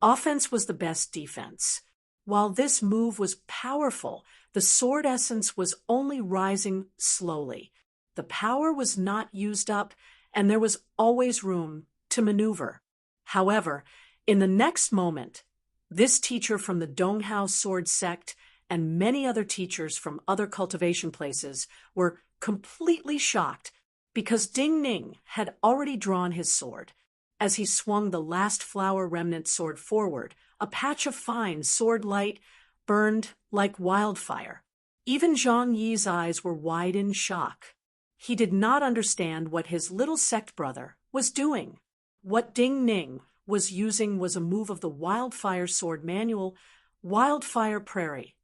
Offense was the best defense. While this move was powerful, the sword essence was only rising slowly. The power was not used up, and there was always room to maneuver. However, in the next moment, this teacher from the Donghao sword sect and many other teachers from other cultivation places were completely shocked because Ding Ning had already drawn his sword. As he swung the last flower remnant sword forward, a patch of fine sword light burned like wildfire. Even Zhang Yi's eyes were wide in shock. He did not understand what his little sect brother was doing. What Ding Ning was using was a move of the Wildfire Sword Manual, Wildfire Prairie.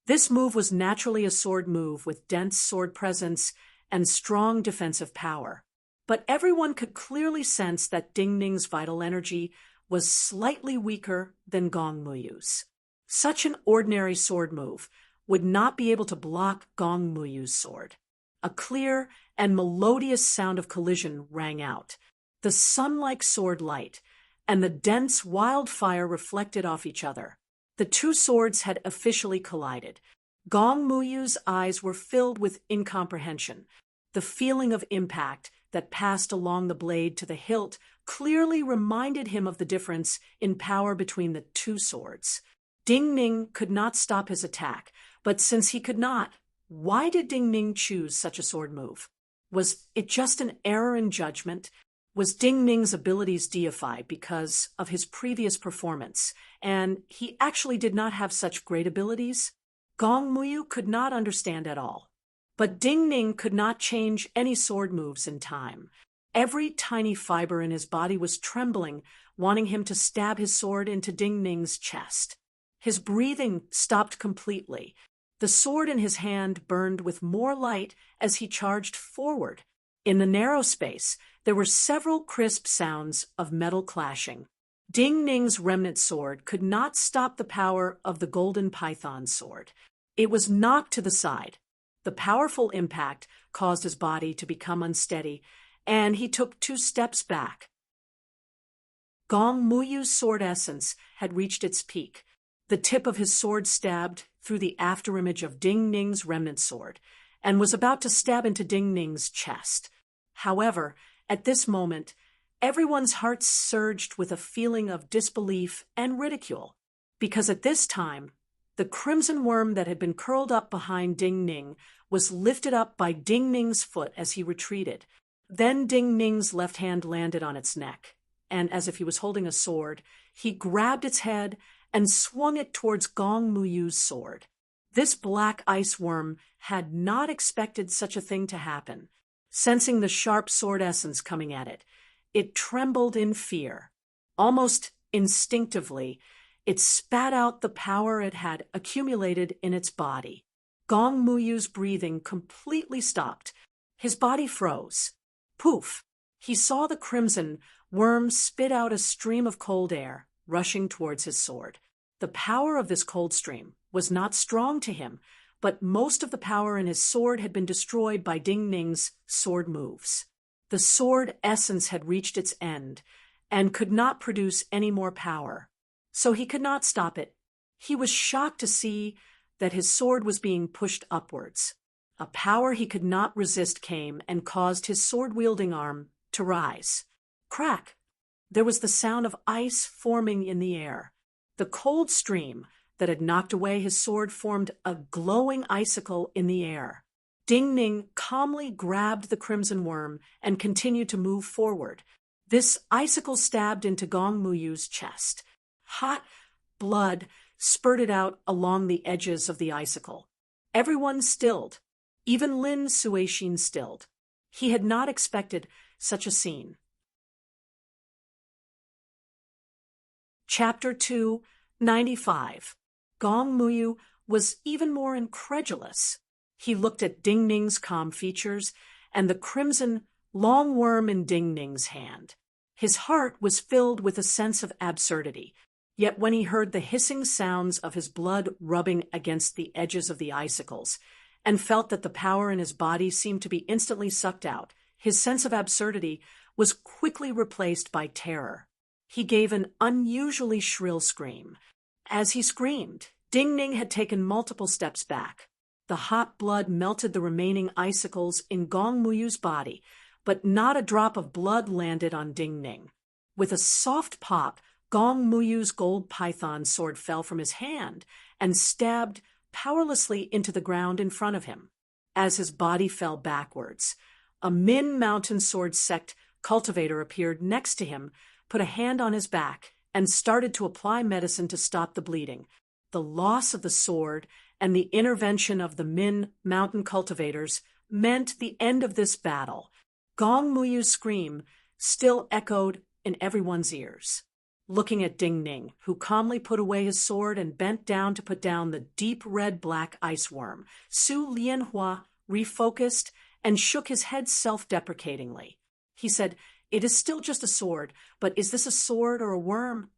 This move was naturally a sword move with dense sword presence and strong defensive power. But everyone could clearly sense that Ding Ning's vital energy was slightly weaker than Gong Muyu's. Such an ordinary sword move would not be able to block Gong Muyu's sword. A clear and melodious sound of collision rang out. The sun-like sword light and the dense wildfire reflected off each other. The two swords had officially collided. Gong Muyu's eyes were filled with incomprehension. The feeling of impact that passed along the blade to the hilt clearly reminded him of the difference in power between the two swords. Ding Ning could not stop his attack, but since he could not, why did Ding Ning choose such a sword move? Was it just an error in judgment? Was Ding Ning's abilities deified because of his previous performance, and he actually did not have such great abilities? Gong Muyu could not understand at all. But Ding Ning could not change any sword moves in time. Every tiny fiber in his body was trembling, wanting him to stab his sword into Ding Ning's chest. His breathing stopped completely. The sword in his hand burned with more light as he charged forward. In the narrow space, there were several crisp sounds of metal clashing. Ding Ning's remnant sword could not stop the power of the Golden Python sword. It was knocked to the side. The powerful impact caused his body to become unsteady, and he took 2 steps back. Gong Muyu's sword essence had reached its peak. The tip of his sword stabbed through the afterimage of Ding Ning's remnant sword and was about to stab into Ding Ning's chest. However, at this moment, everyone's hearts surged with a feeling of disbelief and ridicule, because at this time, the crimson worm that had been curled up behind Ding Ning was lifted up by Ding Ning's foot as he retreated. Then Ding Ning's left hand landed on its neck, and as if he was holding a sword, he grabbed its head and swung it towards Gong Muyu's sword. This black ice worm had not expected such a thing to happen. Sensing the sharp sword essence coming at it, it trembled in fear. Almost instinctively, it spat out the power it had accumulated in its body. Gong Muyu's breathing completely stopped. His body froze. Poof! He saw the crimson worm spit out a stream of cold air, rushing towards his sword. The power of this cold stream was not strong to him, but most of the power in his sword had been destroyed by Ding Ning's sword moves. The sword essence had reached its end, and could not produce any more power, so he could not stop it. He was shocked to see that his sword was being pushed upwards. A power he could not resist came and caused his sword-wielding arm to rise. Crack! There was the sound of ice forming in the air. The cold stream that had knocked away his sword formed a glowing icicle in the air. Ding Ning calmly grabbed the crimson worm and continued to move forward. This icicle stabbed into Gong Muyu's chest. Hot blood spurted out along the edges of the icicle. Everyone stilled. Even Lin Suixin stilled. He had not expected such a scene. Chapter 2, 95. Gong Muyu was even more incredulous. He looked at Ding Ning's calm features and the crimson long worm in Ding Ning's hand. His heart was filled with a sense of absurdity. Yet when he heard the hissing sounds of his blood rubbing against the edges of the icicles, and felt that the power in his body seemed to be instantly sucked out, his sense of absurdity was quickly replaced by terror. He gave an unusually shrill scream. As he screamed, Ding Ning had taken multiple steps back. The hot blood melted the remaining icicles in Gong Muyu's body, but not a drop of blood landed on Ding Ning. With a soft pop, Gong Muyu's gold python sword fell from his hand and stabbed powerlessly into the ground in front of him. As his body fell backwards, a Min Mountain Sword Sect cultivator appeared next to him, put a hand on his back, and started to apply medicine to stop the bleeding. The loss of the sword and the intervention of the Min Mountain cultivators meant the end of this battle. Gong Muyu's scream still echoed in everyone's ears. Looking at Ding Ning, who calmly put away his sword and bent down to put down the deep red-black ice worm, Su Lianhua refocused and shook his head self-deprecatingly. He said, "It is still just a sword, but is this a sword or a worm?"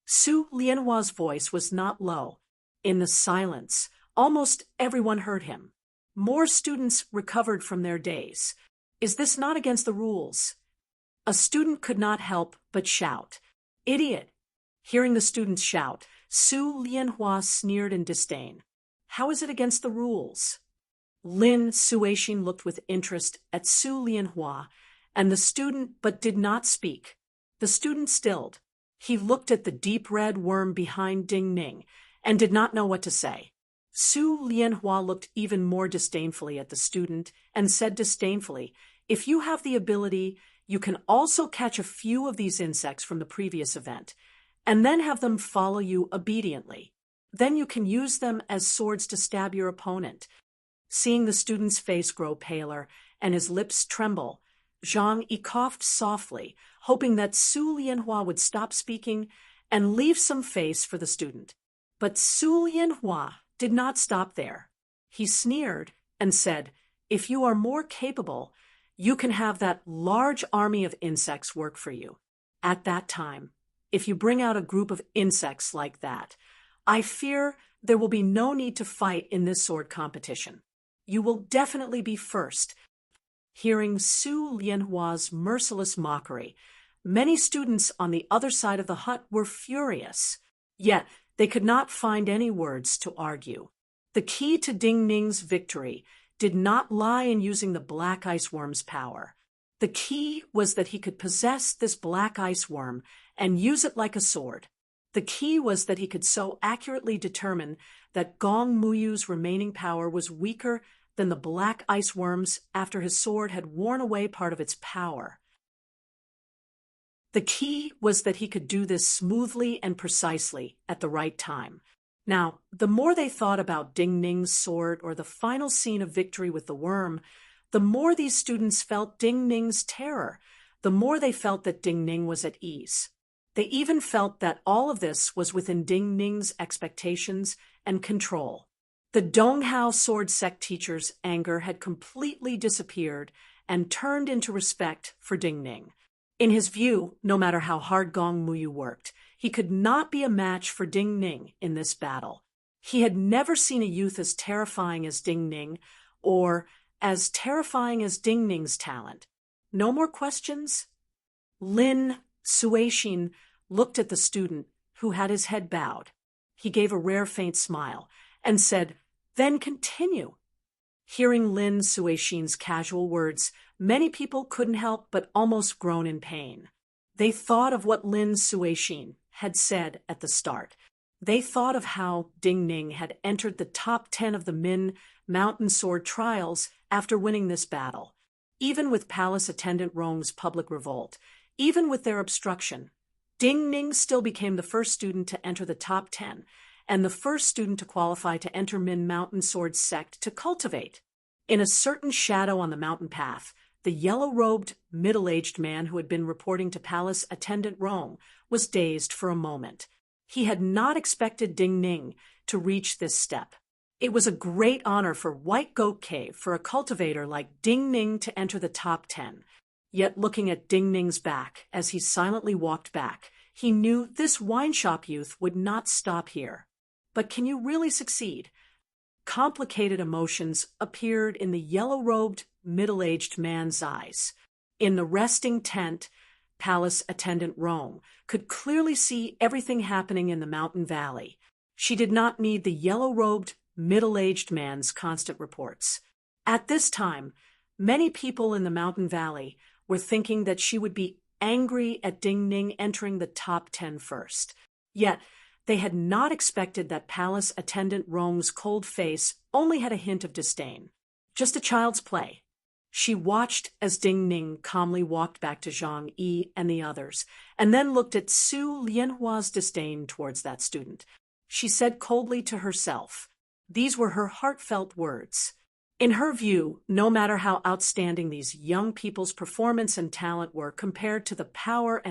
Su Lianhua's voice was not low. In the silence, almost everyone heard him. More students recovered from their daze. "Is this not against the rules?" A student could not help but shout, "Idiot!" Hearing the students shout, Su Lianhua sneered in disdain. "How is it against the rules?" Lin Suixin looked with interest at Su Lianhua and the student, but did not speak. The student stilled. He looked at the deep red worm behind Ding Ning and did not know what to say. Su Lianhua looked even more disdainfully at the student and said disdainfully, "If you have the ability, you can also catch a few of these insects from the previous event, and then have them follow you obediently. Then you can use them as swords to stab your opponent." Seeing the student's face grow paler and his lips tremble, Zhang Yi coughed softly, hoping that Su Lianhua would stop speaking and leave some face for the student. But Su Lianhua did not stop there. He sneered and said, "If you are more capable, you can have that large army of insects work for you. At that time, if you bring out a group of insects like that, I fear there will be no need to fight in this sword competition. You will definitely be first." Hearing Su Lianhua's merciless mockery, many students on the other side of the hut were furious. Yet they could not find any words to argue. The key to Ding Ning's victory did not lie in using the black ice worm's power. The key was that he could possess this black ice worm and use it like a sword. The key was that he could so accurately determine that Gong Muyu's remaining power was weaker than the black ice worms after his sword had worn away part of its power. The key was that he could do this smoothly and precisely at the right time. Now, the more they thought about Ding Ning's sword or the final scene of victory with the worm, the more these students felt Ding Ning's terror, the more they felt that Ding Ning was at ease. They even felt that all of this was within Ding Ning's expectations and control. The Donghao sword sect teacher's anger had completely disappeared and turned into respect for Ding Ning. In his view, no matter how hard Gong Muyu worked, he could not be a match for Ding Ning in this battle. He had never seen a youth as terrifying as Ding Ning, or as terrifying as Ding Ning's talent. No more questions? Lin Suixin looked at the student, who had his head bowed. He gave a rare faint smile and said, "Then continue." Hearing Lin Suixin's casual words, many people couldn't help but almost groan in pain. They thought of what Lin Suixin had said at the start. They thought of how Ding Ning had entered the top 10 of the Min Mountain Sword Trials after winning this battle. Even with Palace Attendant Rong's public revolt, even with their obstruction, Ding Ning still became the first student to enter the top 10, and the first student to qualify to enter Min Mountain Sword Sect to cultivate. In a certain shadow on the mountain path, the yellow-robed, middle-aged man who had been reporting to Palace Attendant Rong was dazed for a moment. He had not expected Ding Ning to reach this step. It was a great honor for White Goat Cave for a cultivator like Ding Ning to enter the top 10. Yet looking at Ding Ning's back as he silently walked back, he knew this wine shop youth would not stop here. But can you really succeed? Complicated emotions appeared in the yellow-robed, middle-aged man's eyes. In the resting tent, Palace Attendant Rome could clearly see everything happening in the mountain valley. She did not need the yellow-robed, middle-aged man's constant reports. At this time, many people in the mountain valley were thinking that she would be angry at Ding Ning entering the top 10 first. Yet, they had not expected that Palace Attendant Rong's cold face only had a hint of disdain. Just a child's play. She watched as Ding Ning calmly walked back to Zhang Yi and the others, and then looked at Su Lianhua's disdain towards that student. She said coldly to herself, these were her heartfelt words. In her view, no matter how outstanding these young people's performance and talent were compared to the power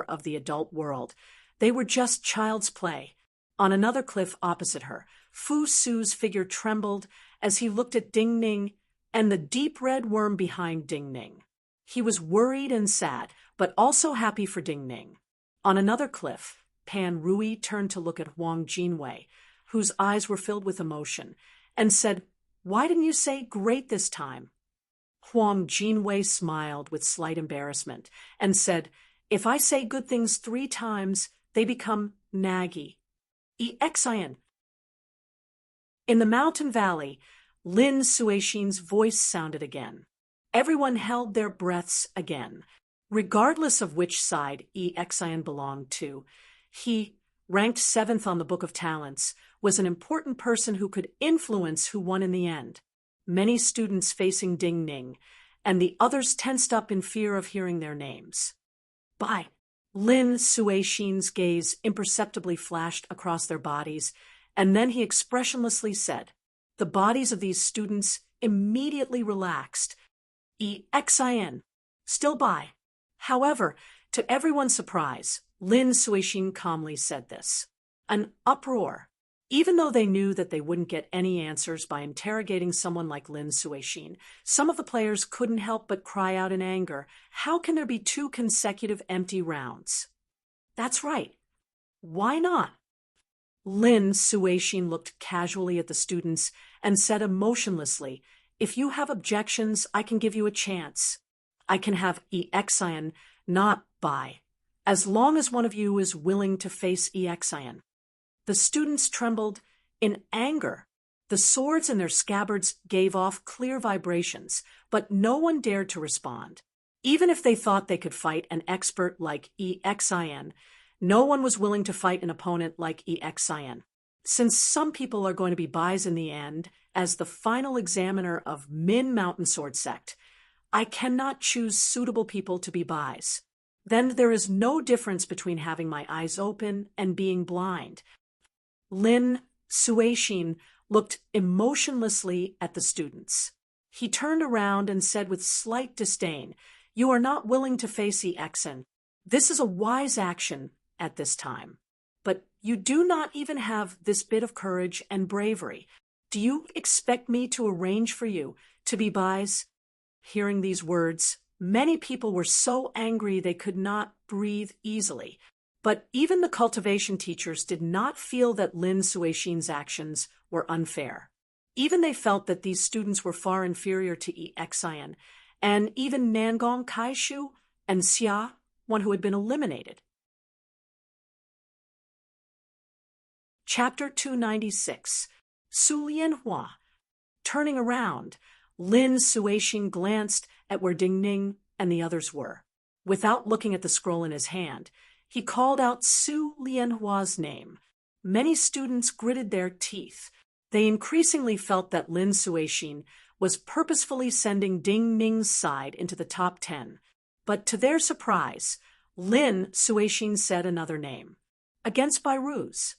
of the adult world, they were just child's play. On another cliff opposite her, Fu Su's figure trembled as he looked at Ding Ning and the deep red worm behind Ding Ning. He was worried and sad, but also happy for Ding Ning. On another cliff, Pan Rui turned to look at Huang Jinwei, whose eyes were filled with emotion, and said, "Why didn't you say great this time?" Huang Jinwei smiled with slight embarrassment and said, "If I say good things 3 times, they become naggy. Exian." In the mountain valley, Lin Suixin's voice sounded again. Everyone held their breaths again. Regardless of which side Exian belonged to, he, ranked 7th on the Book of Talents, was an important person who could influence who won in the end. Many students facing Ding Ning, and the others tensed up in fear of hearing their names. Bye. Lin Suixin's gaze imperceptibly flashed across their bodies, and then he expressionlessly said, the bodies of these students immediately relaxed. Exian, still by. However, to everyone's surprise, Lin Suixin calmly said this. An uproar. Even though they knew that they wouldn't get any answers by interrogating someone like Lin Suixin, some of the players couldn't help but cry out in anger, how can there be 2 consecutive empty rounds? That's right. Why not? Lin Suixin looked casually at the students and said emotionlessly, if you have objections, I can give you a chance. I can have Exian, not Bai, as long as one of you is willing to face Exian. The students trembled in anger. The swords in their scabbards gave off clear vibrations, but no one dared to respond. Even if they thought they could fight an expert like Exian, no one was willing to fight an opponent like Exian. Since some people are going to be Bais in the end, as the final examiner of Min Mountain Sword Sect, I cannot choose suitable people to be Bais. Then there is no difference between having my eyes open and being blind. Lin Suishin looked emotionlessly at the students. He turned around and said with slight disdain, "You are not willing to face the Exen. This is a wise action at this time. But you do not even have this bit of courage and bravery. Do you expect me to arrange for you to be Bais?" Hearing these words, many people were so angry they could not breathe easily. But even the cultivation teachers did not feel that Lin Suishin's actions were unfair. Even they felt that these students were far inferior to Exian, and even Nangong Kaishu and Xia, one who had been eliminated. Chapter 296. Su Lianhua. Turning around, Lin Suishin glanced at where Ding Ning and the others were. Without looking at the scroll in his hand, he called out Su Lianhua's name. Many students gritted their teeth. They increasingly felt that Lin Suishin was purposefully sending Ding Ning's side into the top 10. But to their surprise, Lin Suishin said another name. Against Bairuz.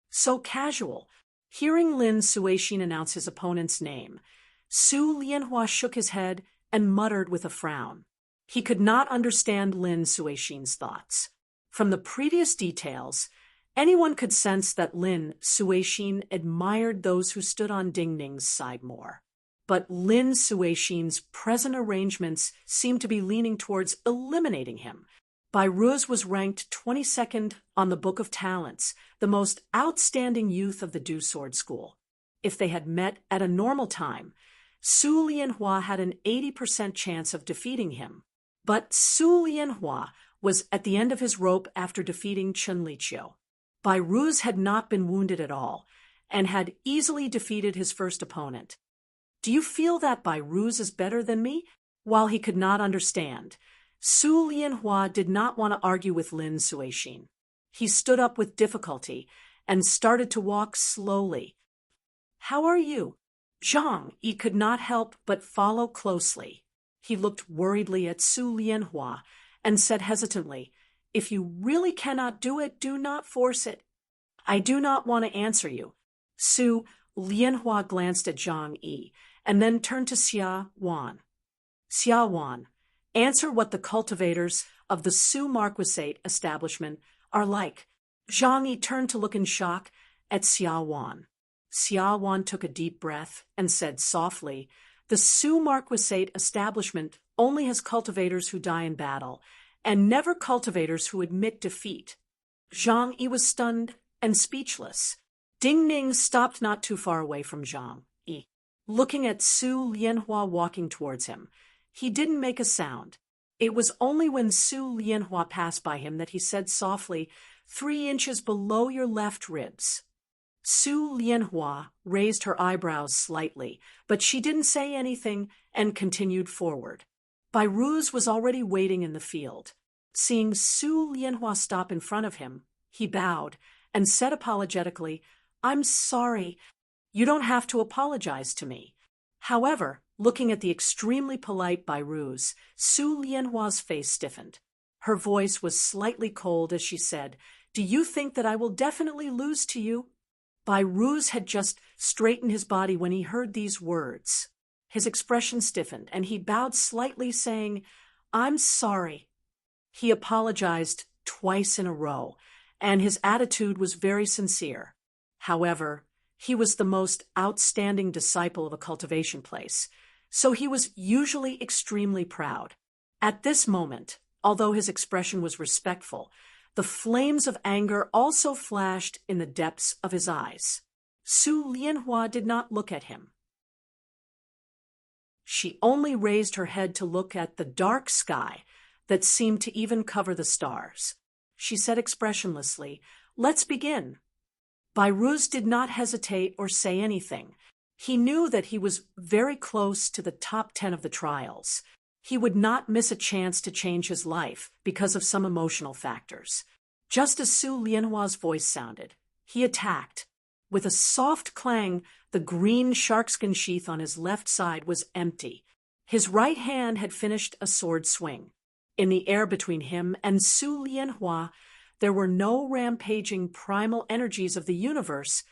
So casual. Hearing Lin Suishin announce his opponent's name, Su Lianhua shook his head and muttered with a frown. He could not understand Lin Suishin's thoughts. From the previous details, anyone could sense that Lin Suishin admired those who stood on Ding Ning's side more. But Lin Suishin's present arrangements seemed to be leaning towards eliminating him. Bairuz was ranked 22nd on the Book of Talents, the most outstanding youth of the Du Sword School. If they had met at a normal time, Su Lianhua had an 80% chance of defeating him. But Su Lianhua was at the end of his rope after defeating Chun Liqiu. Bairuz had not been wounded at all, and had easily defeated his first opponent. "Do you feel that Bairuz is better than me?" While he could not understand, Su Lianhua did not want to argue with Lin Suishin. He stood up with difficulty and started to walk slowly. "How are you?" Zhang Yi could not help but follow closely. He looked worriedly at Su Lianhua and said hesitantly, "If you really cannot do it, do not force it." "I do not want to answer you." Su Lianhua glanced at Zhang Yi and then turned to Xia Wan. "Xia Wan, answer what the cultivators of the Su Marquisate establishment are like." Zhang Yi turned to look in shock at Xia Wan. Xia Wan took a deep breath and said softly, "The Su Marquisate establishment only has cultivators who die in battle, and never cultivators who admit defeat." Zhang Yi was stunned and speechless. Ding Ning stopped not too far away from Zhang Yi. Looking at Su Lianhua walking towards him, he didn't make a sound. It was only when Su Lianhua passed by him that he said softly, 3 inches below your left ribs." Su Lianhua raised her eyebrows slightly, but she didn't say anything and continued forward. Bairuz was already waiting in the field. Seeing Su Lianhua stop in front of him, he bowed and said apologetically, "I'm sorry. You don't have to apologize to me." However, looking at the extremely polite Bairuz, Su Lianhua's face stiffened. Her voice was slightly cold as she said, "Do you think that I will definitely lose to you?" Bairuz had just straightened his body when he heard these words. His expression stiffened, and he bowed slightly, saying, "I'm sorry." He apologized twice in a row, and his attitude was very sincere. However, he was the most outstanding disciple of a cultivation place, so he was usually extremely proud. At this moment, although his expression was respectful, the flames of anger also flashed in the depths of his eyes. Su Lianhua did not look at him. She only raised her head to look at the dark sky that seemed to even cover the stars. She said expressionlessly, "Let's begin." Bairuz did not hesitate or say anything. He knew that he was very close to the top 10 of the trials. He would not miss a chance to change his life because of some emotional factors. Just as Su Lianhua's voice sounded, he attacked. With a soft clang, the green sharkskin sheath on his left side was empty. His right hand had finished a sword swing. In the air between him and Su Lianhua, there were no rampaging primal energies of the universe,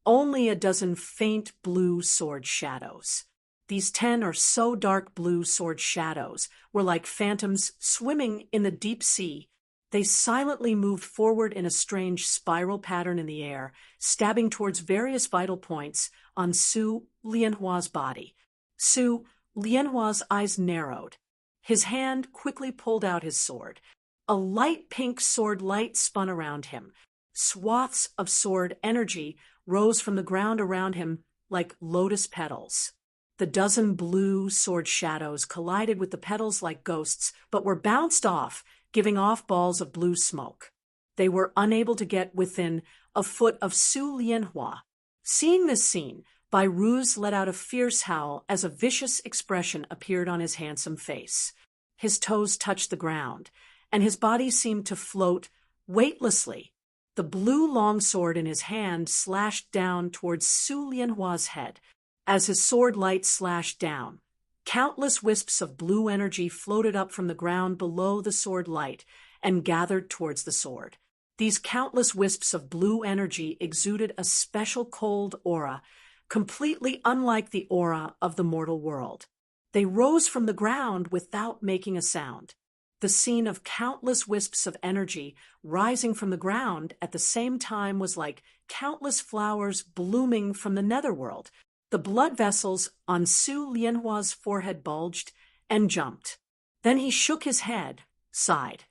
only a dozen faint blue sword shadows. These 10 or so dark blue sword shadows were like phantoms swimming in the deep sea. They silently moved forward in a strange spiral pattern in the air, stabbing towards various vital points on Su Lianhua's body. Su Lianhua's eyes narrowed. His hand quickly pulled out his sword. A light pink sword light spun around him. Swaths of sword energy rose from the ground around him like lotus petals. The dozen blue sword shadows collided with the petals like ghosts, but were bounced off, giving off balls of blue smoke. They were unable to get within a foot of Su Lianhua. Seeing this scene, Bai Ruz let out a fierce howl as a vicious expression appeared on his handsome face. His toes touched the ground, and his body seemed to float weightlessly. The blue longsword in his hand slashed down towards Su Lianhua's head. As his sword light slashed down, countless wisps of blue energy floated up from the ground below the sword light and gathered towards the sword. These countless wisps of blue energy exuded a special cold aura, completely unlike the aura of the mortal world. They rose from the ground without making a sound. The scene of countless wisps of energy rising from the ground at the same time was like countless flowers blooming from the netherworld. The blood vessels on Su Lianhua's forehead bulged and jumped. Then he shook his head, sighed,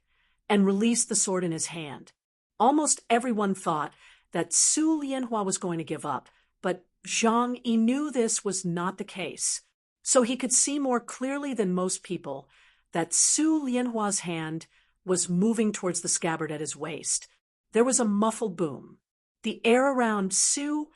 and released the sword in his hand. Almost everyone thought that Su Lianhua was going to give up, but Zhang Yi knew this was not the case. So he could see more clearly than most people that Su Lianhua's hand was moving towards the scabbard at his waist. There was a muffled boom. The air around Su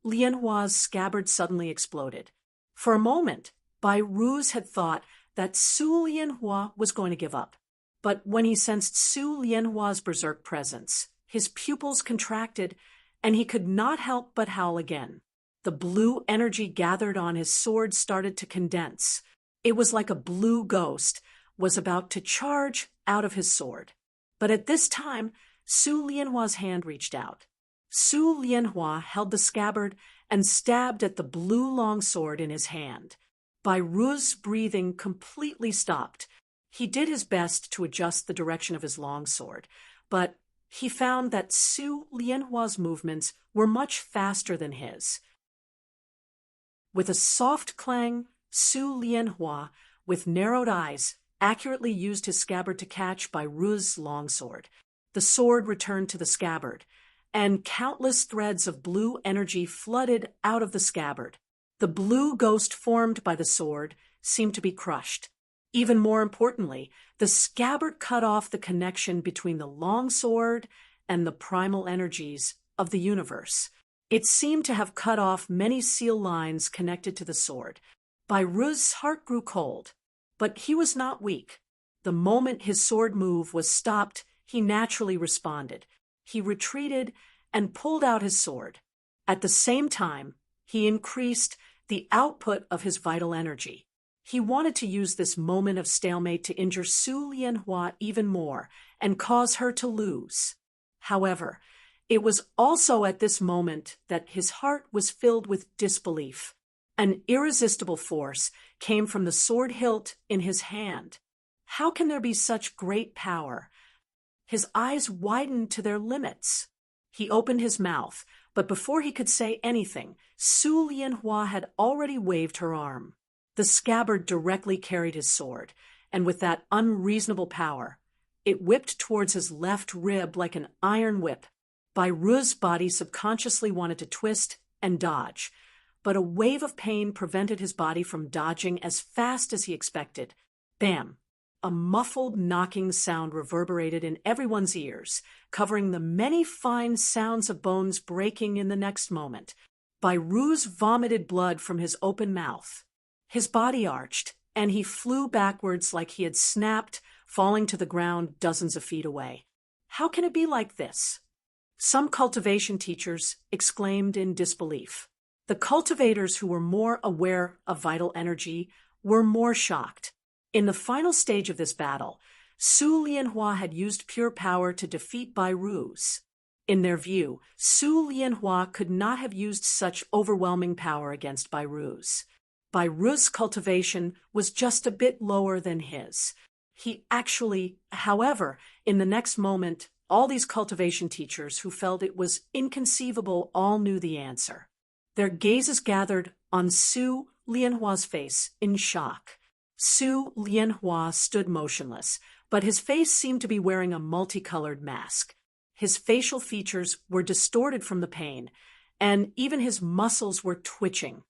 Lianhua's scabbard suddenly exploded. For a moment, Bai Ruz had thought that Su Lianhua was going to give up. But when he sensed Su Lianhua's berserk presence, his pupils contracted, and he could not help but howl again. The blue energy gathered on his sword started to condense. It was like a blue ghost was about to charge out of his sword. But at this time, Su Lianhua's hand reached out. Su Lianhua held the scabbard and stabbed at the blue longsword in his hand. Bai Ruz's breathing completely stopped. He did his best to adjust the direction of his longsword, but he found that Su Lianhua's movements were much faster than his. With a soft clang, Su Lianhua, with narrowed eyes, accurately used his scabbard to catch Bai Ruz's longsword. The sword returned to the scabbard, and countless threads of blue energy flooded out of the scabbard. The blue ghost formed by the sword seemed to be crushed. Even more importantly, the scabbard cut off the connection between the longsword and the primal energies of the universe. It seemed to have cut off many seal lines connected to the sword. Bai Ruz's heart grew cold, but he was not weak. The moment his sword move was stopped, he naturally responded. He retreated and pulled out his sword. At the same time, he increased the output of his vital energy. He wanted to use this moment of stalemate to injure Su Lianhua even more and cause her to lose. However, it was also at this moment that his heart was filled with disbelief. An irresistible force came from the sword hilt in his hand. How can there be such great power? His eyes widened to their limits. He opened his mouth, but before he could say anything, Su Lianhua had already waved her arm. The scabbard directly carried his sword, and with that unreasonable power, it whipped towards his left rib like an iron whip. Bai Ruz's body subconsciously wanted to twist and dodge, but a wave of pain prevented his body from dodging as fast as he expected. Bam! A muffled knocking sound reverberated in everyone's ears, covering the many fine sounds of bones breaking in the next moment. Bai Ruz vomited blood from his open mouth. His body arched, and he flew backwards like he had snapped, falling to the ground dozens of feet away. How can it be like this? Some cultivation teachers exclaimed in disbelief. The cultivators who were more aware of vital energy were more shocked. In the final stage of this battle, Su Lianhua had used pure power to defeat Bai Ru's. In their view, Su Lianhua could not have used such overwhelming power against Bai Ru's. Bai Ru's cultivation was just a bit lower than his. However, in the next moment, all these cultivation teachers who felt it was inconceivable all knew the answer. Their gazes gathered on Su Lianhua's face in shock. Su Lianhua stood motionless, but his face seemed to be wearing a multicolored mask. His facial features were distorted from the pain, and even his muscles were twitching.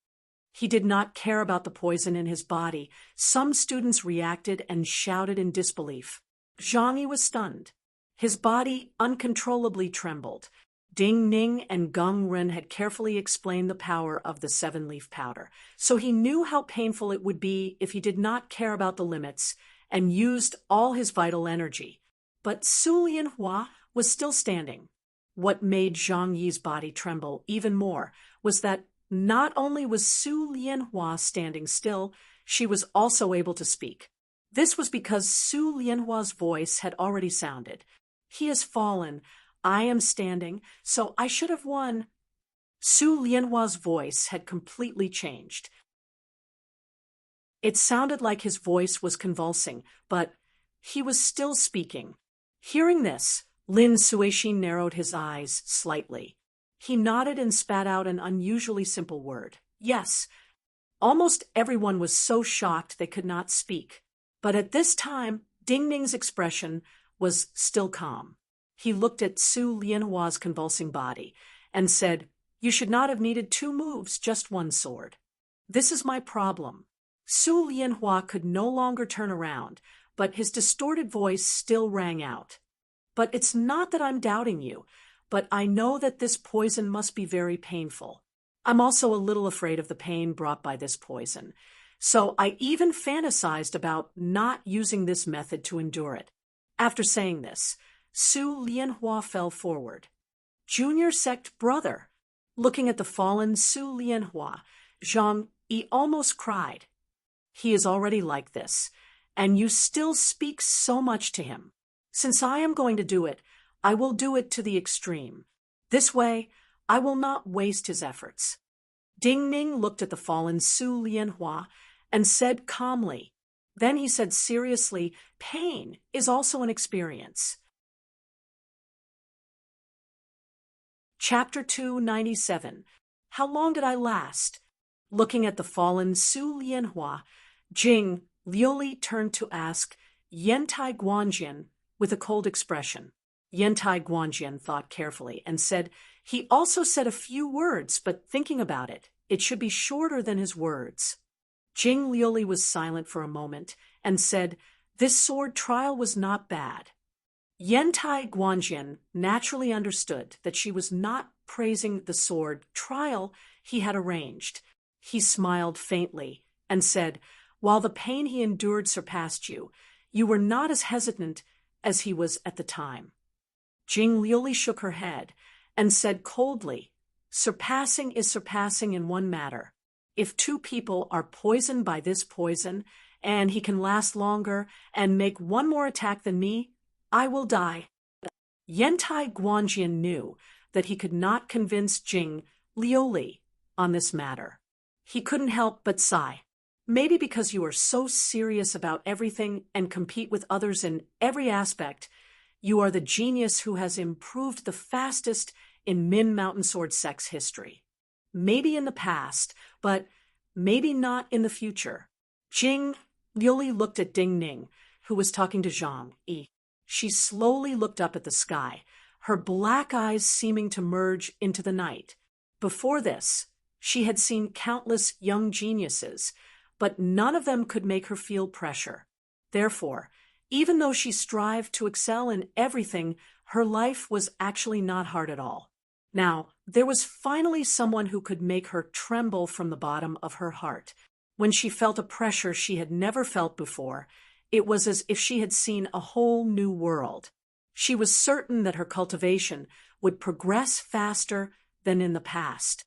He did not care about the poison in his body. Some students reacted and shouted in disbelief. Zhang Yi was stunned. His body uncontrollably trembled. Ding Ning and Geng Ren had carefully explained the power of the seven-leaf powder, so he knew how painful it would be if he did not care about the limits and used all his vital energy. But Su Lianhua was still standing. What made Zhang Yi's body tremble even more was that not only was Su Lianhua standing still, she was also able to speak. This was because Su Lianhua's voice had already sounded. "He has fallen. I am standing, so I should have won." Su Lianhua's voice had completely changed. It sounded like his voice was convulsing, but he was still speaking. Hearing this, Lin Suixin narrowed his eyes slightly. He nodded and spat out an unusually simple word. Yes. Almost everyone was so shocked they could not speak. But at this time, Ding Ning's expression was still calm. He looked at Su Lianhua's convulsing body and said, "You should not have needed 2 moves, just 1 sword. This is my problem." Su Lianhua could no longer turn around, but his distorted voice still rang out. "But it's not that I'm doubting you, but I know that this poison must be very painful. I'm also a little afraid of the pain brought by this poison. So I even fantasized about not using this method to endure it." After saying this, Su Lianhua fell forward. "Junior sect brother." Looking at the fallen Su Lianhua, Zhang Yi almost cried. "He is already like this, and you still speak so much to him. Since I am going to do it, I will do it to the extreme. This way, I will not waste his efforts." Ding Ning looked at the fallen Su Lianhua and said calmly. Then he said seriously, "Pain is also an experience." Chapter 297. How long did I last? Looking at the fallen Su Lianhua, Jing Liuli turned to ask Yantai Guanjian with a cold expression. Yantai Guanjian thought carefully and said, "He also said a few words, but thinking about it, it should be shorter than his words." Jing Liuli was silent for a moment and said, "This sword trial was not bad." Yantai Guanjian naturally understood that she was not praising the sword trial he had arranged. He smiled faintly and said, "While the pain he endured surpassed you, you were not as hesitant as he was at the time." Jing Liuli shook her head and said coldly, "Surpassing is surpassing in one matter. If 2 people are poisoned by this poison, and he can last longer and make 1 more attack than me, I will die." Yantai Guanjian knew that he could not convince Jing Liuli on this matter. He couldn't help but sigh. "Maybe because you are so serious about everything and compete with others in every aspect, you are the genius who has improved the fastest in Min Mountain Sword Sect's history. Maybe in the past, but maybe not in the future." Jing Liuli looked at Ding Ning, who was talking to Zhang Yi. She slowly looked up at the sky, her black eyes seeming to merge into the night. Before this, she had seen countless young geniuses, but none of them could make her feel pressure. Therefore, even though she strived to excel in everything, her life was actually not hard at all. Now, there was finally someone who could make her tremble from the bottom of her heart. When she felt a pressure she had never felt before, it was as if she had seen a whole new world. She was certain that her cultivation would progress faster than in the past.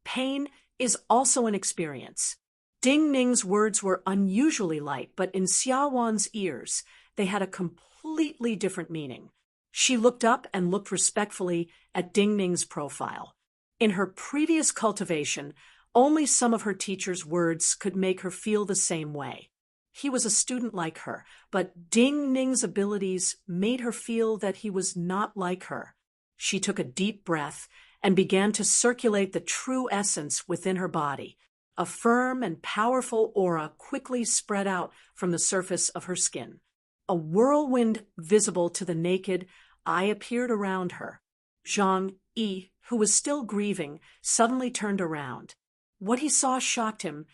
Pain is also an experience. Ding Ning's words were unusually light, but in Xia Wan's ears, they had a completely different meaning. She looked up and looked respectfully at Ding Ning's profile. In her previous cultivation, only some of her teacher's words could make her feel the same way. He was a student like her, but Ding Ning's abilities made her feel that he was not like her. She took a deep breath and began to circulate the true essence within her body. A firm and powerful aura quickly spread out from the surface of her skin. A whirlwind visible to the naked eye appeared around her. Zhang Yi, who was still grieving, suddenly turned around. What he saw shocked him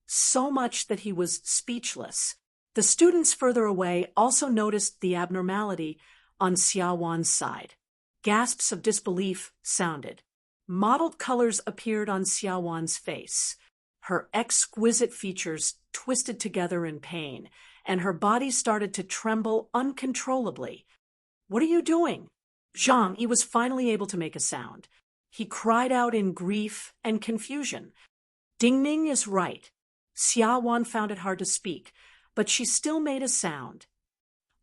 so much that he was speechless. The students further away also noticed the abnormality on Xia Wan's side. Gasps of disbelief sounded. Mottled colors appeared on Xia Wan's face. Her exquisite features twisted together in pain, and her body started to tremble uncontrollably. "What are you doing?" Zhang Yi was finally able to make a sound. He cried out in grief and confusion. Ding Ning is right. Xia Wan found it hard to speak, but she still made a sound.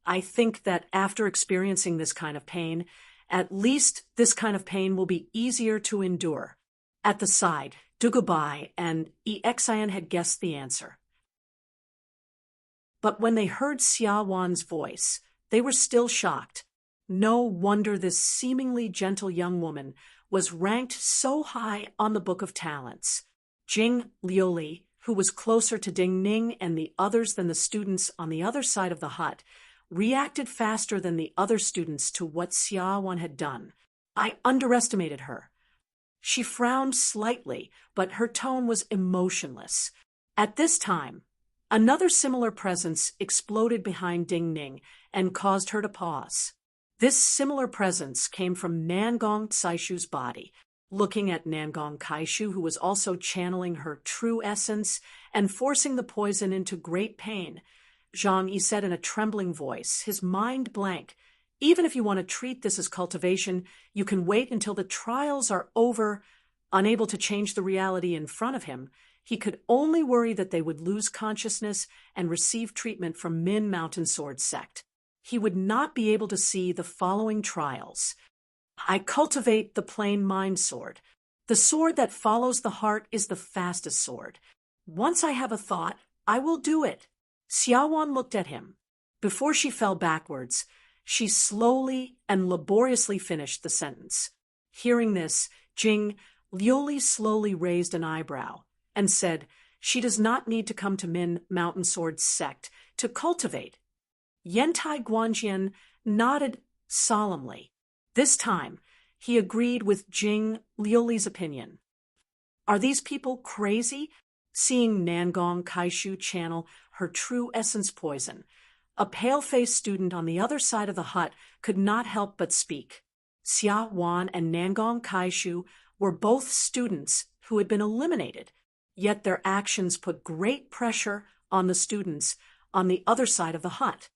"I think that after experiencing this kind of pain, at least this kind of pain will be easier to endure." At the side, Dugubai and Exian had guessed the answer. But when they heard Xia Wan's voice, they were still shocked. No wonder this seemingly gentle young woman was ranked so high on the Book of Talents. Jing Liuli, who was closer to Ding Ning and the others than the students on the other side of the hut, reacted faster than the other students to what Xia Wan had done. "I underestimated her." She frowned slightly, but her tone was emotionless. At this time, another similar presence exploded behind Ding Ning and caused her to pause. This similar presence came from Nangong Caishu's body. Looking at Nangong Caishu, who was also channeling her true essence and forcing the poison into great pain, Zhang Yi said in a trembling voice, his mind blank, "Even if you want to treat this as cultivation, you can wait until the trials are over." Unable to change the reality in front of him, he could only worry that they would lose consciousness and receive treatment from Min Mountain Sword Sect. He would not be able to see the following trials. "I cultivate the plain mind sword. The sword that follows the heart is the fastest sword. Once I have a thought, I will do it." Xia Wan looked at him. Before she fell backwards, she slowly and laboriously finished the sentence. Hearing this, Jing Liuli slowly raised an eyebrow and said, "She does not need to come to Min Mountain Sword Sect to cultivate." Yantai Guanjian nodded solemnly. This time, he agreed with Jing Liuli's opinion. Are these people crazy? Seeing Nangong Caishu channel her true essence poison, a pale-faced student on the other side of the hut could not help but speak. Xia Wan and Nangong Caishu were both students who had been eliminated, yet their actions put great pressure on the students on the other side of the hut.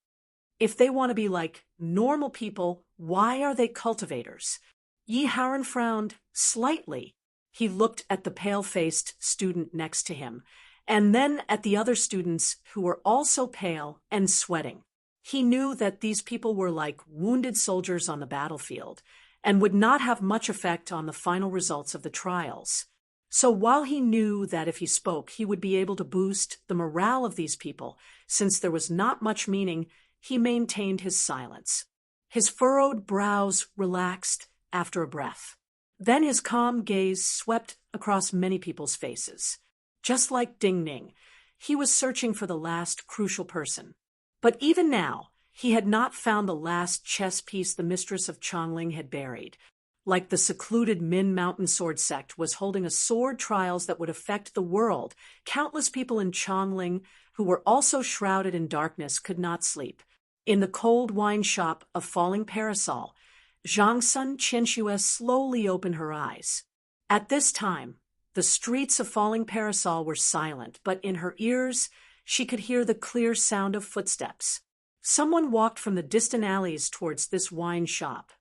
If they want to be like normal people, why are they cultivators? Yi Haoren frowned slightly. He looked at the pale-faced student next to him, and then at the other students who were also pale and sweating. He knew that these people were like wounded soldiers on the battlefield and would not have much effect on the final results of the trials. So while he knew that if he spoke, he would be able to boost the morale of these people, since there was not much meaning, he maintained his silence. His furrowed brows relaxed after a breath. Then his calm gaze swept across many people's faces. Just like Ding Ning, he was searching for the last crucial person. But even now, he had not found the last chess piece the mistress of Chongling had buried. Like the secluded Min Mountain Sword Sect was holding a sword trials that would affect the world, countless people in Chongling, who were also shrouded in darkness, could not sleep. In the cold wine shop of Falling Parasol, Zhang Sun Qianxue slowly opened her eyes. At this time, the streets of Falling Parasol were silent, but in her ears she could hear the clear sound of footsteps. Someone walked from the distant alleys towards this wine shop.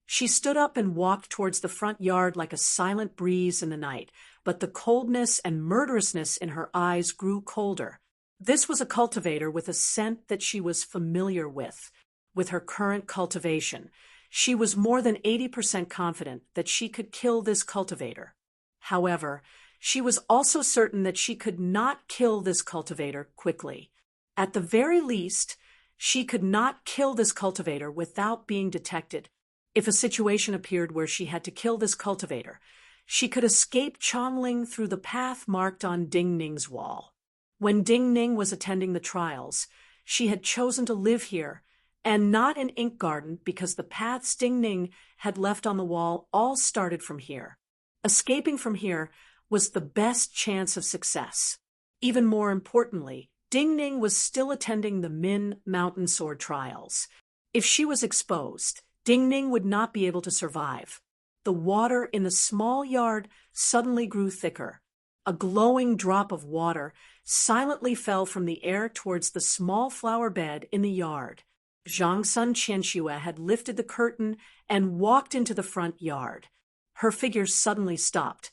She stood up and walked towards the front yard like a silent breeze in the night, but the coldness and murderousness in her eyes grew colder. This was a cultivator with a scent that she was familiar with her current cultivation. She was more than 80% confident that she could kill this cultivator. However, she was also certain that she could not kill this cultivator quickly. At the very least, she could not kill this cultivator without being detected. If a situation appeared where she had to kill this cultivator, she could escape Chonling through the path marked on Ding Ning's wall. When Ding Ning was attending the trials, she had chosen to live here and not in Ink Garden because the paths Ding Ning had left on the wall all started from here. Escaping from here was the best chance of success. Even more importantly, Ding Ning was still attending the Min Mountain Sword trials. If she was exposed, Ding Ning would not be able to survive. The water in the small yard suddenly grew thicker. A glowing drop of water silently fell from the air towards the small flower bed in the yard. Zhang Sun Qianxue had lifted the curtain and walked into the front yard. Her figure suddenly stopped,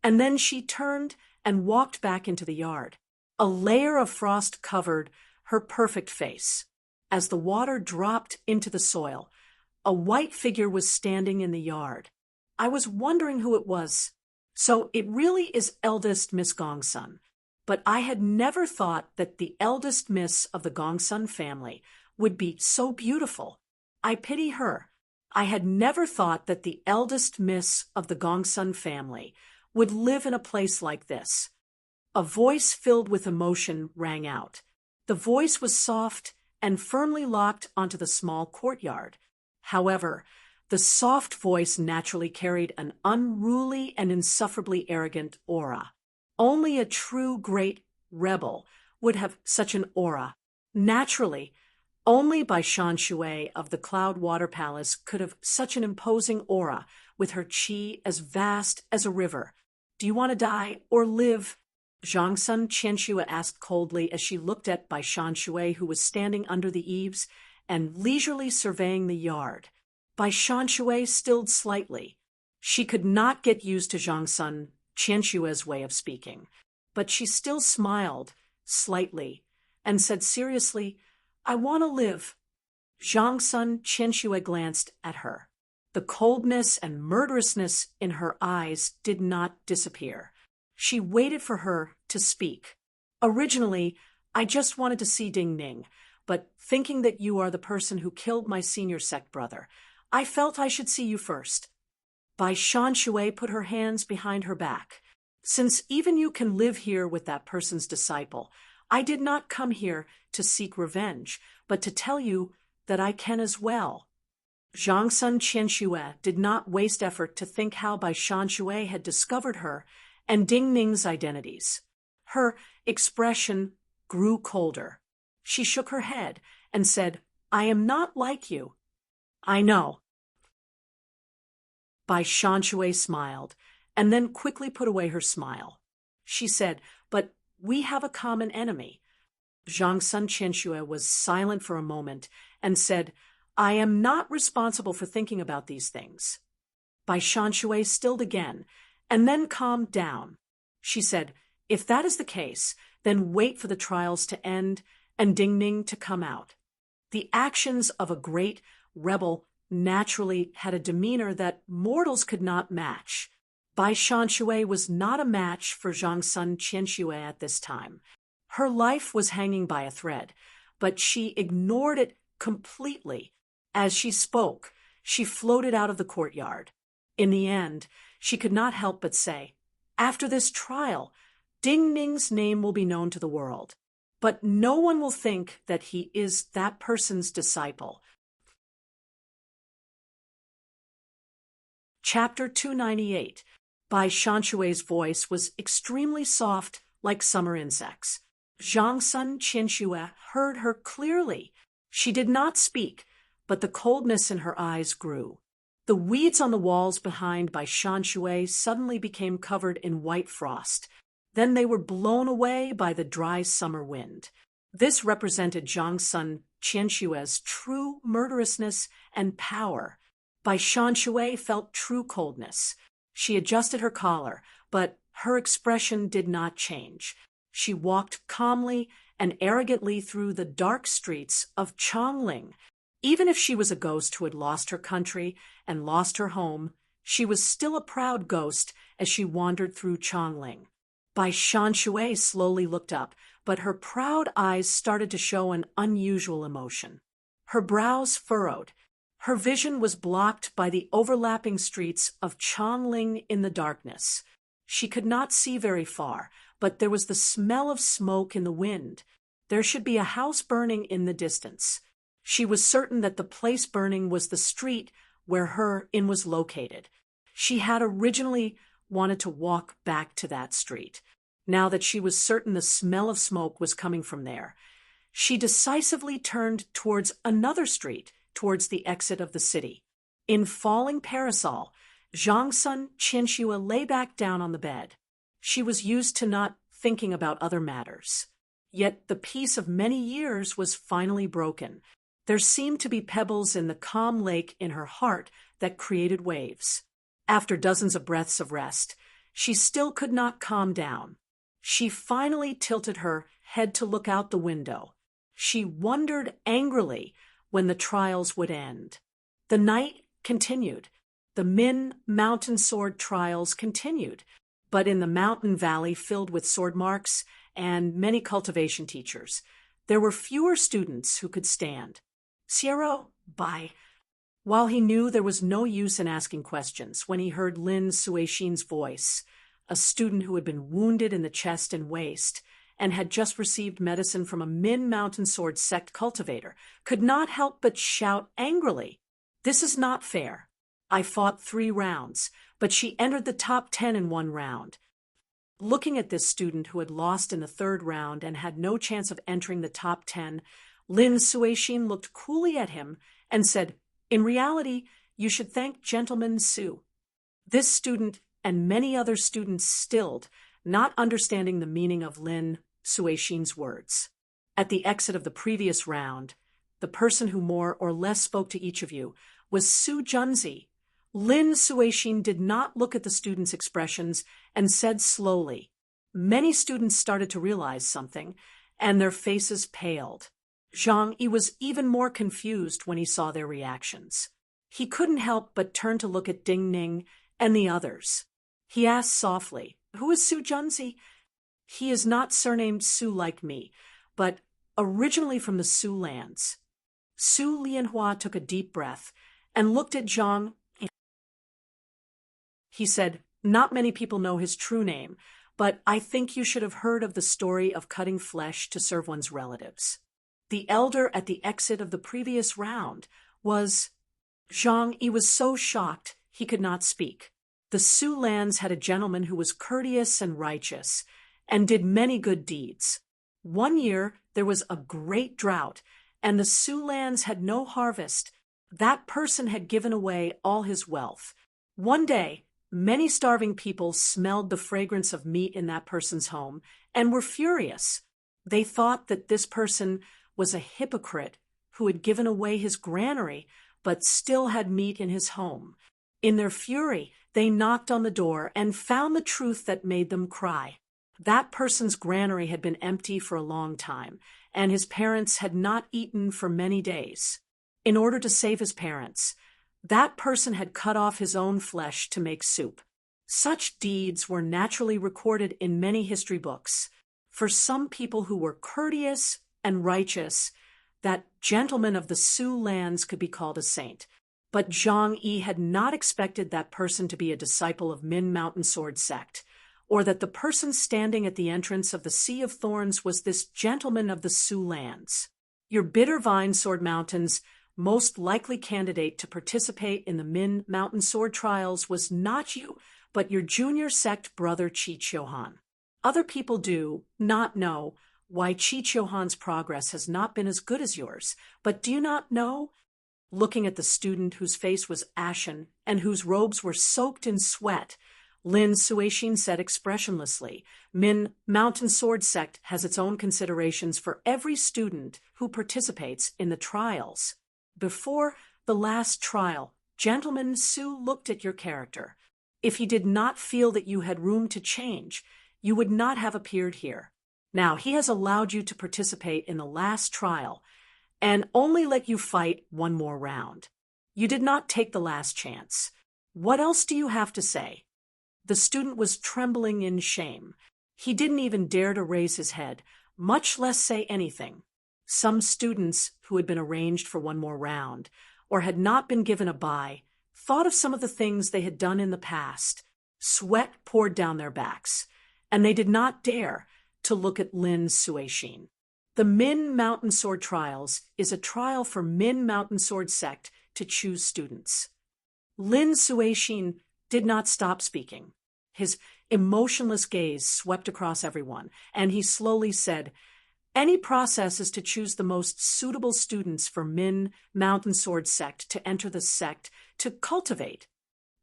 and then she turned and walked back into the yard. A layer of frost covered her perfect face. As the water dropped into the soil, a white figure was standing in the yard. I was wondering who it was. So it really is eldest Miss Gongsun. But I had never thought that the eldest miss of the Gongsun family would be so beautiful. I pity her. I had never thought that the eldest miss of the Gongsun family would live in a place like this. A voice filled with emotion rang out. The voice was soft and firmly locked onto the small courtyard. However, the soft voice naturally carried an unruly and insufferably arrogant aura. Only a true great rebel would have such an aura. Naturally, only Bai Shan of the Cloud Water Palace could have such an imposing aura with her qi as vast as a river. Do you want to die or live? Zhang Sun Qianxue asked coldly as she looked at Bai Shan, who was standing under the eaves and leisurely surveying the yard. Bai Shan stilled slightly. She could not get used to Zhang Sun Qianxue's way of speaking, but she still smiled slightly and said seriously, I want to live. Zhang Sun Qianxue glanced at her. The coldness and murderousness in her eyes did not disappear. She waited for her to speak. Originally, I just wanted to see Ding Ning, but thinking that you are the person who killed my senior sect brother, I felt I should see you first. Bai Shan put her hands behind her back. Since even you can live here with that person's disciple, I did not come here to seek revenge, but to tell you that I can as well. Zhang Sun Qianxue did not waste effort to think how Bai Shan had discovered her and Ding Ning's identities. Her expression grew colder. She shook her head and said, I am not like you. I know. Bai Shan smiled and then quickly put away her smile. She said, but we have a common enemy. Zhang Sun Qianxue was silent for a moment and said, I am not responsible for thinking about these things. Bai Shan stilled again and then calmed down. She said, if that is the case, then wait for the trials to end and Ding Ning to come out. The actions of a great rebel naturally had a demeanor that mortals could not match. Bai Shan was not a match for Zhang Sun Qianxue at this time. Her life was hanging by a thread, but she ignored it completely. As she spoke, she floated out of the courtyard. In the end, she could not help but say, after this trial, Ding Ning's name will be known to the world, but no one will think that he is that person's disciple. Chapter 298. Bai Shanshue's voice was extremely soft like summer insects. Zhang Sun Qianxue heard her clearly. She did not speak, but the coldness in her eyes grew. The weeds on the walls behind Bai Shanshui suddenly became covered in white frost. Then they were blown away by the dry summer wind. This represented Zhang's son Qianshui's true murderousness and power. Bai Shanshui felt true coldness. She adjusted her collar, but her expression did not change. She walked calmly and arrogantly through the dark streets of Chongling. Even if she was a ghost who had lost her country and lost her home, she was still a proud ghost as she wandered through Chongling. Bai Shanshui slowly looked up, but her proud eyes started to show an unusual emotion. Her brows furrowed. Her vision was blocked by the overlapping streets of Chongling in the darkness. She could not see very far, but there was the smell of smoke in the wind. There should be a house burning in the distance. She was certain that the place burning was the street where her inn was located. She had originally wanted to walk back to that street. Now that she was certain the smell of smoke was coming from there, she decisively turned towards another street, towards the exit of the city. In falling parasol, Zhang's son Qianxue lay back down on the bed. She was used to not thinking about other matters. Yet the peace of many years was finally broken. There seemed to be pebbles in the calm lake in her heart that created waves. After dozens of breaths of rest, she still could not calm down. She finally tilted her head to look out the window. She wondered angrily when the trials would end. The night continued. The Min mountain sword trials continued, but in the mountain valley filled with sword marks and many cultivation teachers, there were fewer students who could stand. Xiero, bye. While he knew there was no use in asking questions, when he heard Lin Suixin's voice, a student who had been wounded in the chest and waist and had just received medicine from a Min mountain sword sect cultivator, could not help but shout angrily, "This is not fair. I fought 3 rounds, but she entered the top 10 in 1 round." Looking at this student who had lost in the 3rd round and had no chance of entering the top 10, Lin Suixin looked coolly at him and said, "In reality, you should thank Gentleman Su." This student and many other students stilled, not understanding the meaning of Lin Suixin's words. At the exit of the previous round, the person who more or less spoke to each of you was Su Junzi. Lin Suixin did not look at the students' expressions and said slowly. Many students started to realize something, and their faces paled. Zhang Yi was even more confused when he saw their reactions. He couldn't help but turn to look at Ding Ning and the others. He asked softly, "Who is Su Junzi?" "He is not surnamed Su like me, but originally from the Su lands." Su Lianhua took a deep breath and looked at Zhang. He said, "Not many people know his true name, but I think you should have heard of the story of cutting flesh to serve one's relatives." The elder at the exit of the previous round was Zhang Yi was so shocked he could not speak. The Su lands had a gentleman who was courteous and righteous, and did many good deeds. One year there was a great drought, and the Su lands had no harvest. That person had given away all his wealth. One day, many starving people smelled the fragrance of meat in that person's home and were furious. They thought that this person was a hypocrite who had given away his granary but still had meat in his home. In their fury, they knocked on the door and found the truth that made them cry. That person's granary had been empty for a long time, and his parents had not eaten for many days. In order to save his parents, that person had cut off his own flesh to make soup. Such deeds were naturally recorded in many history books. For some people who were courteous and righteous, that gentleman of the Su lands could be called a saint. But Zhang Yi had not expected that person to be a disciple of Min Mountain Sword sect, or that the person standing at the entrance of the Sea of Thorns was this gentleman of the Su lands. Your Bitter Vine Sword Mountain's most likely candidate to participate in the Min Mountain Sword trials was not you, but your junior sect brother Chi Chiohan. Other people do not know why Chi Chiohan's progress has not been as good as yours, but do you not know? Looking at the student whose face was ashen and whose robes were soaked in sweat, Lin Suishin said expressionlessly. Min Mountain Sword Sect has its own considerations for every student who participates in the trials. Before the last trial, Gentleman Su looked at your character. If he did not feel that you had room to change, you would not have appeared here. Now, he has allowed you to participate in the last trial and only let you fight one more round. You did not take the last chance. What else do you have to say? The student was trembling in shame. He didn't even dare to raise his head, much less say anything. Some students who had been arranged for one more round, or had not been given a bye, thought of some of the things they had done in the past. Sweat poured down their backs, and they did not dare to look at Lin Suishin. The Min Mountain Sword Trials is a trial for Min Mountain Sword Sect to choose students. Lin Suishin did not stop speaking. His emotionless gaze swept across everyone, and he slowly said, "Any process is to choose the most suitable students for Min Mountain Sword Sect to enter the sect to cultivate."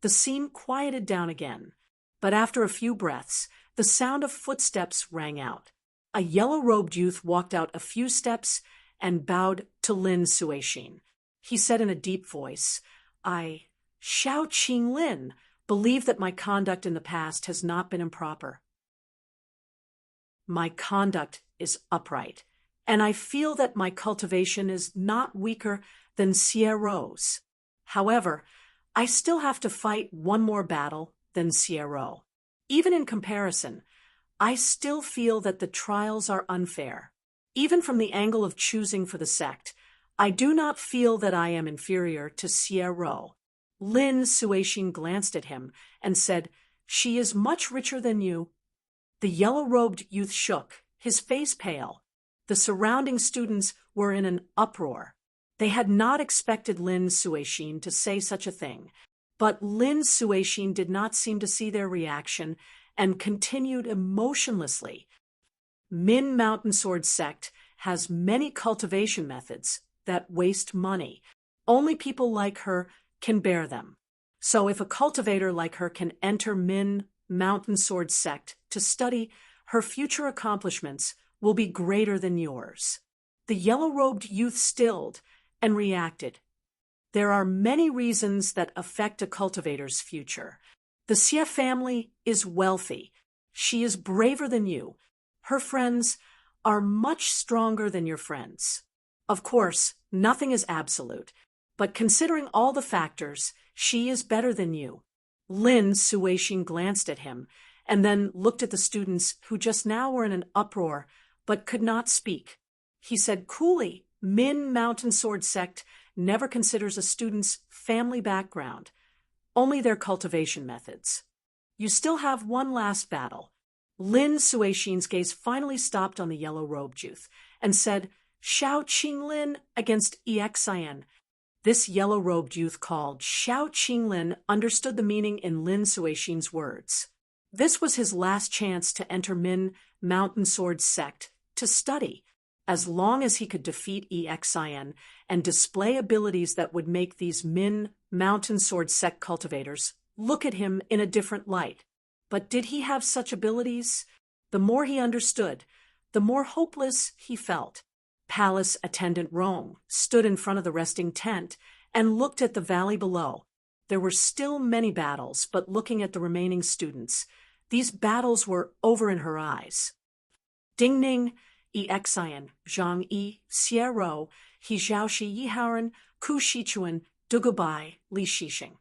The scene quieted down again, but after a few breaths, the sound of footsteps rang out. A yellow-robed youth walked out a few steps and bowed to Lin Suishin. He said in a deep voice, "I, Xiao Qing Lin, believe that my conduct in the past has not been improper. My conduct is upright, and I feel that my cultivation is not weaker than Sierro's. However, I still have to fight one more battle than Sierro. Even in comparison, I still feel that the trials are unfair. Even from the angle of choosing for the sect, I do not feel that I am inferior to Sierro." Lin Suishin glanced at him and said, "She is much richer than you." The yellow-robed youth shook, his face pale. The surrounding students were in an uproar. They had not expected Lin Suishin to say such a thing, but Lin Suishin did not seem to see their reaction and continued emotionlessly. Min Mountain Sword Sect has many cultivation methods that waste money. Only people like her can bear them. So if a cultivator like her can enter Min Mountain Sword Sect to study, her future accomplishments will be greater than yours." The yellow-robed youth stilled and reacted. "There are many reasons that affect a cultivator's future. The Xie family is wealthy. She is braver than you. Her friends are much stronger than your friends. Of course, nothing is absolute, but considering all the factors, she is better than you." Lin Suishin glanced at him and then looked at the students who just now were in an uproar but could not speak. He said coolly, "Min Mountain Sword Sect never considers a student's family background, only their cultivation methods. You still have one last battle." Lin Suishin's gaze finally stopped on the yellow-robed youth and said, "Xiao Qinglin against Exian." This yellow-robed youth called Xiao Qinglin understood the meaning in Lin Suishin's words. This was his last chance to enter Min Mountain Sword Sect to study, as long as he could defeat Exian and display abilities that would make these Min Mountain Sword Sect cultivators look at him in a different light. But did he have such abilities? The more he understood, the more hopeless he felt. Palace attendant Rome stood in front of the resting tent and looked at the valley below. There were still many battles, but looking at the remaining students, these battles were over in her eyes. Dingning, Exian, Zhang Yi, Sierro, He Zhaoshi Yiharan, Ku Shichuan, Dugubai, Li Shixing.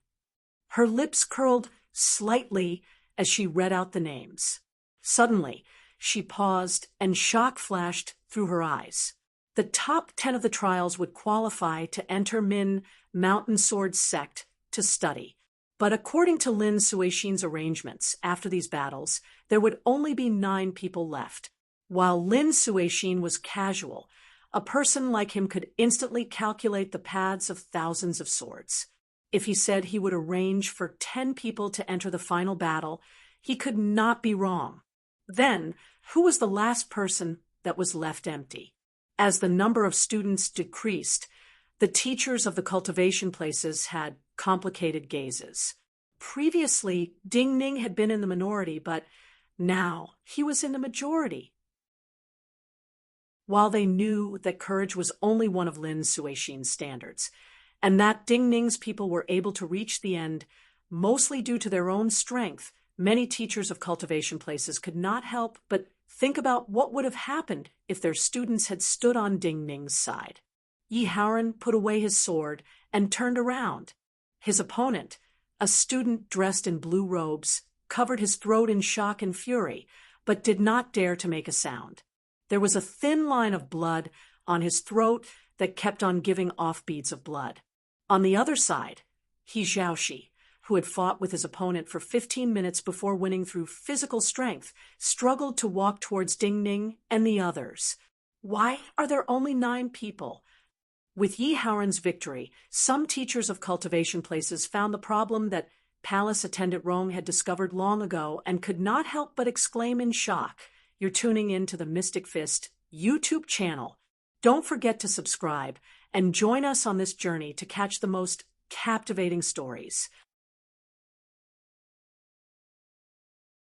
Her lips curled slightly as she read out the names. Suddenly, she paused and shock flashed through her eyes. The top 10 of the trials would qualify to enter Min Mountain Sword Sect to study. But according to Lin Suishin's arrangements, after these battles, there would only be 9 people left. While Lin Suishin was casual, a person like him could instantly calculate the paths of thousands of swords. If he said he would arrange for 10 people to enter the final battle, he could not be wrong. Then, who was the last person that was left empty? As the number of students decreased, the teachers of the cultivation places had complicated gazes. Previously, Ding Ning had been in the minority, but now he was in the majority. While they knew that courage was only one of Lin Suixin's standards, and that Ding Ning's people were able to reach the end mostly due to their own strength, many teachers of cultivation places could not help but think about what would have happened if their students had stood on Ding Ning's side. Yi Haoran put away his sword and turned around. His opponent, a student dressed in blue robes, covered his throat in shock and fury, but did not dare to make a sound. There was a thin line of blood on his throat that kept on giving off beads of blood. On the other side, He Xiaoxi, who had fought with his opponent for 15 minutes before winning through physical strength, struggled to walk towards Ding Ning and the others. Why are there only 9 people? With Yi Haoran's victory, some teachers of cultivation places found the problem that palace attendant Rong had discovered long ago and could not help but exclaim in shock. You're tuning in to the Mystic Fist YouTube channel. Don't forget to subscribe and join us on this journey to catch the most captivating stories.